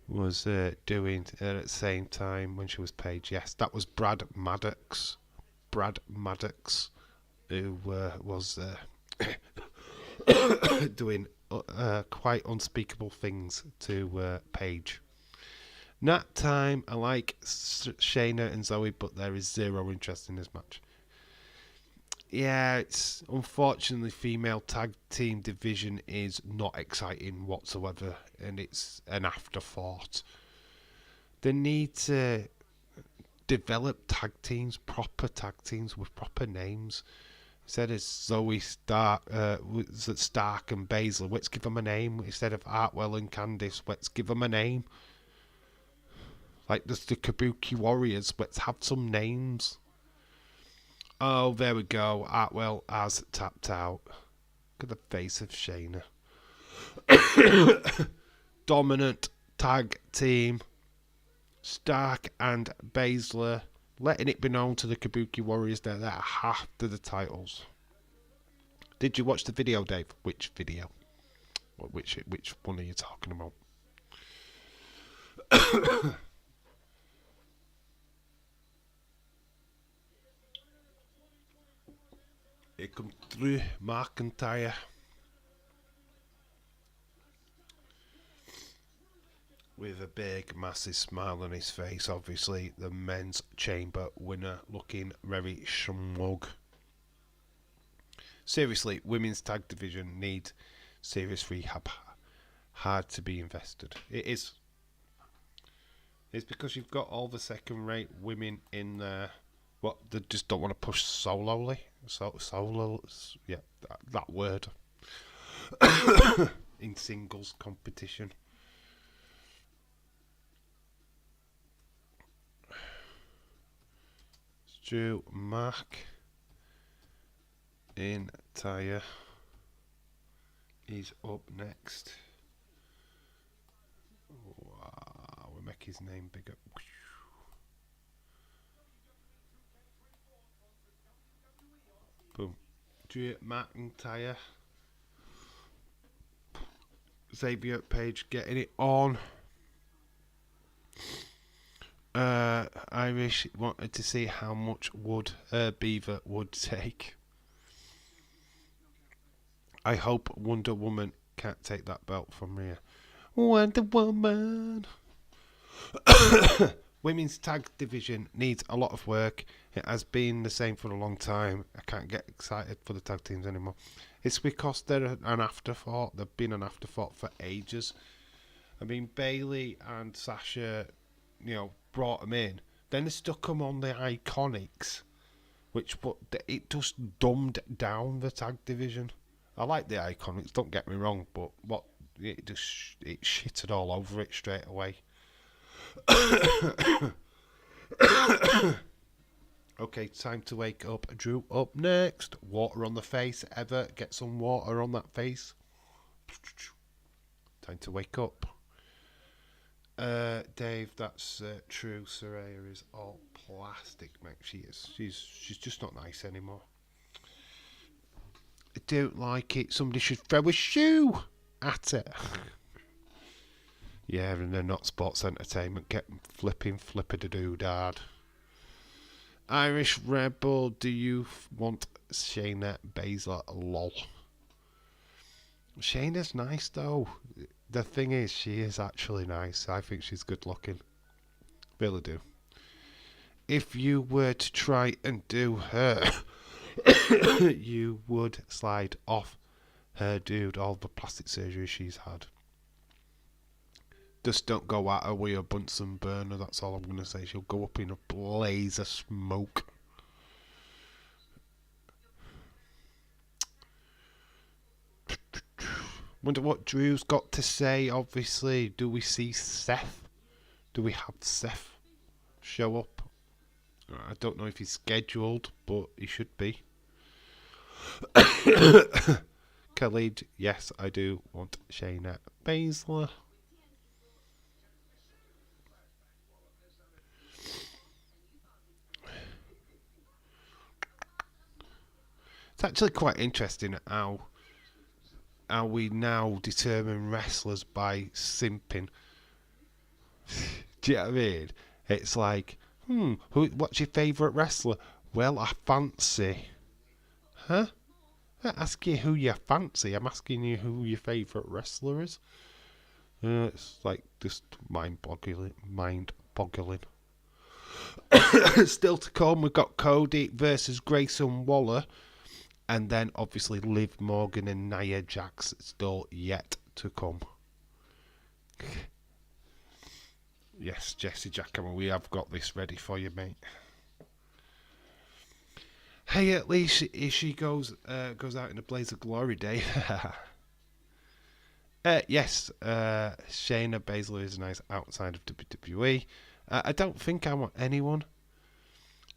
was doing at the same time when she was Paige. Yes, that was Brad Maddox. Brad Maddox, who was doing quite unspeakable things to Paige. Nat time, I like Shayna and Zoe, but there is zero interest in this match. Yeah, it's unfortunately female tag team division is not exciting whatsoever, and it's an afterthought. They need to develop tag teams, proper tag teams with proper names. Instead of Zoe Stark and Baszler, let's give them a name. Instead of Hartwell and Candice, let's give them a name. Like the Kabuki Warriors, let's have some names. Oh, there we go. Hartwell has tapped out. Look at the face of Shayna. Dominant tag team. Stark and Baszler. Letting it be known to the Kabuki Warriors that they're after the titles. Did you watch the video, Dave? Which video? Which one are you talking about? It comes through McIntyre. With a big, massive smile on his face. Obviously, the men's chamber winner looking very smug. Seriously, women's tag division need serious rehab. Hard to be invested. It is. It's because you've got all the second-rate women in there. What, they just don't want to push solely? Solo, yeah, that word. In singles competition. Drew McIntyre is up next. Wow, we make his name bigger. Boom. Drew McIntyre. Xavier Page getting it on. Irish wanted to see how much wood Beaver would take. I hope Wonder Woman can't take that belt from Rhea. Wonder Woman. Women's tag division needs a lot of work. It has been the same for a long time. I can't get excited for the tag teams anymore. It's because they're an afterthought. They've been an afterthought for ages. I mean, Bayley and Sasha, brought them in. Then they stuck them on the Iconics, it just dumbed down the tag division. I like the Iconics, don't get me wrong, but it shitted all over it straight away. Okay, time to wake up. Drew up next. Water on the face. Ever get some water on that face? Time to wake up. Dave, that's true. Saraya is all plastic, mate. She is. She's just not nice anymore. I don't like it. Somebody should throw a shoe at it. Yeah, and they're not sports entertainment. Get flipper-de-doo-dad. Irish Rebel, do you want Shayna Baszler? Lol. Shayna's nice, though. The thing is, she is actually nice. I think she's good looking. Really do. If you were to try and do her, you would slide off her, dude. All the plastic surgery she's had. Just don't go at her with a Bunsen burner. That's all I'm going to say. She'll go up in a blaze of smoke. Wonder what Drew's got to say. Obviously, do we see Seth? Do we have Seth show up? I don't know if he's scheduled, but he should be. Khalid, yes, I do want Shayna Baszler. It's actually quite interesting how we now determine wrestlers by simping. Do you know what I mean? It's like, what's your favourite wrestler? Well, I fancy. Huh? I'm not asking you who you fancy. I'm asking you who your favourite wrestler is. It's like just mind-boggling. Still to come, we've got Cody versus Grayson Waller. And then, obviously, Liv Morgan and Nia Jax still yet to come. Yes, Jesse Jackhammer, we have got this ready for you, mate. Hey, at least she goes out in a blaze of glory, Dave. Yes, Shayna Baszler is nice outside of WWE. I don't think I want anyone.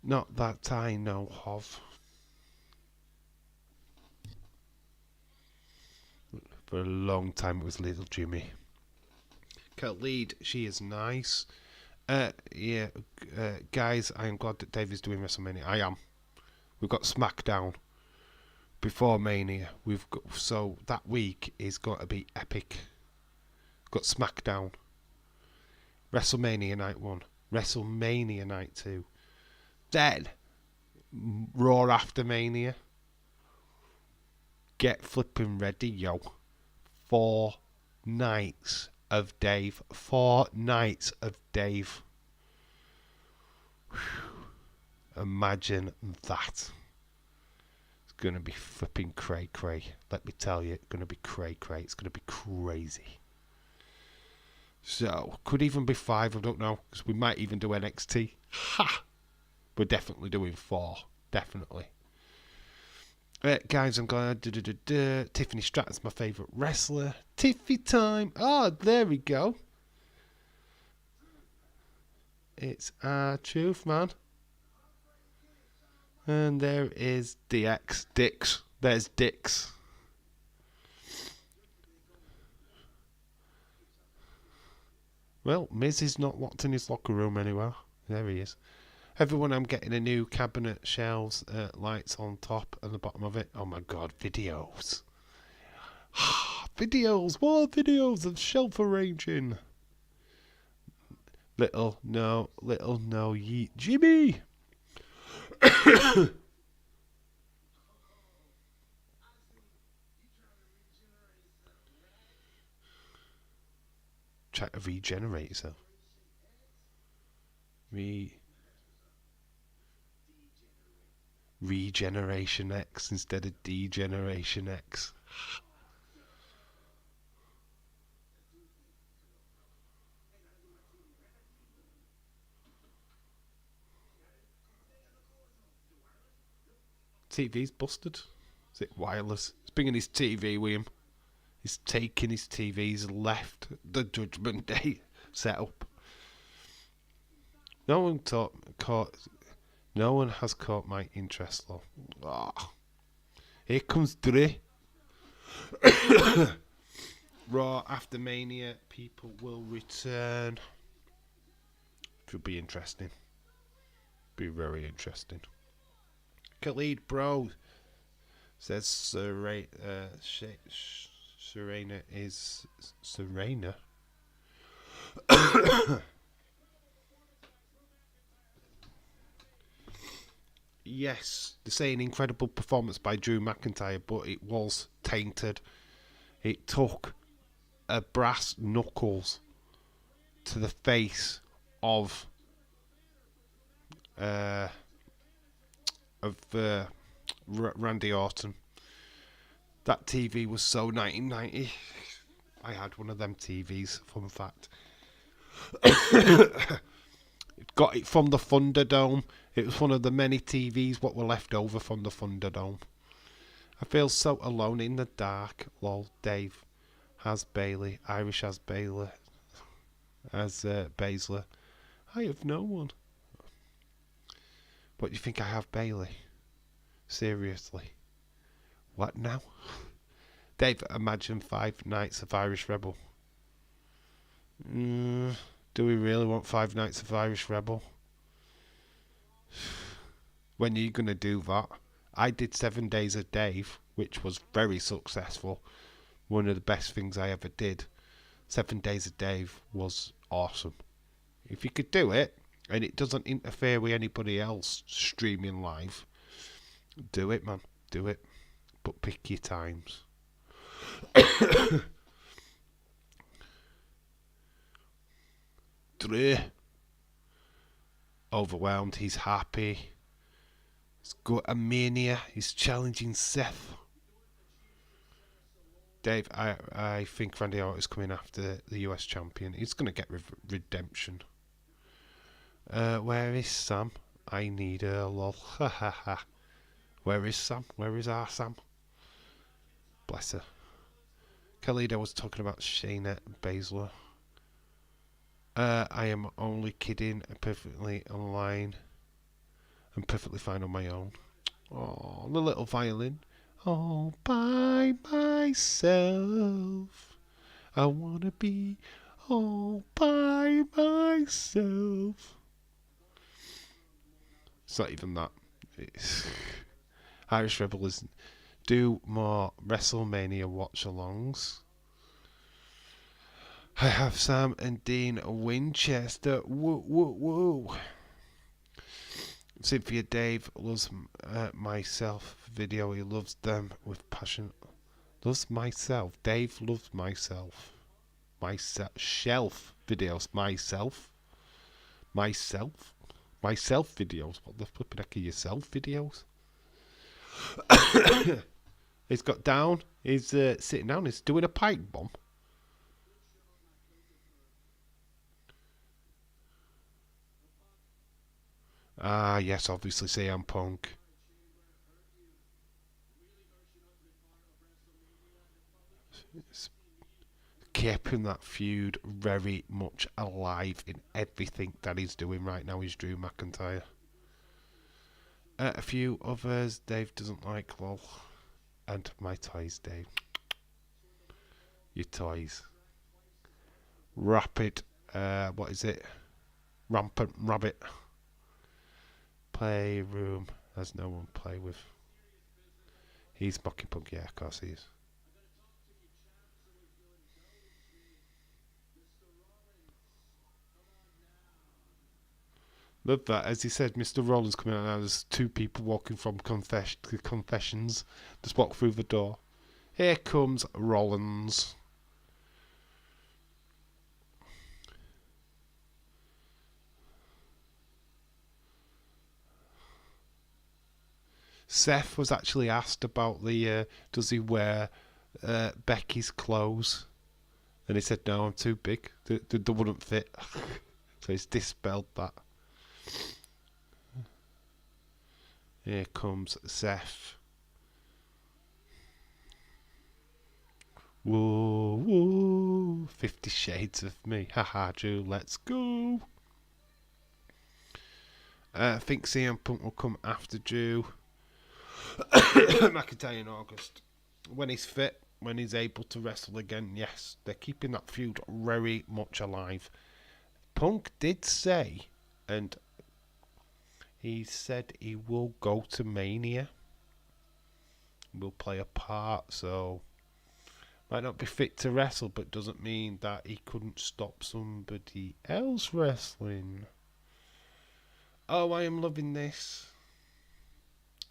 Not that I know of. For a long time it was Little Jimmy. Khalid, she is nice. Guys, I am glad that Dave is doing WrestleMania. I am. We've got SmackDown before Mania. So that week is going to be epic. Got SmackDown, WrestleMania Night 1, WrestleMania Night 2, then Raw after Mania. Get flipping ready, yo. 4 nights of Dave. 4 nights of Dave. Whew. Imagine that. It's going to be flipping cray-cray. Let me tell you, it's going to be cray-cray. It's going to be crazy. So, could even be 5, I don't know. Because we might even do NXT. Ha! We're definitely doing 4. Definitely. Guys, I'm glad. Tiffany Stratton's my favourite wrestler. Tiffy time. Oh, there we go. It's our truth, man. And there is DX. Dix. There's Dix. Well, Miz is not locked in his locker room anywhere. There he is. Everyone, I'm getting a new cabinet, shelves, lights on top and the bottom of it. Oh my god, videos. Videos, more videos of shelf arranging. Little no, yeet. Jimmy! Try to regenerate yourself. Regeneration X instead of Degeneration X. TV's busted. Is it wireless? He's bringing his TV with him. He's taking his TV. He's left the Judgment Day setup. No one has caught my interest though. Oh, here comes Dre. Raw after Mania, people will return. It will be interesting. Be very interesting. Khalid Bro says Serena is Serena. Yes, they're saying incredible performance by Drew McIntyre, but it was tainted. It took a brass knuckles to the face of Randy Orton. That TV was so 1990. I had one of them TVs, fun fact. Got it from the Thunderdome. It was one of the many TVs what were left over from the Thunderdome. I feel so alone in the dark. Lol, Dave has Bailey. Irish has Baylor. As Baszler. I have no one. What do you think I have Bailey? Seriously. What now? Dave, imagine 5 Nights of Irish Rebel. Do we really want 5 Nights of Irish Rebel? When are you going to do that? I did 7 Days of Dave, which was very successful. One of the best things I ever did. 7 Days of Dave was awesome. If you could do it, and it doesn't interfere with anybody else streaming live, do it, man. Do it. But pick your times. Drew. Overwhelmed. He's happy. He's got a mania. He's challenging Seth. Dave, I think Randy Orton is coming after the US champion. He's going to get redemption. Where is Sam? I need her, lol. Ha ha ha. Where is Sam? Where is our Sam? Bless her. Khalid, I was talking about Shayna Baszler. I am only kidding. I'm perfectly online. I'm perfectly fine on my own. Oh, the little violin. All by myself. I wanna be all by myself. It's not even that. It's Irish Rebel is do more WrestleMania watch-alongs. I have Sam and Dean Winchester. Woo, woo, woo. Cynthia Dave loves myself video. He loves them with passion. Loves myself. Dave loves myself. Shelf videos. Myself videos. What the flipping heck are yourself videos? He's got down. He's sitting down. He's doing a pipe bomb. Ah, yes, obviously CM Punk. It's keeping that feud very much alive in everything that he's doing right now is Drew McIntyre. A few others Dave doesn't like, lol. And my toys, Dave. Your toys. Rapid, what is it? Rampant Rabbit. Playroom has no one to play with. He's mocking Punk, yeah, of course he is. Love that. As he said, Mr. Rollins coming out now. There's two people walking from confessions. Just walk through the door. Here comes Rollins. Seth was actually asked about the does he wear Becky's clothes, and he said no, I'm too big. They wouldn't fit. So he's dispelled that. Here comes Seth. Whoa, whoa, 50 Shades of Me. Haha, Drew, let's go. I think CM Punk will come after Drew. McIntyre in August. When he's fit, when he's able to wrestle again, yes, they're keeping that feud very much alive. Punk did say, and he said he will go to Mania. Will play a part, so might not be fit to wrestle, but doesn't mean that he couldn't stop somebody else wrestling. Oh, I am loving this.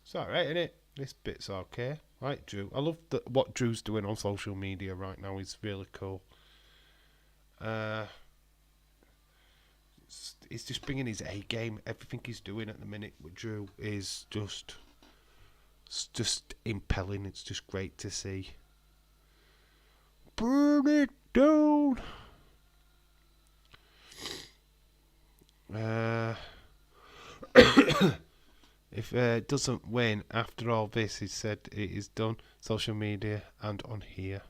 It's alright, isn't it? This bit's okay. Right, Drew. I love what Drew's doing on social media right now. He's really cool. He's just bringing his A game. Everything he's doing at the minute with Drew is just impelling. It's just great to see. Burn it down. If it doesn't win after all this, he said it is done. Social media and on here.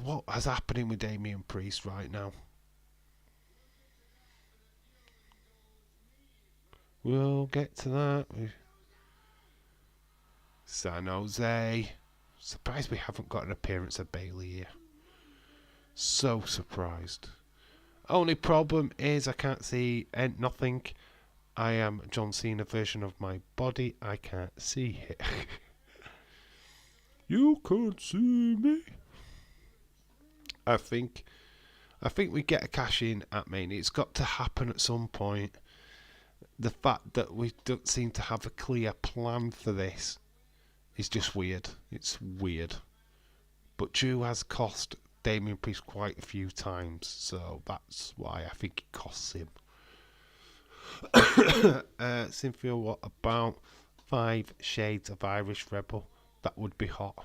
What is happening with Damian Priest right now? We'll get to that. San Jose. Surprised we haven't got an appearance of Bayley here. So surprised. Only problem is I can't see nothing. I am John Cena version of my body. I can't see it. You can't see me. I think we get a cash in at Mania. It's got to happen at some point. The fact that we don't seem to have a clear plan for this is just weird. It's weird. But Drew has cost Damian Priest quite a few times, so that's why I think it costs him. Cynthia, what about 5 Shades of Irish Rebel? That would be hot.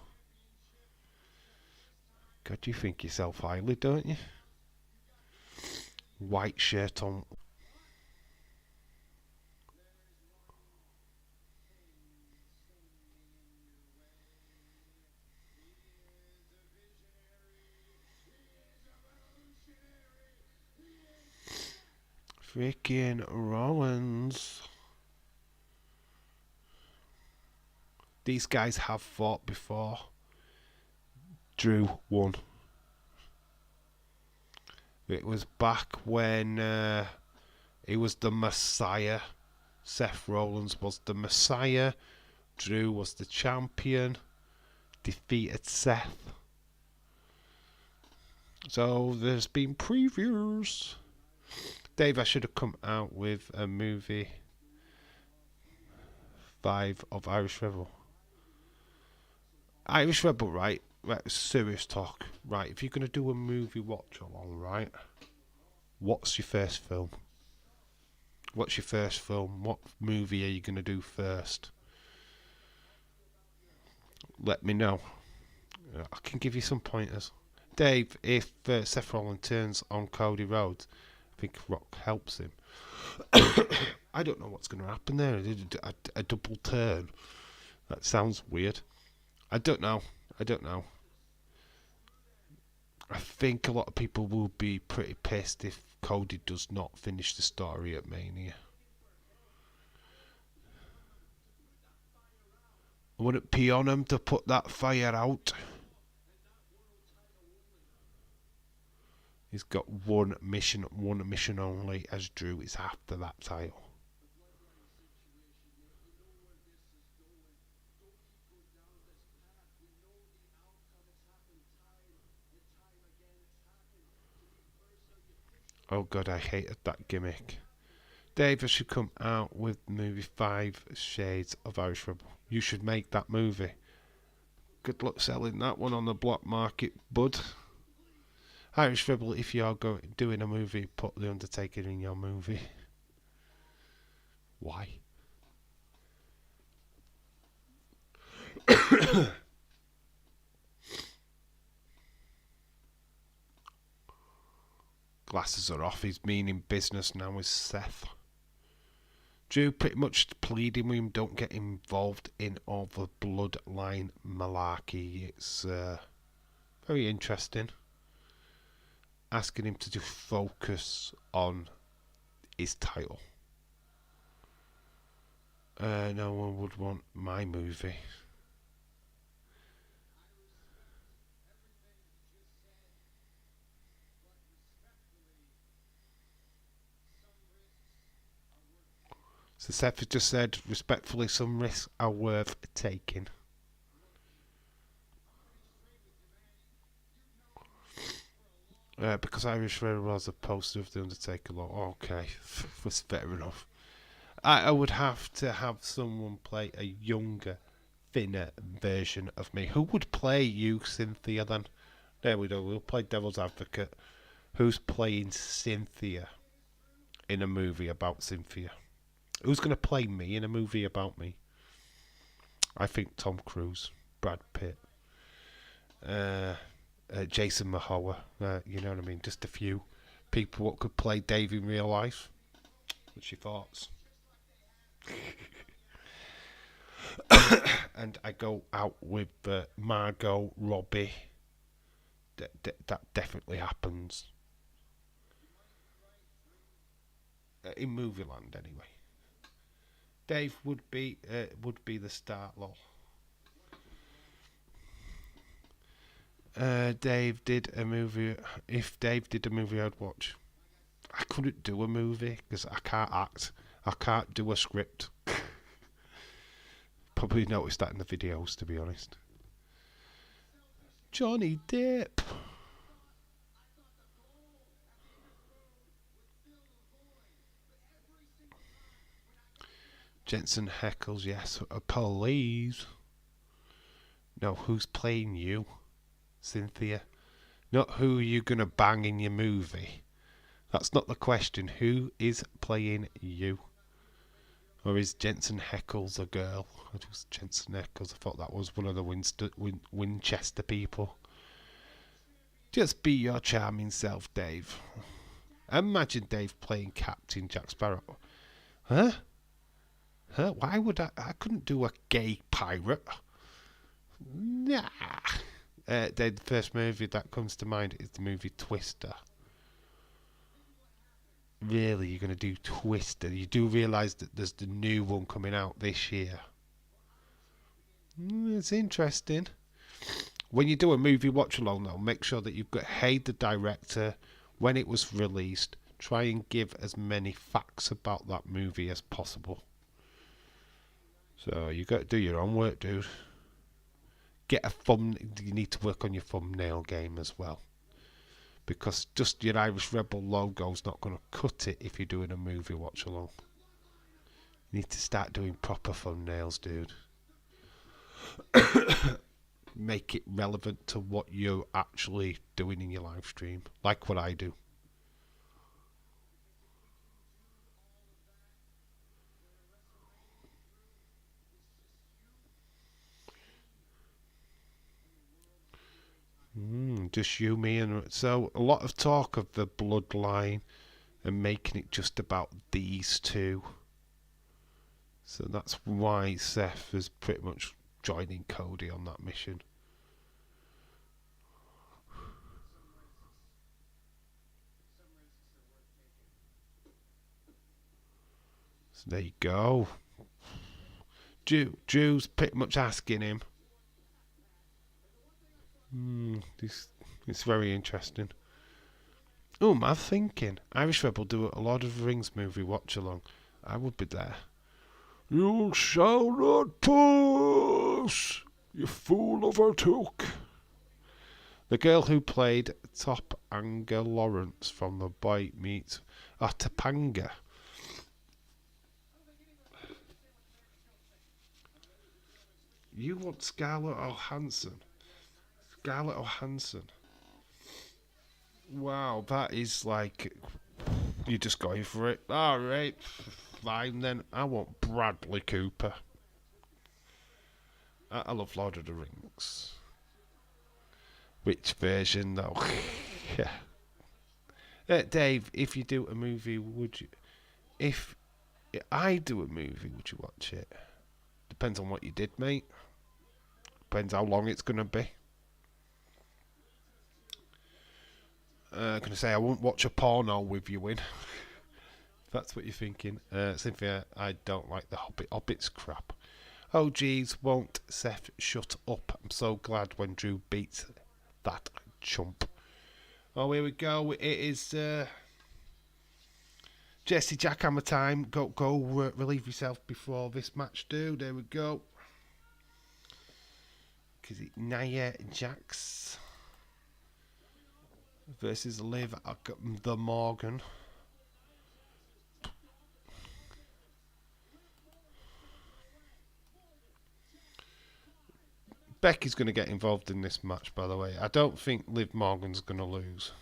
God, you think yourself highly, don't you? White shirt on. Freaking Rollins. These guys have fought before. Drew won. It was back when he was the Messiah. Seth Rollins was the Messiah. Drew was the champion. Defeated Seth. So there's been previews. Dave, I should have come out with a movie 5 of Irish Rebel. Irish Rebel, right? Right, serious talk. Right, if you're going to do a movie watch along, right? What's your first film? What's your first film? What movie are you going to do first? Let me know. I can give you some pointers. Dave, if Seth Rollins turns on Cody Rhodes, I think Rock helps him. I don't know what's going to happen there. A double turn. That sounds weird. I don't know. I think a lot of people will be pretty pissed if Cody does not finish the story at Mania. I wouldn't pee on him to put that fire out. He's got one mission only, as Drew is after that title. Oh god, I hated that gimmick. David should come out with movie 5 Shades of Irish Rebel. You should make that movie. Good luck selling that one on the black market, bud. Irish Rebel, if you're doing a movie, put The Undertaker in your movie. Why? Glasses are off. He's meaning business now with Seth. Drew pretty much pleading with him, don't get involved in all the bloodline malarkey. It's very interesting. Asking him to just focus on his title. No one would want my movie. So Seth has just said, respectfully, some risks are worth taking. Because Irish Rebel was a poster of The Undertaker. Okay, was fair enough. I would have to have someone play a younger, thinner version of me. Who would play you, Cynthia, then? There we go, we'll play Devil's Advocate. Who's playing Cynthia in a movie about Cynthia? Who's going to play me in a movie about me? I think Tom Cruise, Brad Pitt, Jason Momoa. You know what I mean? Just a few people what could play Dave in real life. What's your thoughts? And I go out with Margot Robbie. That definitely happens. In Movieland, anyway. Dave would be the star, lol. Dave did a movie. If Dave did a movie, I'd watch. I couldn't do a movie because I can't act. I can't do a script. Probably noticed that in the videos, to be honest. Johnny Depp. Jensen heckles, yes. Please. No, who's playing you? Cynthia. Not who are you going to bang in your movie. That's not the question. Who is playing you? Or is Jensen Heckles a girl? It was Jensen Heckles. I thought that was one of the Winchester people. Just be your charming self, Dave. Imagine Dave playing Captain Jack Sparrow. Huh? Why would I? I couldn't do a gay pirate. Nah. The first movie that comes to mind is the movie Twister. Really, you're going to do Twister? You do realise that there's the new one coming out this year. It's interesting. When you do a movie watch along, though, make sure that you've got the director, when it was released. Try and give as many facts about that movie as possible. So you got to do your own work, dude. Get a thumb. You need to work on your thumbnail game as well, because just your Irish Rebel logo's not going to cut it if you're doing a movie watch along. You need to start doing proper thumbnails, dude. Make it relevant to what you're actually doing in your live stream, like what I do. Just you, me, and so a lot of talk of the bloodline and making it just about these two. So that's why Seth is pretty much joining Cody on that mission. So there you go. Drew's pretty much asking him. It's very interesting. Oh, I'm thinking. Irish Rebel do a Lord of the Rings movie watch along. I would be there. You shall not pass, you fool of a took. The girl who played Topanga Lawrence from The Boy Meets Topanga. You want Scarlett Johansson? Scarlett Johansson. Wow, that is like you're just going for it. All right, fine then. I want Bradley Cooper. I love Lord of the Rings. Which version though? Yeah. Dave, if you do a movie, would you? If I do a movie, would you watch it? Depends on what you did, mate. Depends how long it's gonna be. Gonna say I won't watch a porno with you in. If that's what you're thinking. Cynthia, I don't like the Hobbit. Hobbit's crap. Oh geez, won't Seth shut up? I'm so glad when Drew beats that chump. Oh, here we go. It is Jesse Jackhammer time. Go, relieve yourself before this match do. There we go. Because it's Nia Jax versus Liv the Morgan. Becky's going to get involved in this match, by the way. I don't think Liv Morgan's going to lose.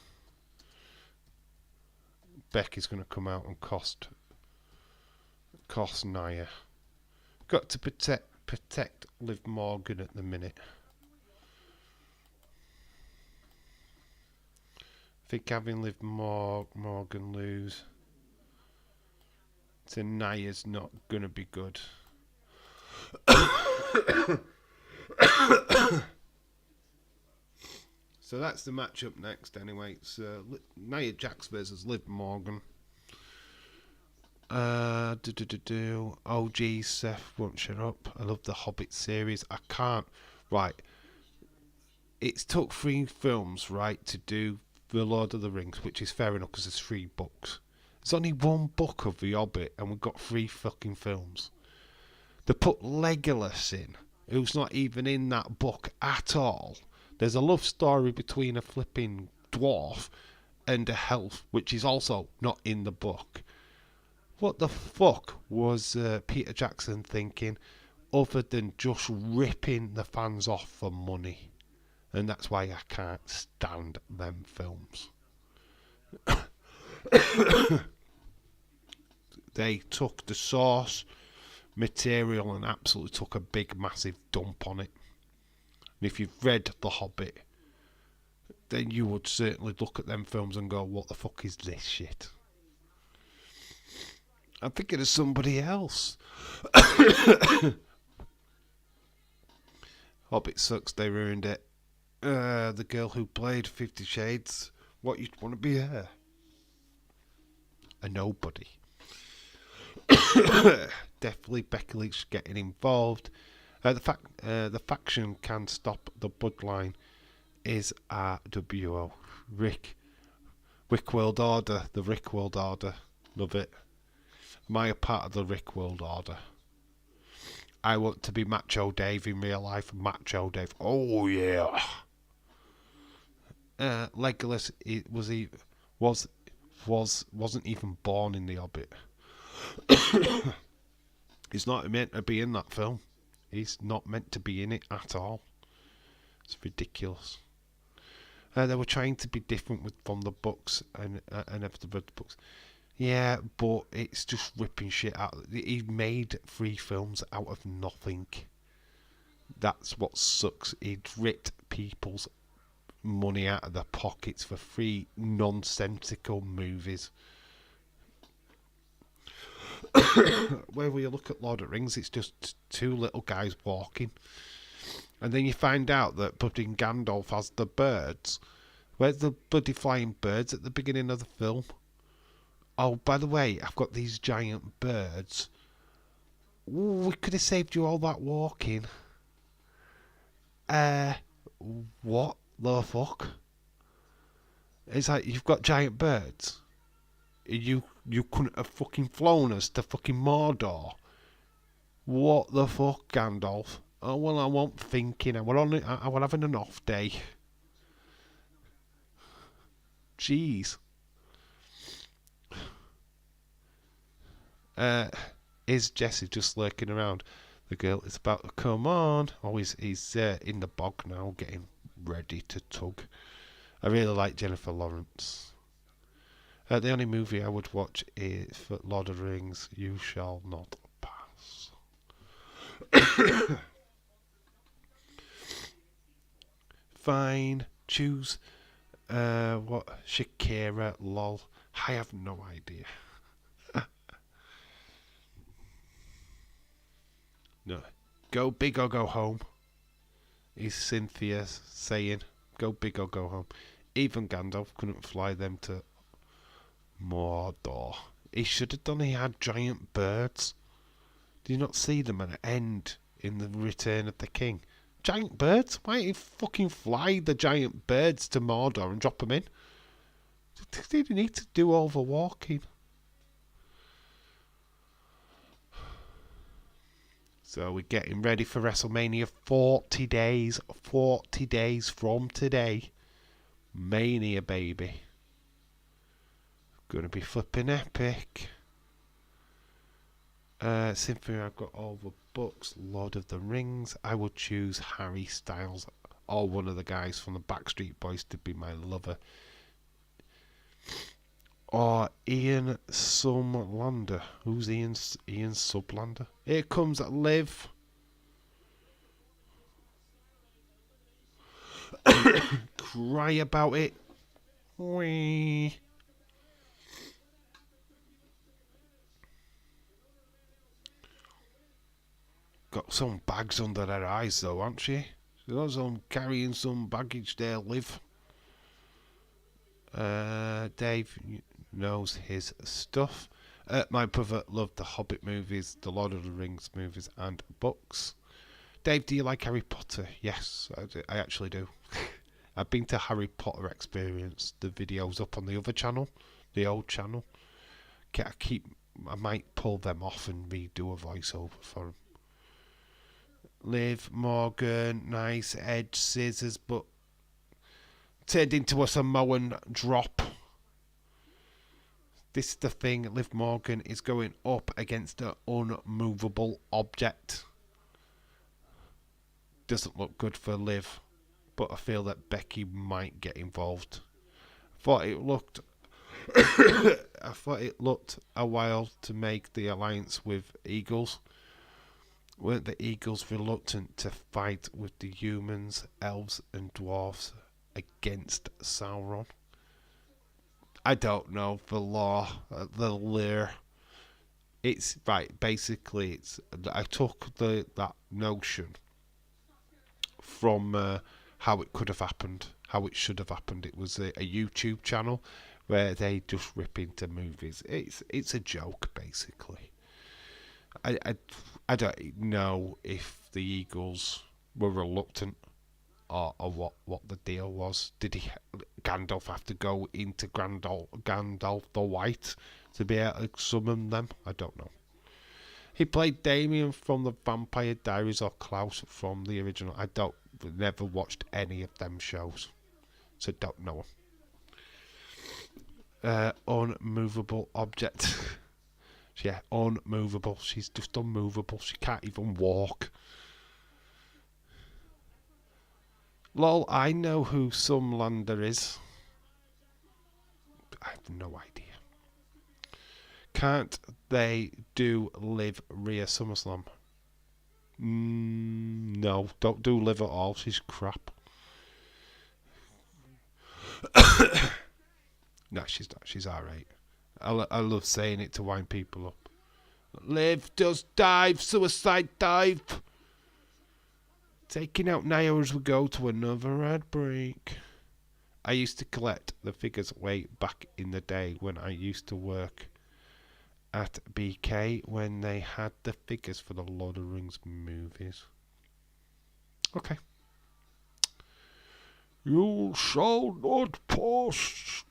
Becky's going to come out and cost Nia. Got to protect Liv Morgan at the minute. I think having Liv Morgan lose to Nia's not going to be good. So that's the match up next anyway. It's Nia Jax versus Liv Morgan. Oh geez, Seth won't shut up. I love the Hobbit series. I can't. Right. It's took 3 films, right, to do The Lord of the Rings, which is fair enough because there's 3 books. There's only 1 book of The Hobbit and we've got 3 fucking films. They put Legolas in, who's not even in that book at all. There's a love story between a flipping dwarf and a elf, which is also not in the book. What the fuck was Peter Jackson thinking other than just ripping the fans off for money? And that's why I can't stand them films. They took the source material and absolutely took a big massive dump on it. And if you've read The Hobbit, then you would certainly look at them films and go, what the fuck is this shit? I'm thinking of somebody else. Hobbit sucks, they ruined it. The girl who played 50 Shades, what you'd want to be her? A nobody. Definitely Becky Lynch getting involved. The faction can stop the bloodline is RWO. Rick World Order. The Rick World Order. Love it. Am I a part of the Rick World Order? I want to be Macho Dave in real life. Macho Dave. Oh yeah. Legolas wasn't even born in The Hobbit. He's not meant to be in that film. He's not meant to be in it at all. It's ridiculous. They were trying to be different from the books and I've read the books. Yeah, but it's just ripping shit out. He made 3 films out of nothing. That's what sucks. He ripped people's money out of their pockets for 3 nonsensical movies. Where you look at Lord of the Rings, it's just 2 little guys walking. And then you find out that bloody Gandalf has the birds. Where's the bloody flying birds at the beginning of the film? Oh, by the way, I've got these giant birds. Ooh, we could have saved you all that walking. What the fuck? It's like you've got giant birds. You couldn't have fucking flown us to fucking Mordor. What the fuck, Gandalf? Oh well, I wasn't thinking. I was having an off day. Jeez. Uh, is Jesse just lurking around? The girl is about to come on. Oh, he's in the bog now, getting ready to tug. I really like Jennifer Lawrence. The only movie I would watch is for Lord of the Rings. You shall not pass. Fine. Choose. What? Shakira. Lol. I have no idea. No. Go big or go home. Is Cynthia saying. Go big or go home. Even Gandalf couldn't fly them to Mordor. He should have done. He had giant birds. Do you not see them at the end in the Return of the King? Giant birds? Why don't you fucking fly the giant birds to Mordor and drop them in? They didn't need to do all the walking. So we're getting ready for WrestleMania 40 days. 40 days from today. Mania, baby. Gonna be flipping epic. Symphony, I've got all the books. Lord of the Rings. I would choose Harry Styles or one of the guys from the Backstreet Boys to be my lover. Or Ian Sumlander. Who's Ian Suplander? Here comes Liv. Cry about it. Wee. Got some bags under her eyes though, aren't she? She's got some carrying some baggage there, Liv. Dave knows his stuff. My brother loved the Hobbit movies, the Lord of the Rings movies, and books. Dave, do you like Harry Potter? Yes, I actually do. I've been to Harry Potter Experience. The video's up on the other channel, the old channel. I might pull them off and redo a voiceover for them. Liv Morgan, nice edge scissors, but turned into a Samoan drop. This is the thing. Liv Morgan is going up against an unmovable object. Doesn't look good for Liv, but I feel that Becky might get involved. I thought it looked a while to make the alliance with Eagles. Weren't the Eagles reluctant to fight with the humans, elves, and dwarves against Sauron? I don't know the law, the lure. It's right. Basically, I took that notion from how it could have happened, how it should have happened. It was a YouTube channel where they just rip into movies. It's a joke, basically. I don't know if the Eagles were reluctant or what the deal was. Did Gandalf have to go into Gandalf the White to be able to summon them? I don't know. He played Damien from the Vampire Diaries or Klaus from the original. Never watched any of them shows, so don't know him. Unmovable object. Yeah, unmovable. She's just unmovable. She can't even walk. Lol, I know who Sumlander is. I have no idea. Can't they do Liv Rhea SummerSlam? No, don't do Liv at all. She's crap. No, she's not. She's alright. I love saying it to wind people up. Liv does dive, suicide dive. Taking out Nia as we go to another ad break. I used to collect the figures way back in the day when I used to work at BK when they had the figures for the Lord of the Rings movies. Okay. You shall not pass.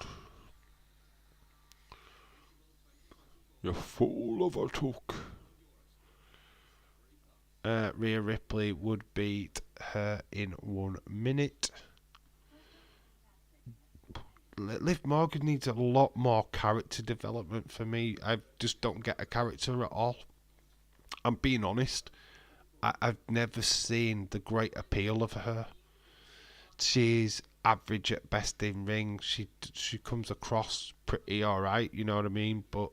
You fool of a took. Rhea Ripley would beat her in 1 minute. Liv Morgan needs a lot more character development for me. I just don't get a character at all. I'm being honest. I've never seen the great appeal of her. She's average at best in ring. She comes across pretty alright, you know what I mean? But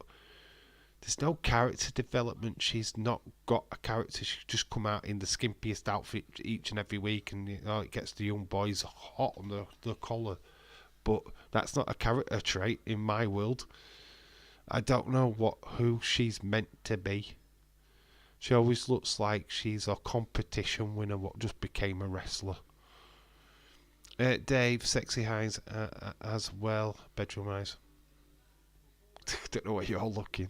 there's no character development. She's not got a character. She just come out in the skimpiest outfit each and every week, and it gets the young boys hot on the collar. But that's not a character trait in my world. I don't know who she's meant to be. She always looks like she's a competition winner what just became a wrestler. Dave, sexy highs as well. Bedroom eyes. Don't know where you're looking.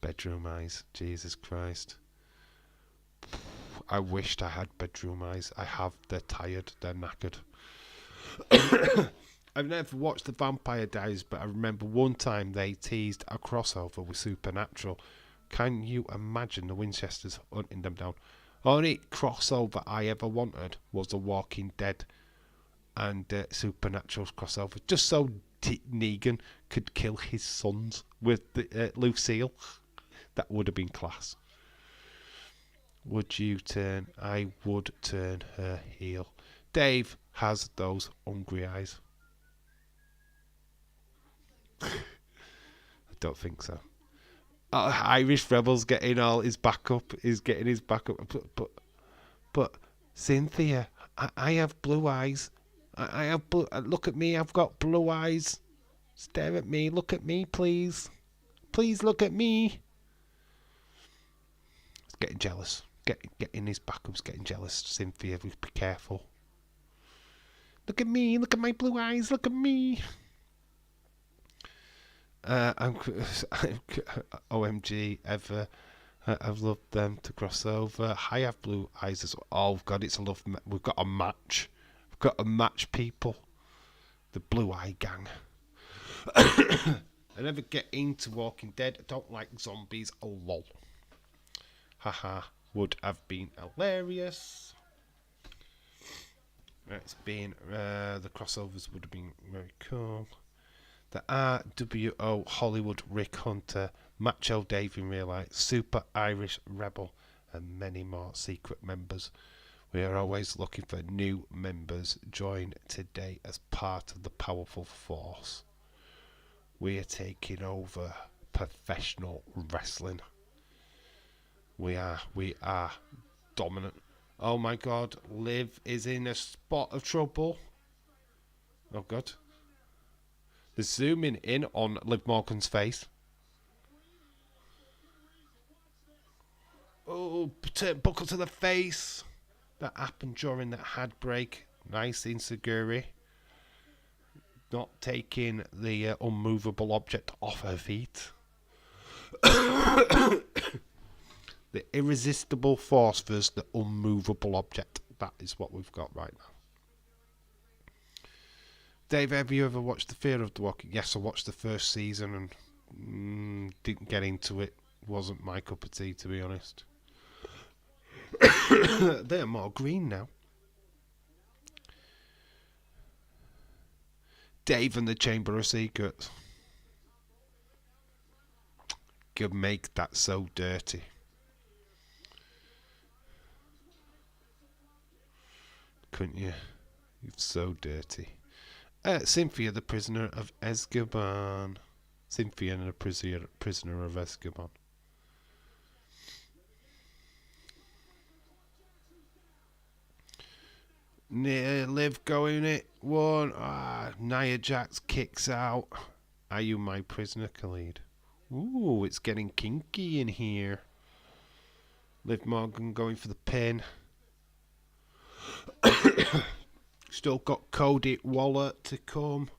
Bedroom eyes. Jesus Christ. I wished I had bedroom eyes. I have. They're tired. They're knackered. I've never watched The Vampire Diaries, but I remember one time they teased a crossover with Supernatural. Can you imagine the Winchesters hunting them down? Only crossover I ever wanted was The Walking Dead and Supernatural's crossover, just so Negan could kill his sons with Lucille. That would have been class. Would you turn? I would turn her heel. Dave has those hungry eyes. I don't think so. Irish Rebel's getting all his back up. He's getting his back up. But Cynthia, I have blue eyes. I have blue. Look at me. I've got blue eyes. Stare at me. Look at me, please. Please look at me. He's getting jealous. Getting his back up's getting jealous. Cynthia, be careful. Look at me. Look at my blue eyes. Look at me. OMG ever. I've loved them to cross over. I have blue eyes as well. Oh God, it's a love. We've got a match. We've got a match, people. The Blue Eye Gang. I never get into Walking Dead. I don't like zombies. Oh lol. Haha. Would have been hilarious. It's been the crossovers would have been very cool. The RWO Hollywood Rick Hunter, Macho Dave in real life, Super Irish Rebel, and many more secret members. We are always looking for new members. Join today as part of the powerful force. We are taking over professional wrestling. We are dominant. Oh my God, Liv is in a spot of trouble. Oh God. They're zooming in on Liv Morgan's face. Oh, buckle to the face. That happened during that had break. Nice insecurity. Not taking the unmovable object off her feet. The irresistible force versus the unmovable object. That is what we've got right now. Dave, have you ever watched The Fear of the Walking? Yes, I watched the first season and didn't get into it. Wasn't my cup of tea, to be honest. They're more green now. Dave and the Chamber of Secrets. Could make that so dirty. Couldn't you? It's so dirty. Cynthia, the prisoner of Azkaban. Cynthia and the prisoner of Azkaban. Liv going it. One. Nia Jax kicks out. Are you my prisoner, Khalid? Ooh, it's getting kinky in here. Liv Morgan going for the pin. Still got Cody Waller to come.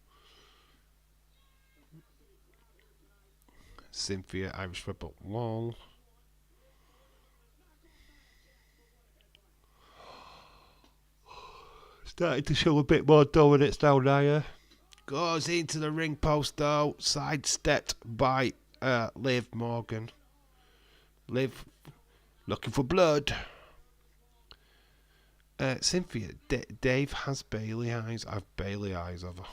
Cynthia, Irish Rebel, lol. Starting to show a bit more dominance now, Nia. Goes into the ring post though, sidestepped by Liv Morgan. Liv looking for blood. Cynthia, Dave has Bailey eyes. I've Bailey eyes of her.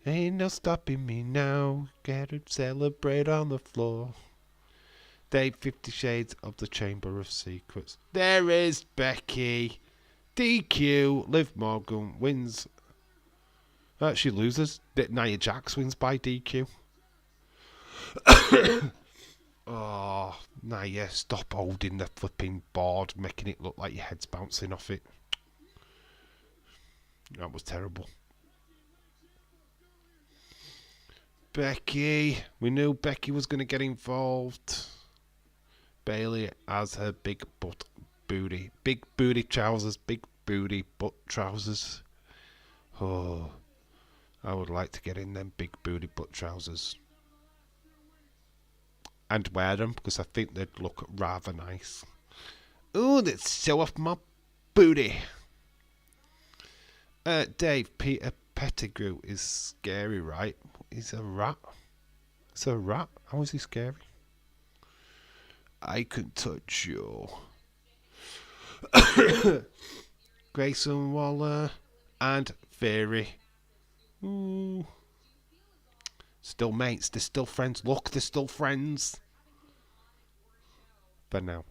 Ain't no stopping me now. Gotta celebrate on the floor. Dave, 50 Shades of the Chamber of Secrets. There is Becky. DQ. Liv Morgan wins. She loses. Nia Jax wins by DQ. Oh, Nia, stop holding the flipping board, making it look like your head's bouncing off it. That was terrible. Becky. We knew Becky was going to get involved. Bailey has her big butt booty. Big booty trousers. Big booty butt trousers. Oh, I would like to get in them big booty butt trousers. And wear them because I think they'd look rather nice. Ooh, let's show off my booty. Dave, Peter Pettigrew is scary, right? He's a rat. It's a rat. How is he scary? I can touch you. Grayson Waller and Theory. Ooh. Still mates. They're still friends. Look, they're still friends. But now.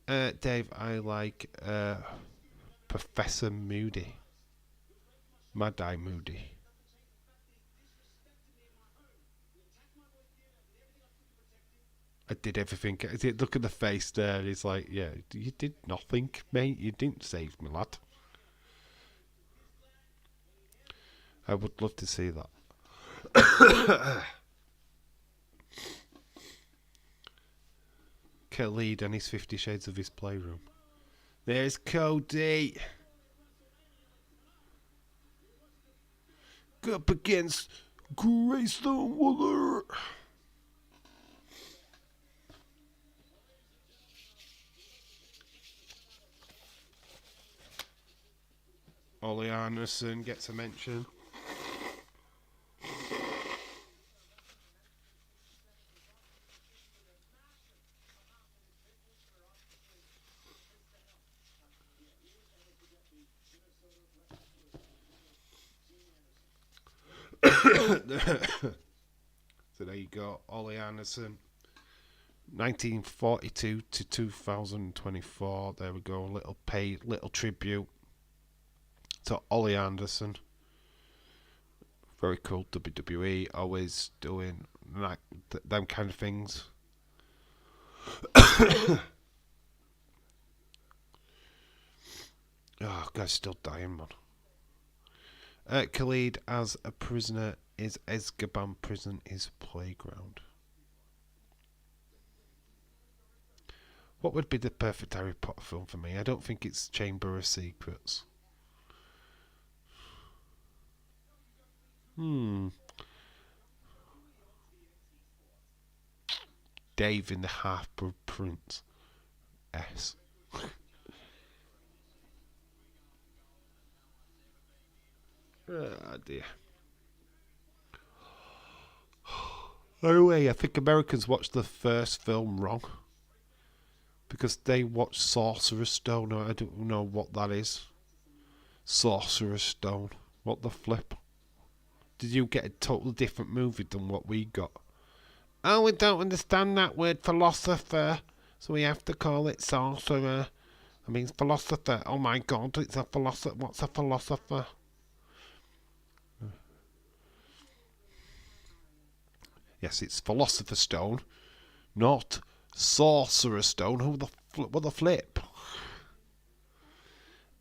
Dave, I like Professor Moody. Mad-Eye Moody. I did everything. Look at the face there. He's like, yeah, you did nothing, mate. You didn't save me, lad. I would love to see that. Khalid and his 50 Shades of his playroom. There's Cody. Up against Grayson Waller. Ollie Anderson gets a mention. So there you go, Ollie Anderson. 1942 to 2024. There we go. Little tribute to Ollie Anderson. Very cool. WWE always doing like them kind of things. Oh, guy's still dying, man. Khalid as a prisoner is Azkaban prison his playground. What would be the perfect Harry Potter film for me? I don't think it's Chamber of Secrets. Dave in the Half-Blood Prince. S. Oh dear. By the way, I think Americans watched the first film wrong. Because they watched Sorcerer's Stone. I don't know what that is. Sorcerer's Stone. What the flip? Did you get a totally different movie than what we got? Oh, we don't understand that word philosopher, so we have to call it sorcerer. I mean philosopher. Oh my god, it's a philosopher. What's a philosopher? Yes, it's Philosopher's Stone, not Sorcerer's Stone. What the flip?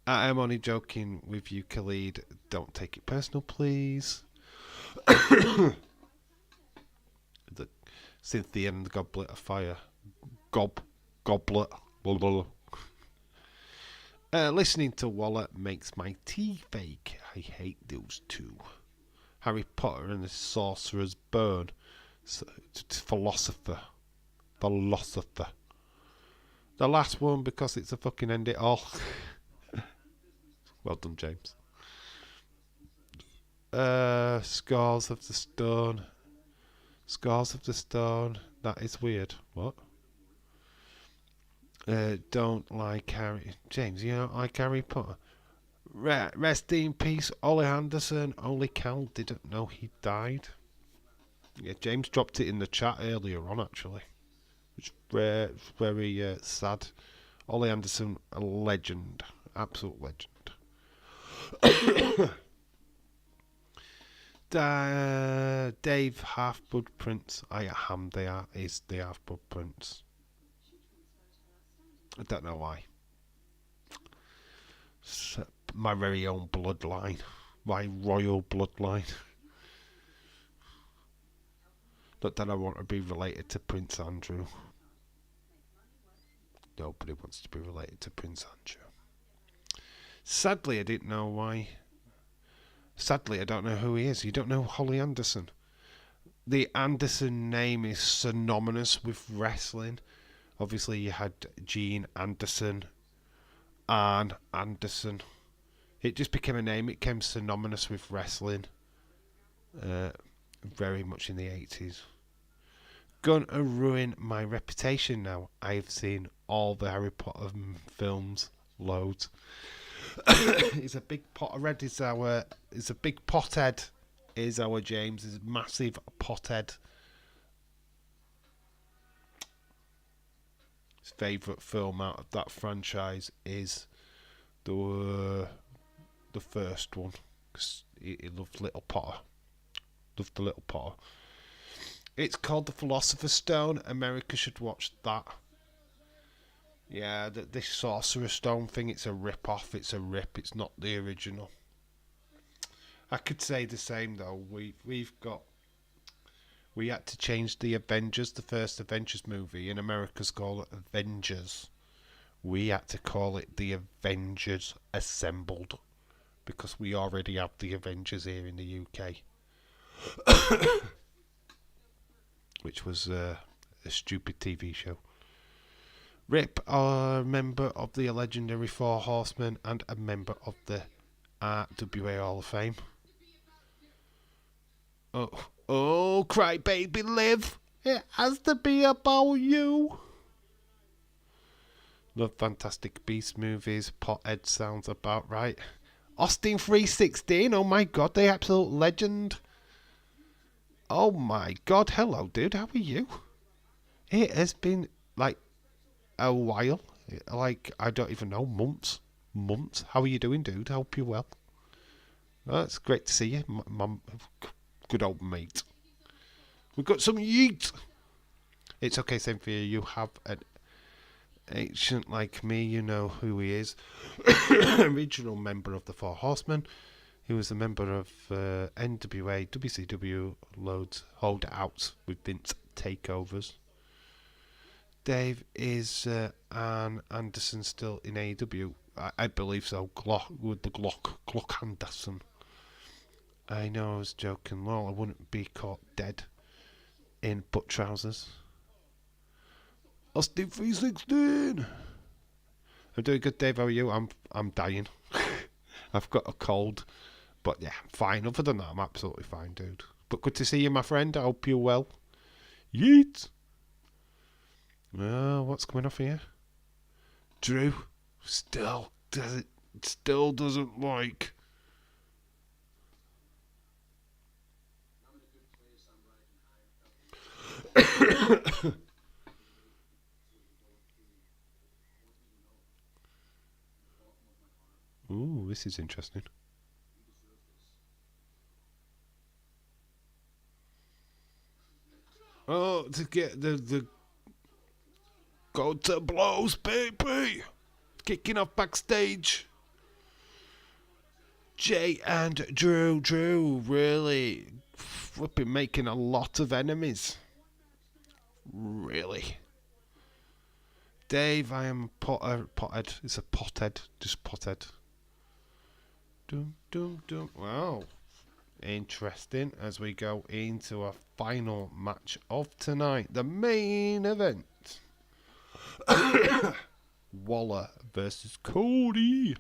I am only joking with you, Khalid. Don't take it personal, please. The Cynthia and the Goblet of Fire. Goblet. Blah, blah, blah. Listening to Waller makes my tea fake. I hate those two. Harry Potter and the Sorcerer's Burn. Philosopher. The last one because it's a fucking end it all. Well done, James. Scars of the Stone. Scars of the Stone. That is weird. What? Don't like Harry. James, you don't like Harry Potter? Rest in peace, Ollie Anderson. Only Cal didn't know he died. Yeah, James dropped it in the chat earlier on, actually. Which very sad. Ollie Anderson, a legend. Absolute legend. Dave, Half-Blood Prince. I am. Is the Half-Blood Prince. I don't know why. My very own bloodline. My royal bloodline. Not that I want to be related to Prince Andrew. Nobody wants to be related to Prince Andrew. Sadly, I didn't know why. Sadly, I don't know who he is. You don't know Holly Anderson. The Anderson name is synonymous with wrestling. Obviously, you had Gene Anderson, Arn Anderson. It just became a name. It became synonymous with wrestling. Very much in the 80s. Gonna ruin my reputation now. I've seen all the Harry Potter films. Loads. He's a big Potterhead. He's a big pothead. Is our James. He's a massive pothead. His favourite film out of that franchise is the first one. Cause he loved Little Potter. Loved the Little Potter. It's called The Philosopher's Stone. America should watch that. Yeah, this Sorcerer's Stone thing, it's a rip-off. It's a rip. It's not the original. I could say the same, though. We had to change the Avengers, the first Avengers movie. In America's call it Avengers. We had to call it the Avengers Assembled. Because we already have the Avengers here in the UK. Which was a stupid TV show. Rip, a member of the legendary Four Horsemen and a member of the RWA Hall of Fame. Oh, cry baby live. It has to be about you. Love Fantastic Beasts movies. Pothead sounds about right. Austin 316, oh my god, the absolute legend. Oh my god, hello dude, how are you? It has been like a while, like I don't even know, months. How are you doing, dude? I hope you're well. Oh, it's great to see you, mum. Good old mate. We've got some yeet. It's okay, same for you. You have an ancient like me, you know who he is. Original member of the Four Horsemen. He was a member of NWA, WCW, loads, holdouts with Vince takeovers. Dave, is Arn Anderson still in AEW? I believe so. Glock Anderson. I know I was joking. Well, I wouldn't be caught dead in butt trousers. Austin 316. I'm doing good, Dave. How are you? I'm dying. I've got a cold, but yeah, I'm fine. Other than that, I'm absolutely fine, dude. But good to see you, my friend. I hope you're well. Yeet. What's coming off here? Drew still doesn't like. Ooh, this is interesting. Oh, to get the go to blows, baby. Kicking off backstage. Jay and Drew really flipping making a lot of enemies. Really. Dave, I am potted. It's a pothead. Just pothead. Dum. Wow. Interesting as we go into our final match of tonight. The main event. Waller versus Cody.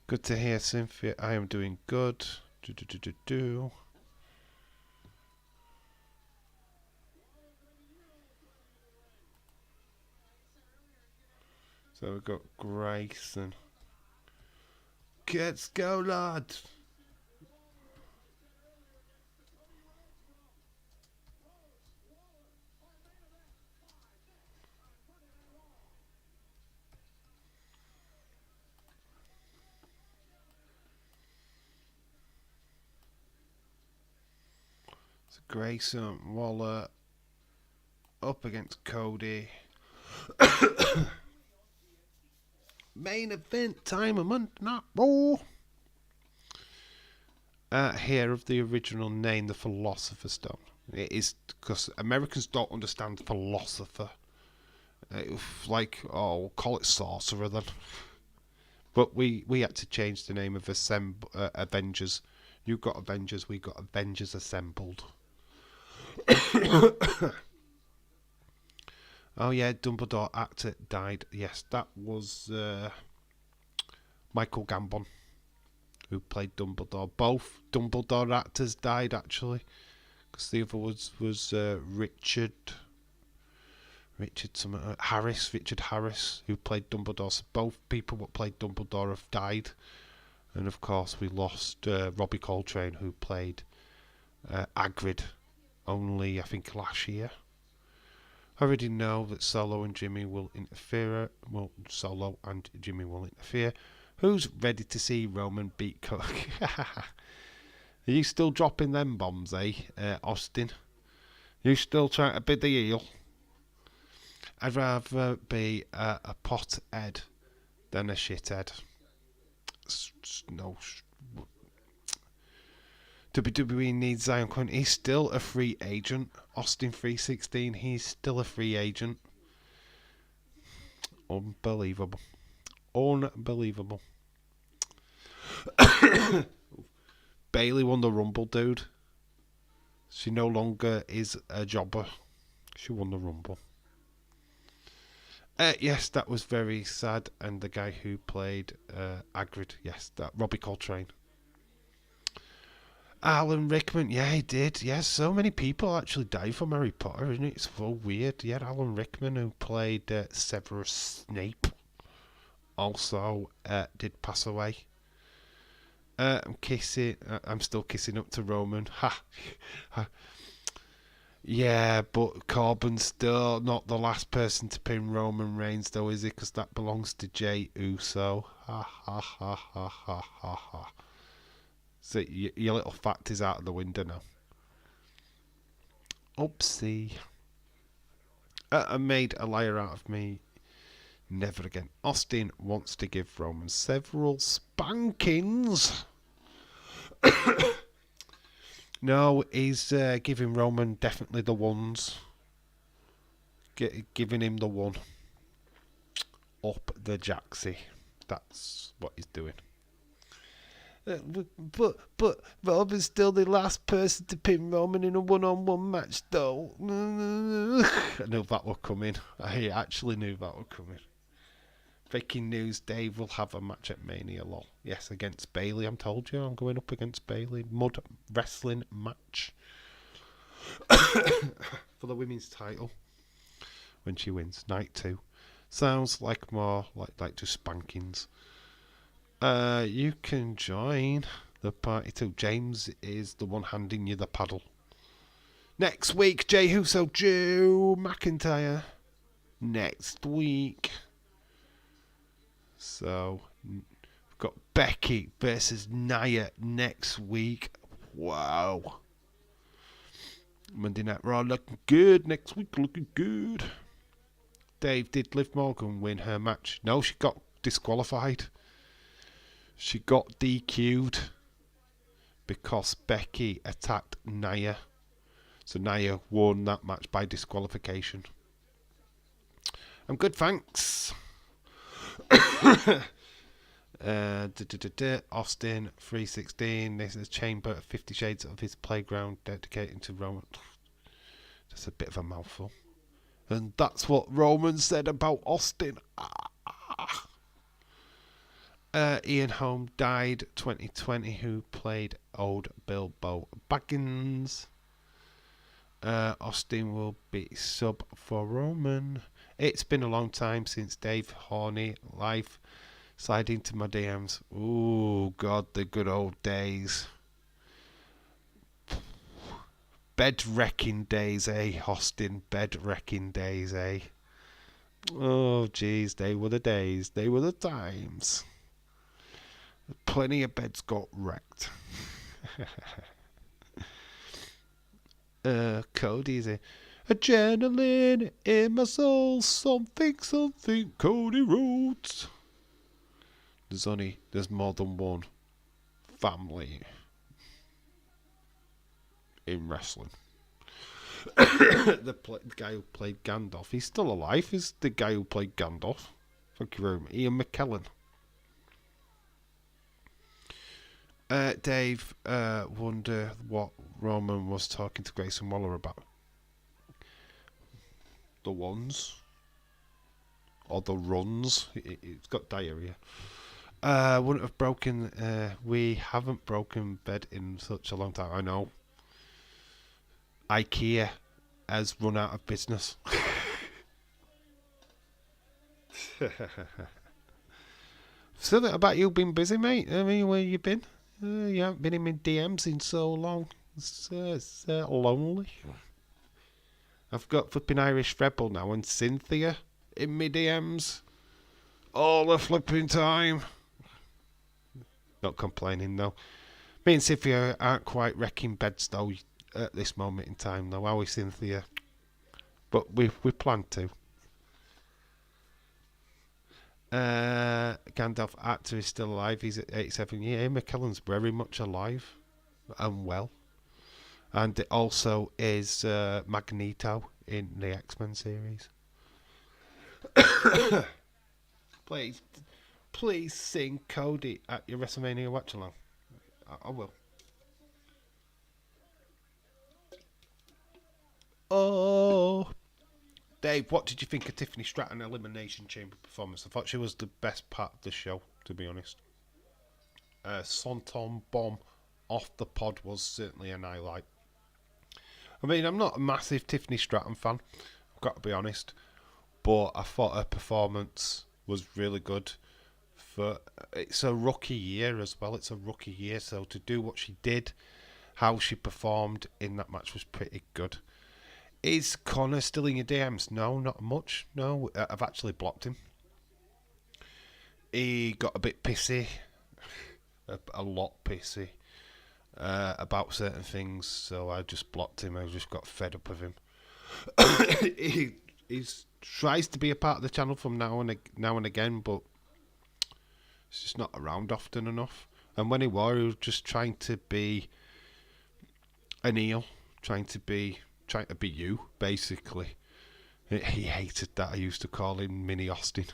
Good to hear, Cynthia. I am doing good. Do. So we've got Grayson. Let's go, lad. So Grayson Waller up against Cody. Main event time a month, not more. Here of the original name, the Philosopher's Stone. It is because Americans don't understand philosopher. Like, oh, call it sorcerer then. But we had to change the name of Avengers. You got Avengers, we got Avengers Assembled. Oh yeah, Dumbledore actor died. Yes, that was Michael Gambon, who played Dumbledore. Both Dumbledore actors died actually, because the other was Richard Harris, who played Dumbledore. So both people that played Dumbledore have died, and of course we lost Robbie Coltrane, who played Hagrid, only I think last year. I already know that Solo and Jimmy will interfere. Well, Solo and Jimmy will interfere. Who's ready to see Roman beat Cody? Are you still dropping them bombs, eh, Austin? You still trying to be the heel? I'd rather be a pothead than a shithead. No. WWE needs Zion Quinn. He's still a free agent. Austin 316, he's still a free agent. Unbelievable. Unbelievable. Bailey won the Rumble, dude. She no longer is a jobber. She won the Rumble. Yes, that was very sad. And the guy who played Hagrid, yes, that Robbie Coltrane. Alan Rickman, yeah, he did. Yes, so many people actually died from Harry Potter, isn't it? It's so weird. Yeah, Alan Rickman, who played Severus Snape, also did pass away. I'm still kissing up to Roman. Ha. Yeah, but Corbin's still not the last person to pin Roman Reigns, though, is he? Because that belongs to Jey Uso. Ha ha ha ha ha ha ha. So your little fact is out of the window now. Oopsie. I made a liar out of me. Never again. Austin wants to give Roman several spankings. No, he's giving Roman definitely the ones. Giving him the one. Up the jacksy. That's what he's doing. But Roman's still the last person to pin Roman in a one-on-one match, though. I knew that would come in. I actually knew that would come in. Breaking news: Dave will have a match at Mania. Lol. Yes, against Bailey. I'm told you, I'm going up against Bailey. Mud wrestling match for the women's title when she wins. Night 2. Sounds like more like just spankings. You can join the party too. James is the one handing you the paddle. Next week, Jey Uso, Drew McIntyre. Next week. So, we've got Becky versus Nia next week. Wow. Monday Night Raw looking good. Next week looking good. Dave, did Liv Morgan win her match? No, she got disqualified. She got DQ'd because Becky attacked Nia. So Nia won that match by disqualification. I'm good, thanks. Austin 316. This is a chamber of 50 Shades of his playground dedicated to Roman. Just a bit of a mouthful. And that's what Roman said about Austin. Ian Holm died 2020, who played old Bilbo Baggins. Austin will be sub for Roman. It's been a long time since Dave Horny live slide into my DMs. Ooh, God, the good old days. Bed wrecking days, eh, Austin? Bed wrecking days, eh? Oh, jeez, they were the days. They were the times. Plenty of beds got wrecked. Cody's a adrenaline in my soul. Something, Cody Rhodes. There's more than one family in wrestling. the guy who played Gandalf, he's still alive. Is the guy who played Gandalf? Thank you very much. Ian McKellen. Dave wonder what Roman was talking to Grayson Waller about. The ones or the runs. It's got diarrhea. Wouldn't have broken. We haven't broken bed in such a long time. I know. IKEA has run out of business. Something about you been busy, mate. I mean, where you been? You haven't been in my DMs in so long. It's lonely. I've got flipping Irish Rebel now and Cynthia in my DMs all the flipping time. Not complaining though. Me and Cynthia aren't quite wrecking beds though at this moment in time though, are we, Cynthia? But we plan to. Gandalf actor is still alive. He's at 87 years. Ian McKellen's very much alive and well. And it also is Magneto in the X-Men series. Please sing Cody at your WrestleMania watch along. I will. Oh, Dave, what did you think of Tiffany Stratton Elimination Chamber performance? I thought she was the best part of the show, to be honest. Swanton Bomb off the pod was certainly an highlight. I mean, I'm not a massive Tiffany Stratton fan, I've got to be honest, but I thought her performance was really good. It's a rookie year as well. It's a rookie year, so to do what she did, how she performed in that match was pretty good. Is Connor still in your DMs? No, not much. No, I've actually blocked him. He got a bit pissy, a lot pissy, about certain things, so I just blocked him. I just got fed up of him. he tries to be a part of the channel from now and again, but he's just not around often enough. And when he was just trying to be an heel, trying to be you, basically. He hated that. I used to call him Mini Austin.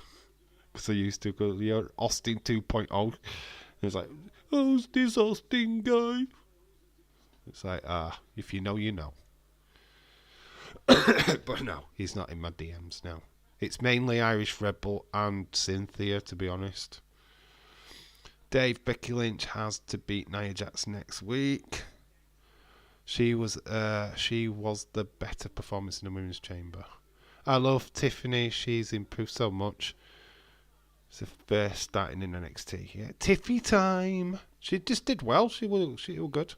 Because I used to go, you're Austin 2.0. He was like, who's this Austin guy? It's like, if you know, you know. But no, he's not in my DMs now. It's mainly Irish Rebel and Cynthia, to be honest. Dave, Becky Lynch has to beat Nia Jax next week. She was the better performance in the women's chamber. I love Tiffany. She's improved so much. It's the first starting in NXT. Yeah, Tiffy time. She just did well. She was good.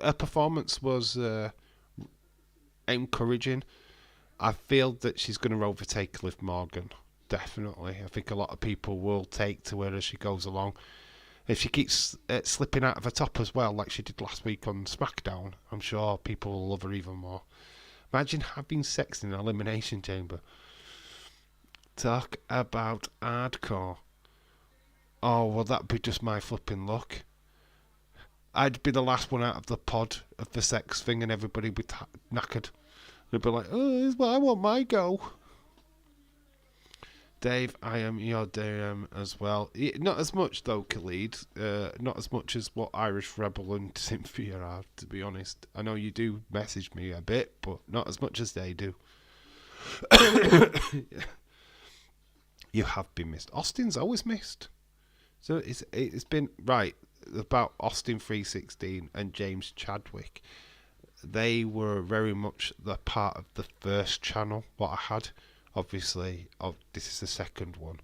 Her performance was encouraging. I feel that she's going to overtake Liv Morgan. Definitely. I think a lot of people will take to her as she goes along. If she keeps slipping out of her top as well, like she did last week on SmackDown, I'm sure people will love her even more. Imagine having sex in an elimination chamber. Talk about hardcore. Oh, well, that'd be just my flipping luck. I'd be the last one out of the pod of the sex thing, and everybody would be knackered. They'd be like, oh, I want my go. Dave, I am your DM as well. Not as much though, Khalid. Not as much as what Irish Rebel and Cynthia are, to be honest. I know you do message me a bit, but not as much as they do. You have been missed. Austin's always missed. So it's been right about Austin 316 and James Chadwick. They were very much the part of the first channel what I had. Obviously, this is the second one,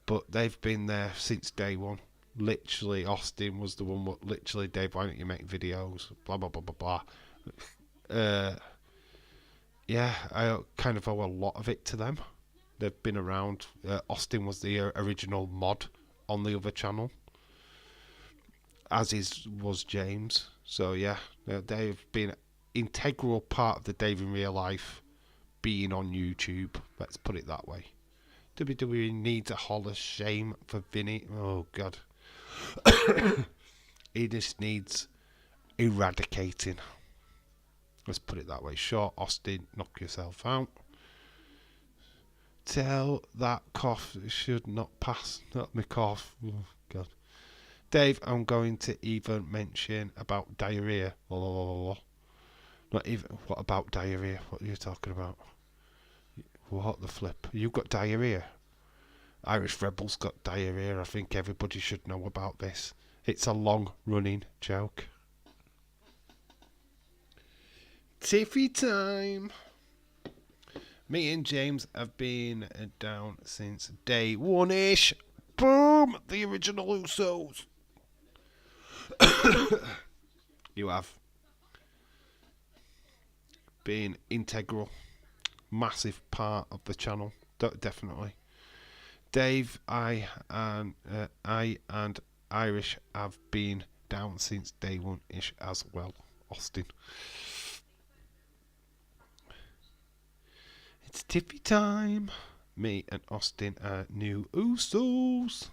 but they've been there since day one. Literally, Austin was the one. What literally, Dave, why don't you make videos? Blah blah blah blah blah. Yeah, I kind of owe a lot of it to them. They've been around. Austin was the original mod on the other channel, as was James. So yeah, they've been an integral part of the Dave in Real Life being on YouTube. Let's put it that way. WWE needs a Hall of Shame for Vinny. Oh God, he just needs eradicating. Let's put it that way. Sure, Austin, knock yourself out. Tell that cough should not pass. Not me cough. Oh, God. Dave, I'm going to even mention about diarrhea. Not even. What about diarrhea? What are you talking about? What the flip? You've got diarrhea. Irish Rebels got diarrhea. I think everybody should know about this. It's a long-running joke. Tiffy time. Me and James have been down since day one-ish. Boom! The original Usos. You have been integral, massive part of the channel. Definitely. Dave, I and Irish have been down since day one-ish as well. Austin. It's Tiffy time. Me and Austin are new Usos.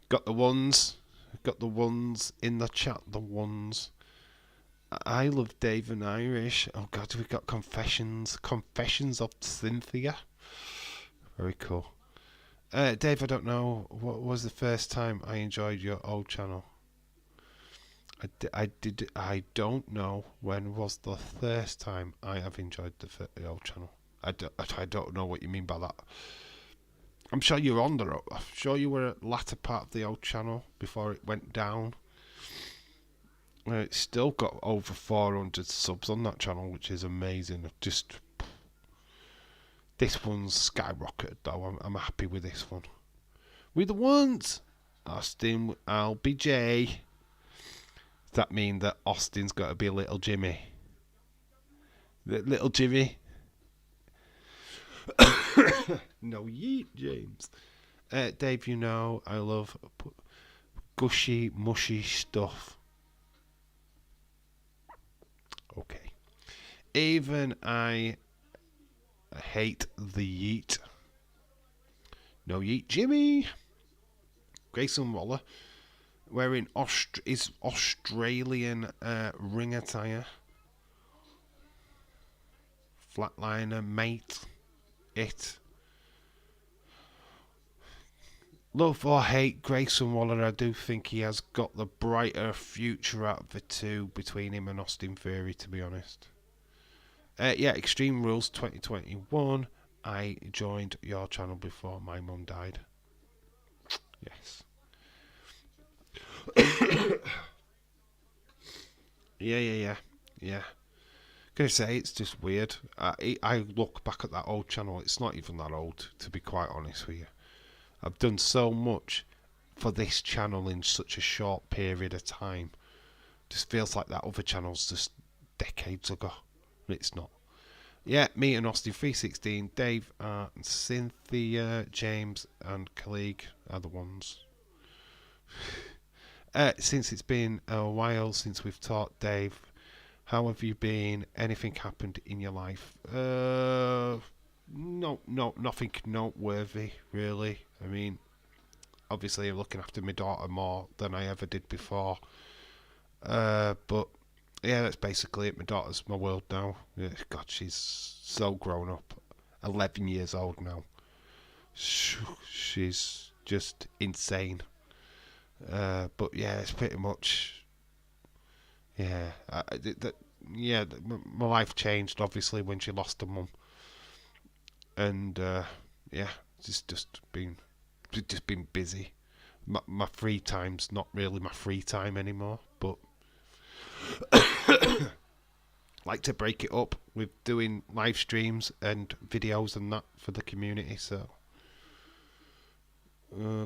Got the ones in the chat. The ones. I love Dave and Irish. Oh God, we've got confessions. Confessions of Cynthia. Very cool. Dave, I don't know. What was the first time I enjoyed your old channel? I don't know when was the first time I have enjoyed the old channel. I don't know what you mean by that. I'm sure you're on I'm sure you were at the latter part of the old channel before it went down. It's still got over 400 subs on that channel, which is amazing. Just this one's skyrocketed though. I'm happy with this one. We're the ones. Austin, LBJ. Does that mean that Austin's got to be a little Jimmy? Little Jimmy? No yeet, James. Dave, you know I love gushy, mushy stuff. Okay. Even I hate the yeet. No yeet, Jimmy. Grayson Waller wearing his Australian ring attire. Flatliner, mate. It. Love or hate Grayson Waller, I do think he has got the brighter future out of the two between him and Austin Theory, to be honest. Yeah, Extreme Rules 2021. I joined your channel before my mum died. Yes. Yeah. Gonna say it's just weird. I look back at that old channel. It's not even that old, to be quite honest with you. I've done so much for this channel in such a short period of time. Just feels like that other channel's just decades ago. It's not. Yeah, me and Austin 316, Dave, and Cynthia, James, and colleague are the ones. Since it's been a while since we've talked, Dave, how have you been? Anything happened in your life? No, nothing noteworthy, really. I mean, obviously I'm looking after my daughter more than I ever did before. But yeah, that's basically it. My daughter's my world now. God, she's so grown up. 11 years old now. She's just insane. But yeah, it's pretty much. Yeah, yeah, my life changed obviously when she lost her mum, and yeah, just been busy. My free time's not really my free time anymore, but like to break it up with doing live streams and videos and that for the community. So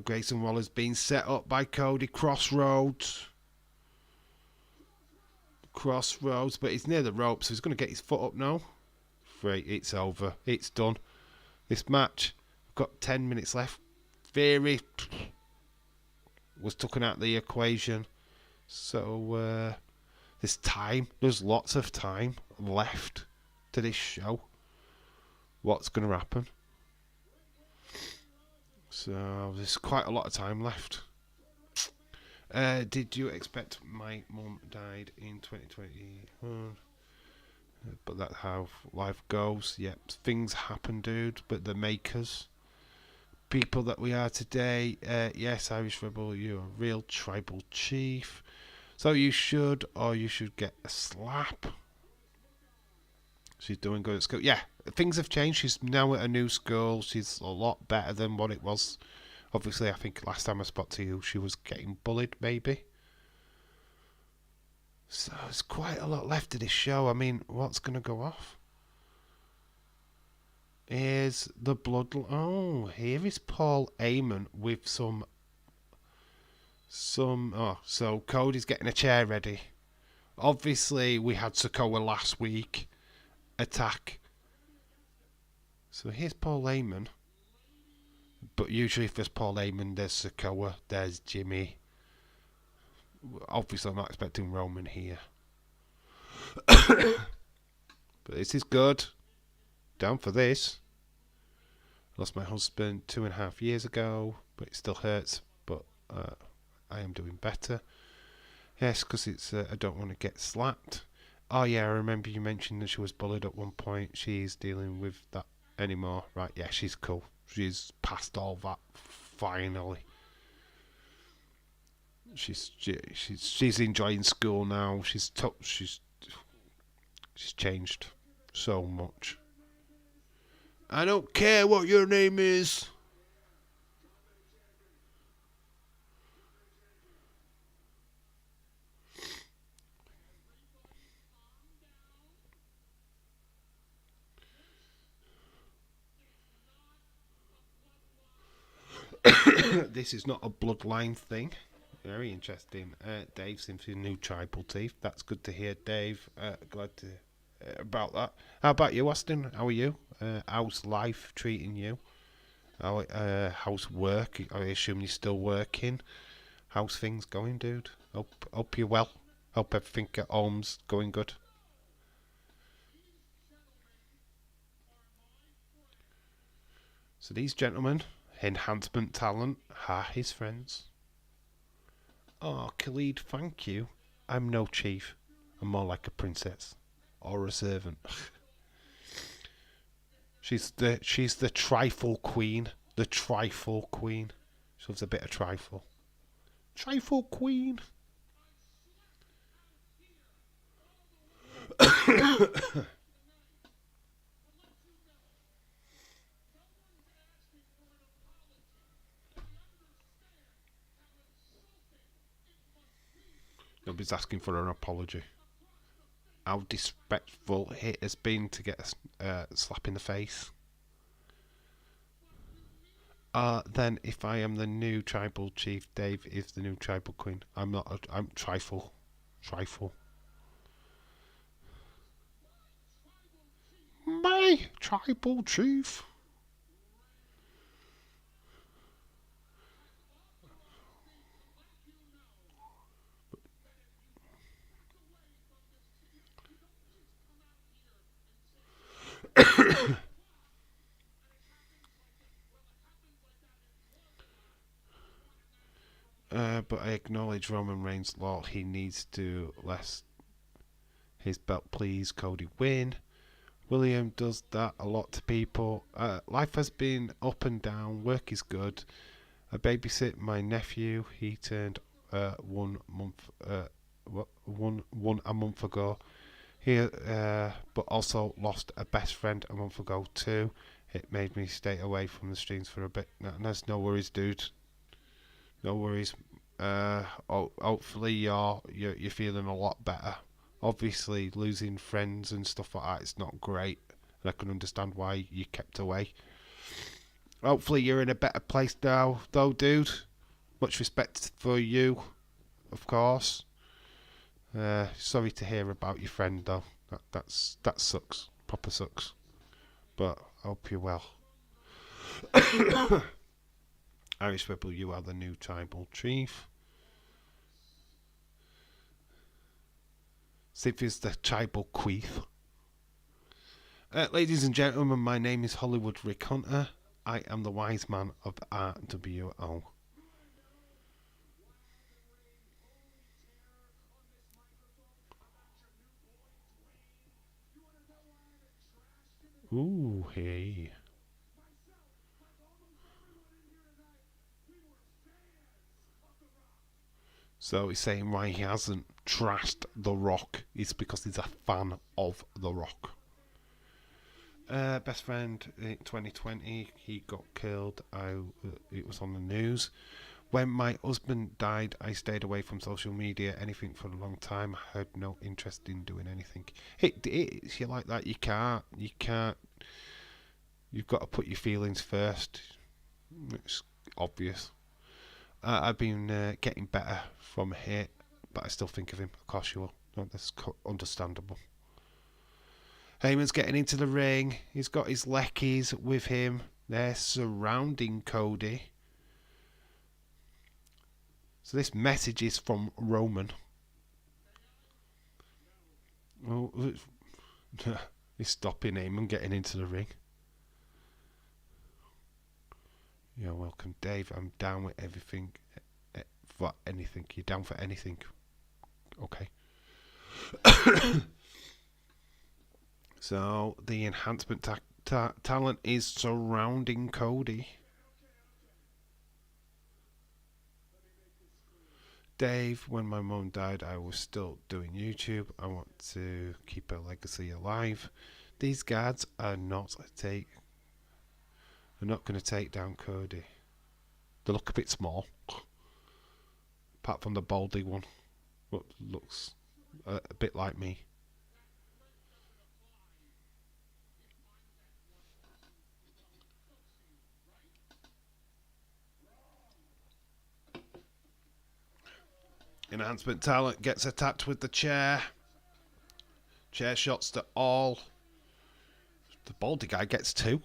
Grayson Waller's been set up by Cody. Crossroads, but he's near the rope, so he's going to get his foot up now. Great, it's over. It's done. This match, we've got 10 minutes left. Theory was taken out of the equation. So there's time. There's lots of time left to this show. What's going to happen? So there's quite a lot of time left. Did you expect my mum died in 2021? But that's how life goes. Yep, things happen, dude. But the makers, people that we are today. Yes, Irish Rebel, you're a real tribal chief. So you should get a slap. She's doing good at school. Yeah, things have changed. She's now at a new school. She's a lot better than what it was. Obviously, I think last time I spoke to you, she was getting bullied, maybe. So there's quite a lot left of this show. I mean, what's going to go off? Here's the blood. Oh, here is Paul Heyman with some. Oh, so Cody's getting a chair ready. Obviously, we had Sokoa last week attack. So here's Paul Heyman. But usually, if there's Paul Heyman, there's Sokoa, there's Jimmy. Obviously, I'm not expecting Roman here. But this is good. Down for this. Lost my husband 2.5 years ago, but it still hurts. But I am doing better. Yes, because it's I don't want to get slapped. Oh yeah, I remember you mentioned that she was bullied at one point. She's dealing with that anymore, right? Yeah, she's cool. She's past all that finally. She's enjoying school now. She's changed so much. I don't care what your name is. This is not a bloodline thing. Very interesting. Dave seems to be a new tribal chief. That's good to hear, Dave. Glad to about that. How about you, Austin? How are you? How's life treating you? How's work? I assume you're still working. How's things going, dude? Hope you're well. Hope everything at home's going good. So these gentlemen, enhancement talent, are his friends. Oh, Khalid, thank you. I'm no chief. I'm more like a princess or a servant. she's the trifle queen. The trifle queen. She loves a bit of trifle. Trifle queen. Nobody's asking for an apology. How disrespectful it has been to get a slap in the face. Then if I am the new tribal chief, Dave is the new tribal queen. I'm not. I'm trifle. Trifle. My tribal chief. But I acknowledge Roman Reigns' law. He needs to let his belt please Cody win. William does that a lot to people. Life has been up and down. Work is good. I babysit my nephew. He turned 1 month. One a month ago. but also lost a best friend a month ago too. It made me stay away from the streams for a bit. There's no worries, dude. No worries. Hopefully you're feeling a lot better. Obviously, losing friends and stuff like that is not great, and I can understand why you kept away. Hopefully, you're in a better place now, though, dude. Much respect for you, of course. Sorry to hear about your friend, though. That sucks. Proper sucks. But I hope you're well. Irish Rebel, you are the new tribal chief. Sif is the tribal queef. Ladies and gentlemen, my name is Hollywood Rick Hunter. I am the wise man of the RWO. Ooh, hey. So he's saying why he hasn't trashed The Rock is because he's a fan of The Rock. Best friend in 2020, he got killed. It was on the news. When my husband died, I stayed away from social media, anything for a long time. I had no interest in doing anything. It's you like that. You can't. You've got to put your feelings first. It's obvious. I've been getting better from it, but I still think of him. Of course you will. No, that's understandable. Heyman's getting into the ring. He's got his lackeys with him. They're surrounding Cody. So this message is from Roman. Oh, he's stopping Heyman getting into the ring. You're welcome, Dave. I'm down with everything. For anything. You're down for anything. Okay. So, the enhancement talent is surrounding Cody. Dave, when my mum died, I was still doing YouTube. I want to keep her legacy alive. These guards are not going to take down Cody. They look a bit small, apart from the baldy one, what looks a bit like me. Enhancement talent gets attacked with the chair. Chair shots to all. The baldy guy gets 2.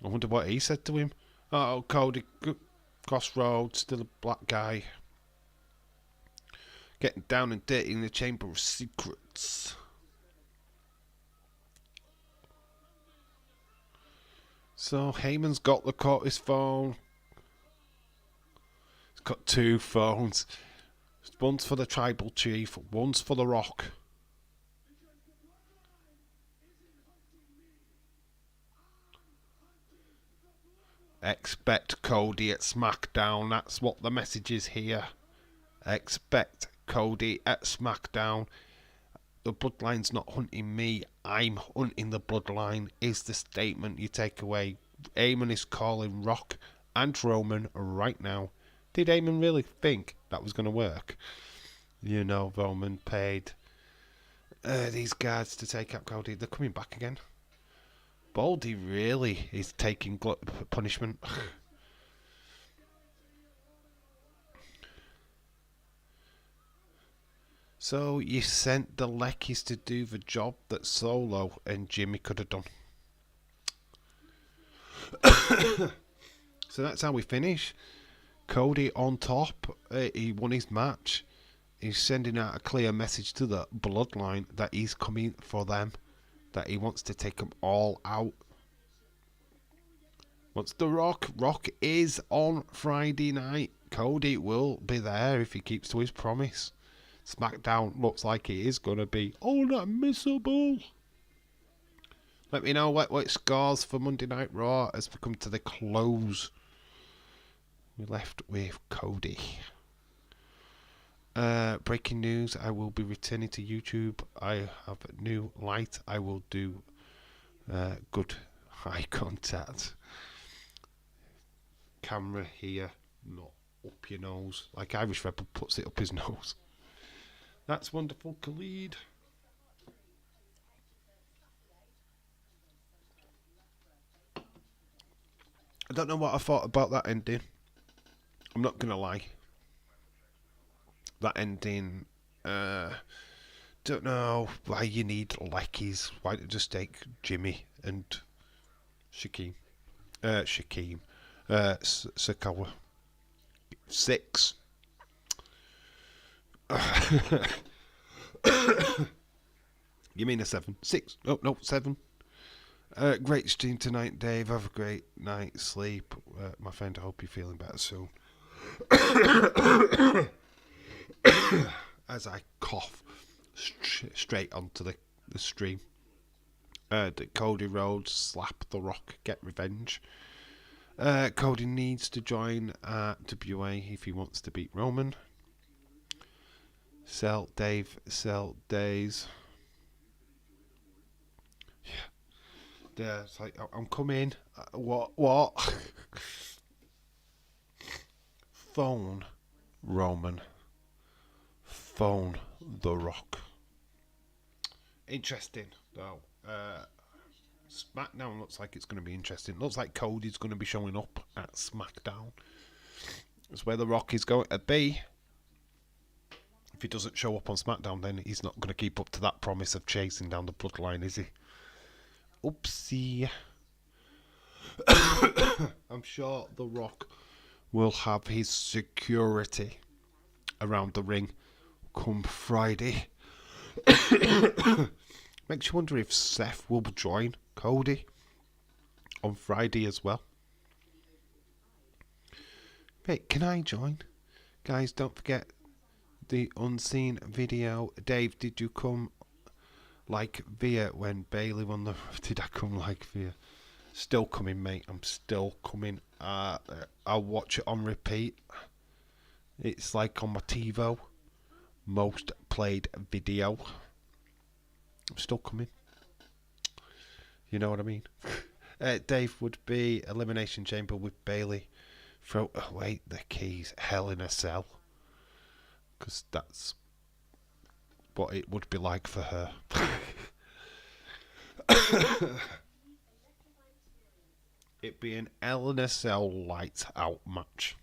I wonder what he said to him. Oh, Cody, crossroads, still a black guy. Getting down and dirty in the Chamber of Secrets. So Heyman's caught his phone. He's got 2 phones. One's for the tribal chief, one's for The Rock. Expect Cody at SmackDown. That's what the message is here. Expect Cody at SmackDown. The bloodline's not hunting me. I'm hunting the bloodline is the statement you take away. Heyman is calling Rock and Roman right now. Did Heyman really think that was going to work? You know, Roman paid these guards to take out Cody. They're coming back again. Baldy really is taking punishment. So you sent the Leckies to do the job that Solo and Jimmy could have done. So that's how we finish. Cody on top. He won his match. He's sending out a clear message to the bloodline that he's coming for them. That he wants to take them all out. What's The Rock? Rock is on Friday night. Cody will be there if he keeps to his promise. SmackDown looks like it is going to be unmissable. Let me know what scores for Monday Night Raw as we come to the close. We're left with Cody. Breaking news, I will be returning to YouTube. I have a new light. I will do good eye contact. Camera here, not up your nose. Like Irish Rebel puts it up his nose. That's wonderful, Khalid. I don't know what I thought about that ending. I'm not going to lie. That ending, don't know why you need Leckies. Why don't you just take Jimmy and Shaquem? Sakawa. 6. You mean a 7? 6. Oh, no, 7. Great stream tonight, Dave. Have a great night's sleep. My friend, I hope you're feeling better soon. As I cough straight onto the stream. Cody Rhodes slap The Rock, get revenge. Cody needs to join WA if he wants to beat Roman. Sell Dave, sell Days. Yeah, it's like, I'm coming. What? Phone Roman. Phone The Rock. Interesting, though. SmackDown looks like it's going to be interesting. Looks like Cody's going to be showing up at SmackDown. That's where The Rock is going to be. If he doesn't show up on SmackDown, then he's not going to keep up to that promise of chasing down the bloodline, is he? Oopsie. I'm sure The Rock will have his security around the ring come Friday. Makes you wonder if Seth will join Cody on Friday as well. Wait, can I join? Guys, don't forget the unseen video. Dave, did you come like via when Bailey won the... Did I come like via? Still coming, mate. I'm still coming. I'll watch it on repeat. It's like on my TiVo. Most played video. I'm still coming. You know what I mean? Dave would be Elimination Chamber with Bailey. Throw away the keys. Hell in a Cell. Because that's what it would be like for her. It'd be an Hell in a Cell lights out match.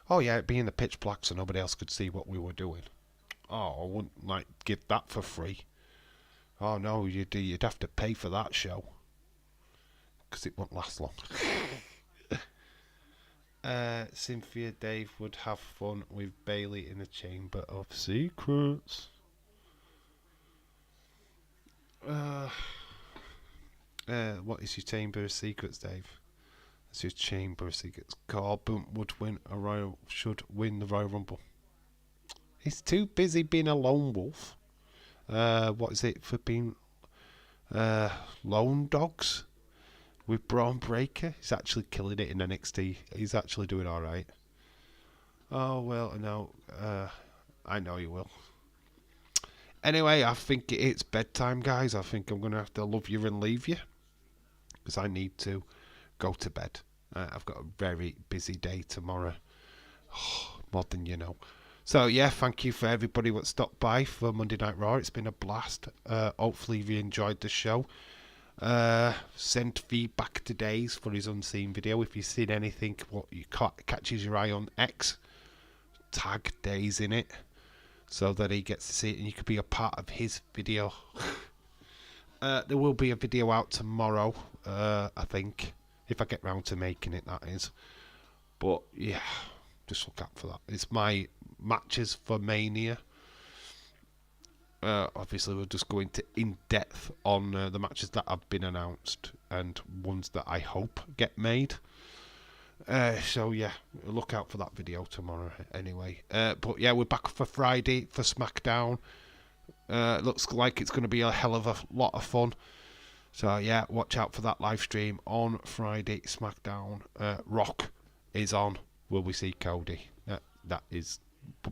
Oh yeah, it'd be in the pitch black so nobody else could see what we were doing. Oh, I wouldn't like give that for free. Oh no, you'd have to pay for that show. Because it won't last long. Cynthia Dave would have fun with Bailey in the Chamber of Secrets. What is your Chamber of Secrets, Dave? That's your Chamber of Secrets. Corbin should win the Royal Rumble. He's too busy being a lone wolf. What is it for being lone dogs with Braun Breaker? He's actually killing it in NXT. He's actually doing all right. Oh well, no, I know you will. Anyway, I think it's bedtime, guys. I think I'm gonna have to love you and leave you because I need to go to bed. I've got a very busy day tomorrow. More than you know. So yeah, thank you for everybody that stopped by for Monday Night Raw. It's been a blast. Hopefully you enjoyed the show. Send feedback to Days for his unseen video. If you've seen anything what you catches your eye on X, tag Days in it so that he gets to see it and you could be a part of his video. There will be a video out tomorrow, I think, if I get round to making it, that is. But yeah, just look out for that. It's my matches for Mania. Obviously we'll just go into in-depth on the matches that have been announced and ones that I hope get made. So yeah, look out for that video tomorrow anyway. But yeah, we're back for Friday for SmackDown. Looks like it's going to be a hell of a lot of fun. So yeah, watch out for that live stream on Friday. SmackDown. Rock is on. Will we see Cody? That is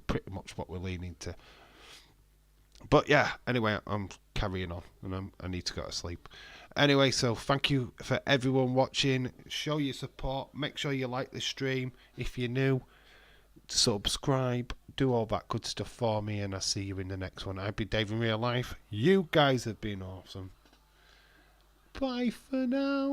pretty much what we're leaning to. But yeah, anyway, I'm carrying on, and I need to go to sleep. Anyway, so thank you for everyone watching. Show your support. Make sure you like the stream if you're new. Subscribe. Do all that good stuff for me, and I'll see you in the next one. I've been Dave in real life. You guys have been awesome. Bye for now.